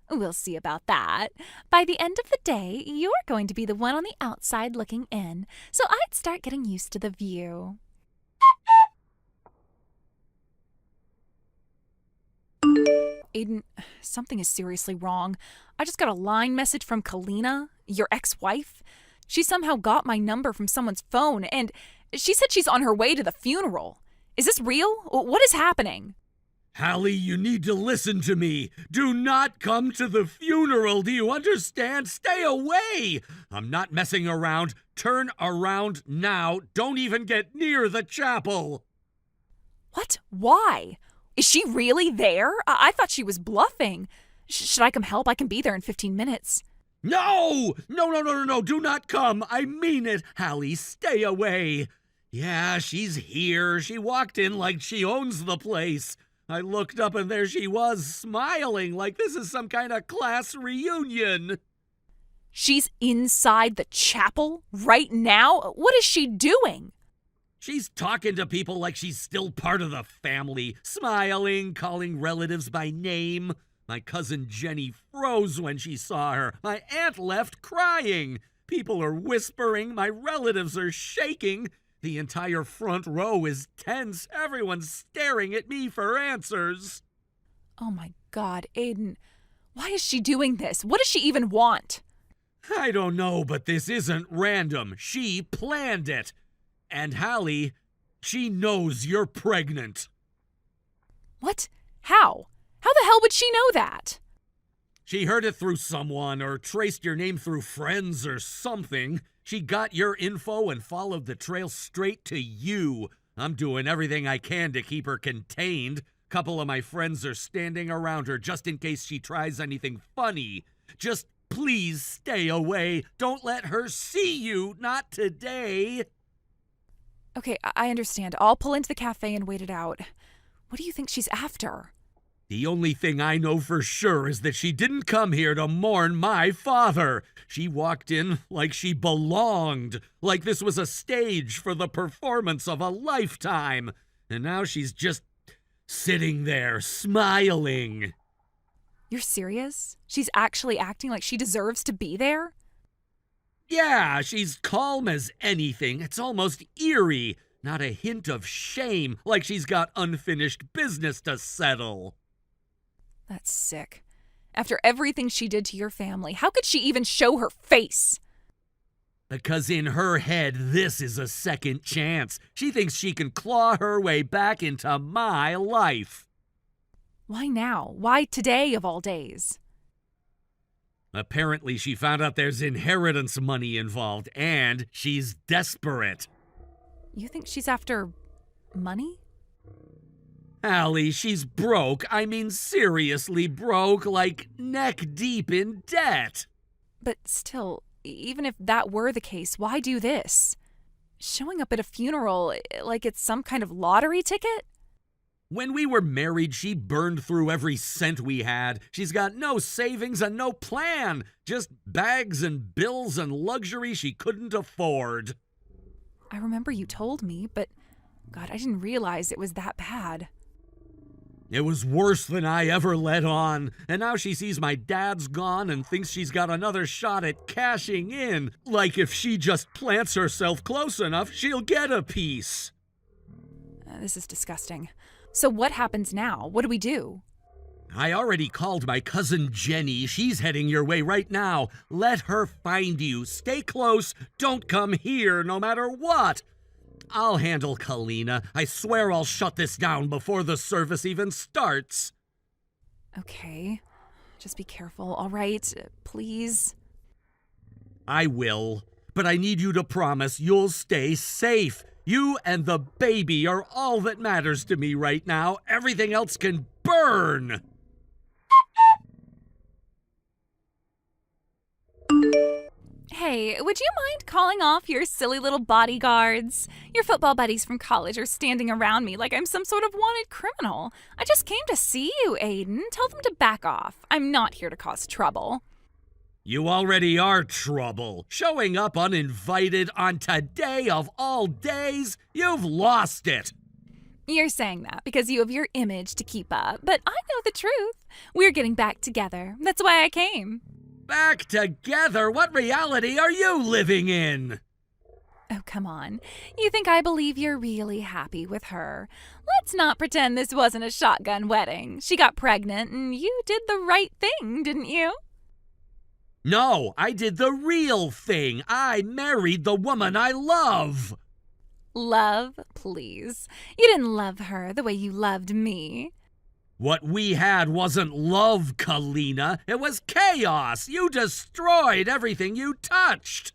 We'll see about that. By the end of the day, you're going to be the one on the outside looking in, so I'd start getting used to the view. Aiden, something is seriously wrong. I just got a line message from Kalina, your ex-wife. She somehow got my number from someone's phone, and she said she's on her way to the funeral. Is this real? What is happening? Hallie, you need to listen to me. Do not come to the funeral. Do you understand? Stay away. I'm not messing around. Turn around now. Don't even get near the chapel. What? Why? Is she really there? I thought she was bluffing. Should I come help? I can be there in 15 minutes. No! No. Do not come. I mean it. Hallie, stay away. Yeah, she's here. She walked in like she owns the place. I looked up and there she was, smiling like this is some kind of class reunion. She's inside the chapel right now? What is she doing? She's talking to people like she's still part of the family, smiling, calling relatives by name. My cousin Jenny froze when she saw her. My aunt left crying. People are whispering. My relatives are shaking. The entire front row is tense. Everyone's staring at me for answers. Oh my God, Aiden. Why is she doing this? What does she even want? I don't know, but this isn't random. She planned it. And Hallie, she knows you're pregnant. What? How? How the hell would she know that? She heard it through someone or traced your name through friends or something. She got your info and followed the trail straight to you. I'm doing everything I can to keep her contained. Couple of my friends are standing around her just in case she tries anything funny. Just please stay away. Don't let her see you. Not today. Okay, I understand. I'll pull into the cafe and wait it out. What do you think she's after? The only thing I know for sure is that she didn't come here to mourn my father. She walked in like she belonged, like this was a stage for the performance of a lifetime. And now she's just sitting there, smiling. You're serious? She's actually acting like she deserves to be there? Yeah, she's calm as anything. It's almost eerie. Not a hint of shame, like she's got unfinished business to settle. That's sick. After everything she did to your family, how could she even show her face? Because in her head, this is a second chance. She thinks she can claw her way back into my life. Why now? Why today of all days? Apparently, she found out there's inheritance money involved, and she's desperate. You think she's after money? Hallie, she's broke. I mean, seriously broke, like neck deep in debt. But still, even if that were the case, why do this? Showing up at a funeral like it's some kind of lottery ticket? When we were married, she burned through every cent we had. She's got no savings and no plan. Just bags and bills and luxury she couldn't afford. I remember you told me, but God, I didn't realize it was that bad. It was worse than I ever let on. And now she sees my dad's gone and thinks she's got another shot at cashing in. Like if she just plants herself close enough, she'll get a piece. This is disgusting. So what happens now? What do we do? I already called my cousin Jenny. She's heading your way right now. Let her find you. Stay close. Don't come here no matter what. I'll handle Kalina. I swear I'll shut this down before the service even starts. Okay. Just be careful, all right? Please. I will. But I need you to promise you'll stay safe. You and the baby are all that matters to me right now. Everything else can burn. Hey, would you mind calling off your silly little bodyguards? Your football buddies from college are standing around me like I'm some sort of wanted criminal. I just came to see you, Aiden. Tell them to back off. I'm not here to cause trouble. You already are trouble. Showing up uninvited on today of all days, you've lost it. You're saying that because you have your image to keep up, but I know the truth. We're getting back together. That's why I came. Back together? What reality are you living in? Oh, come on. You think I believe you're really happy with her? Let's not pretend this wasn't a shotgun wedding. She got pregnant and you did the right thing, didn't you? No, I did the real thing. I married the woman I love. Love, please. You didn't love her the way you loved me. What we had wasn't love, Kalina. It was chaos. You destroyed everything you touched.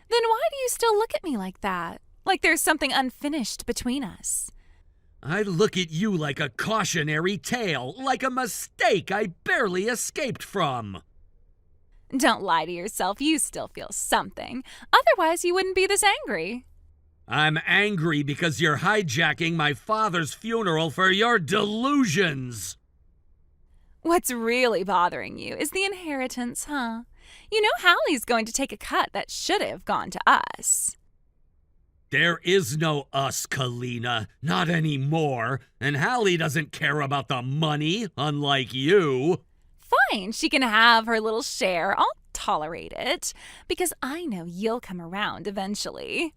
Then why do you still look at me like that? Like there's something unfinished between us? I look at you like a cautionary tale, like a mistake I barely escaped from. Don't lie to yourself. You still feel something. Otherwise, you wouldn't be this angry. I'm angry because you're hijacking my father's funeral for your delusions. What's really bothering you is the inheritance, huh? You know Hallie's going to take a cut that should have gone to us. There is no us, Kalina. Not anymore. And Hallie doesn't care about the money, unlike you. Fine, she can have her little share. I'll tolerate it. Because I know you'll come around eventually.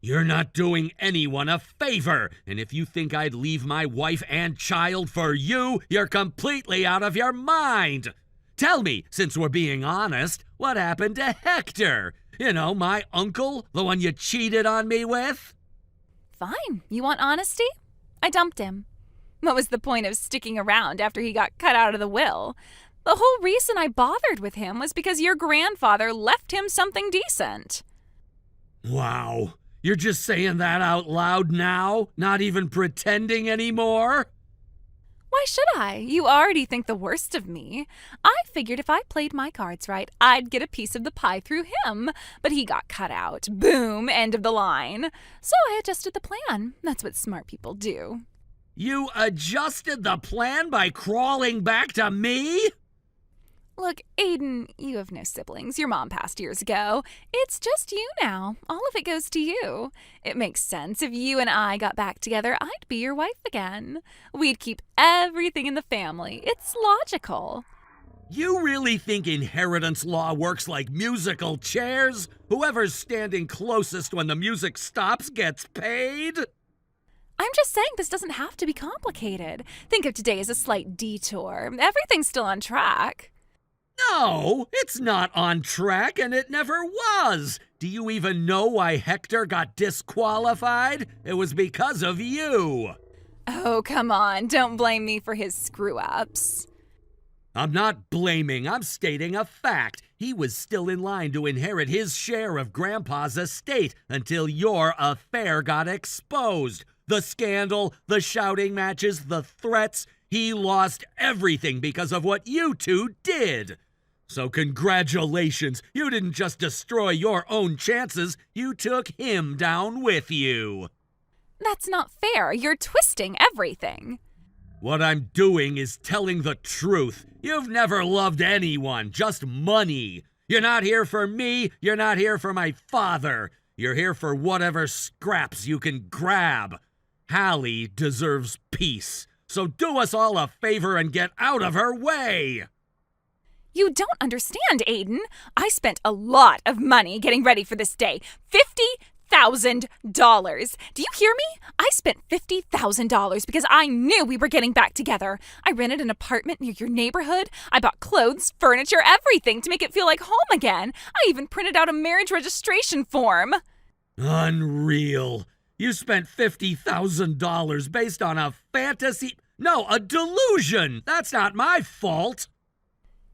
You're not doing anyone a favor, and if you think I'd leave my wife and child for you, you're completely out of your mind. Tell me, since we're being honest, What happened to Hector? You know, my uncle, the one you cheated on me with? Fine. You want honesty? I dumped him. What was the point of sticking around after he got cut out of the will? The whole reason I bothered with him was because your grandfather left him something decent. Wow. You're just saying that out loud now? Not even pretending anymore? Why should I? You already think the worst of me. I figured if I played my cards right, I'd get a piece of the pie through him. But he got cut out. Boom, end of the line. So I adjusted the plan. That's what smart people do. You adjusted the plan by crawling back to me? Look, Aiden, you have no siblings. Your mom passed years ago. It's just you now. All of it goes to you. It makes sense. If you and I got back together, I'd be your wife again. We'd keep everything in the family. It's logical. You really think inheritance law works like musical chairs? Whoever's standing closest when the music stops gets paid? I'm just saying this doesn't have to be complicated. Think of today as a slight detour. Everything's still on track. No, it's not on track, and it never was. Do you even know why Hector got disqualified? It was because of you. Oh, come on. Don't blame me for his screw-ups. I'm not blaming, I'm stating a fact. He was still in line to inherit his share of Grandpa's estate until your affair got exposed. The scandal, the shouting matches, the threats. He lost everything because of what you two did. So congratulations, you didn't just destroy your own chances, you took him down with you. That's not fair. You're twisting everything. What I'm doing is telling the truth. You've never loved anyone, just money. You're not here for me, you're not here for my father. You're here for whatever scraps you can grab. Hallie deserves peace. So do us all a favor and get out of her way! You don't understand, Aiden. I spent a lot of money getting ready for this day. $50,000. Do you hear me? I spent $50,000 because I knew we were getting back together. I rented an apartment near your neighborhood. I bought clothes, furniture, everything to make it feel like home again. I even printed out a marriage registration form. Unreal. You spent $50,000 based on a fantasy... No, a delusion! That's not my fault!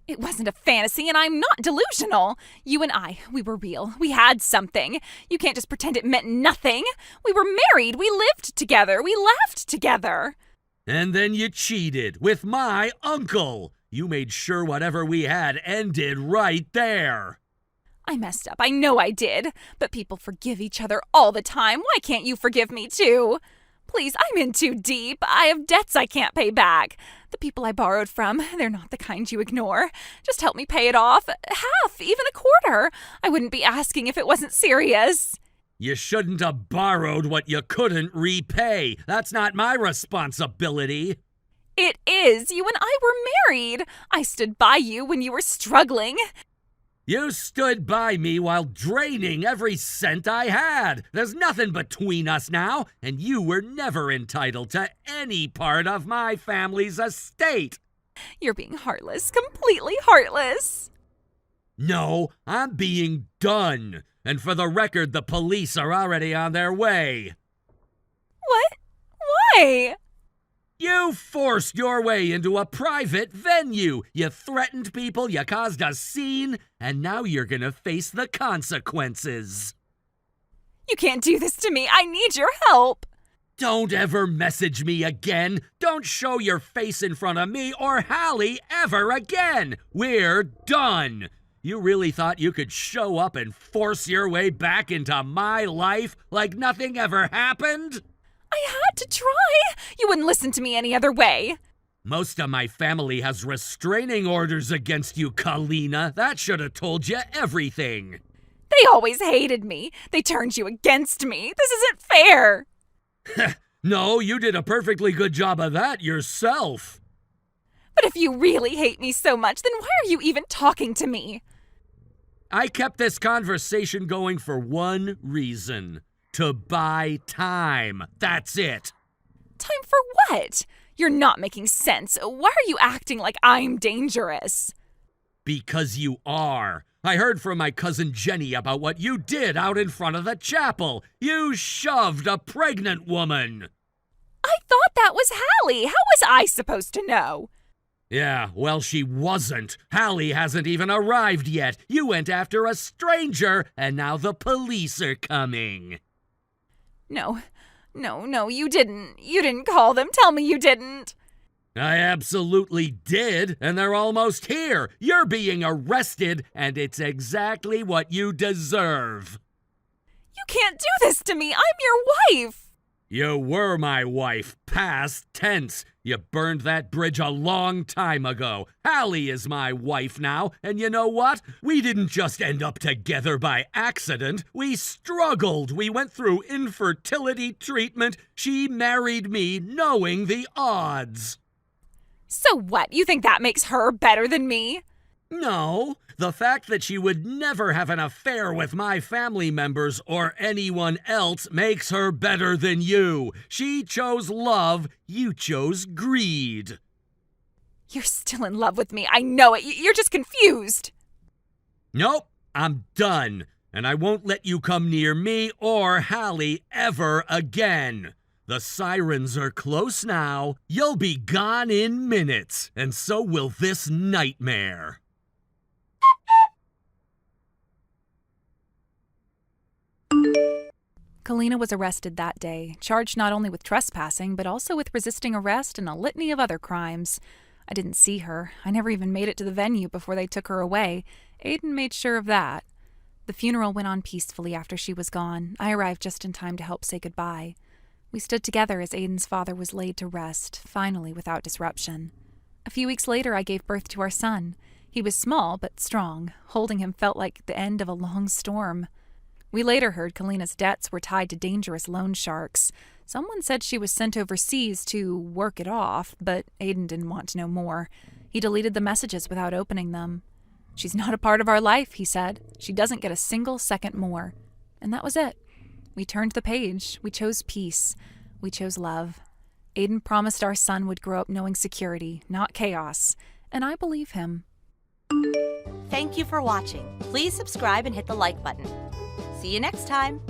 It wasn't a fantasy, and I'm not delusional. You and I, we were real. We had something. You can't just pretend it meant nothing. We were married. We lived together. We laughed together. And then you cheated with my uncle. You made sure whatever we had ended right there. I messed up. I know I did. But people forgive each other all the time. Why can't you forgive me too? Please, I'm in too deep. I have debts I can't pay back. The people I borrowed from, they're not the kind you ignore. Just help me pay it off. Half, even a quarter. I wouldn't be asking if it wasn't serious. You shouldn't have borrowed what you couldn't repay. That's not my responsibility. It is. You and I were married. I stood by you when you were struggling. You stood by me while draining every cent I had. There's nothing between us now, and you were never entitled to any part of my family's estate. You're being heartless, completely heartless. No, I'm being done. And for the record, the police are already on their way. What? Why? You forced your way into a private venue. You threatened people, you caused a scene, and now you're gonna face the consequences. You can't do this to me. I need your help. Don't ever message me again. Don't show your face in front of me or Hallie ever again. We're done. You really thought you could show up and force your way back into my life like nothing ever happened? I had to try. You wouldn't listen to me any other way. Most of my family has restraining orders against you, Kalina. That should have told you everything. They always hated me. They turned you against me. This isn't fair. No, you did a perfectly good job of that yourself. But if you really hate me so much, then why are you even talking to me? I kept this conversation going for one reason. To buy time. That's it. Time for what? You're not making sense. Why are you acting like I'm dangerous? Because you are. I heard from my cousin Jenny about what you did out in front of the chapel. You shoved a pregnant woman. I thought that was Hallie. How was I supposed to know? Yeah, well, she wasn't. Hallie hasn't even arrived yet. You went after a stranger, and now the police are coming. No, you didn't. You didn't call them. Tell me you didn't. I absolutely did, and they're almost here. You're being arrested, and it's exactly what you deserve. You can't do this to me. I'm your wife. You were my wife, past tense. You burned that bridge a long time ago. Hallie is my wife now, and you know what? We didn't just end up together by accident. We struggled. We went through infertility treatment. She married me knowing the odds. So what? You think that makes her better than me? No, the fact that she would never have an affair with my family members or anyone else makes her better than you. She chose love, you chose greed. You're still in love with me. I know it. You're just confused. Nope, I'm done, and I won't let you come near me or Hallie ever again. The sirens are close now. You'll be gone in minutes, and so will this nightmare. Kalina was arrested that day, charged not only with trespassing, but also with resisting arrest and a litany of other crimes. I didn't see her. I never even made it to the venue before they took her away. Aiden made sure of that. The funeral went on peacefully after she was gone. I arrived just in time to help say goodbye. We stood together as Aiden's father was laid to rest, finally without disruption. A few weeks later, I gave birth to our son. He was small but strong. Holding him felt like the end of a long storm. We later heard Kalina's debts were tied to dangerous loan sharks. Someone said she was sent overseas to work it off, but Aiden didn't want to know more. He deleted the messages without opening them. She's not a part of our life, he said. She doesn't get a single second more. And that was it. We turned the page. We chose peace. We chose love. Aiden promised our son would grow up knowing security, not chaos. And I believe him. Thank you for watching. Please subscribe and hit the like button. See you next time.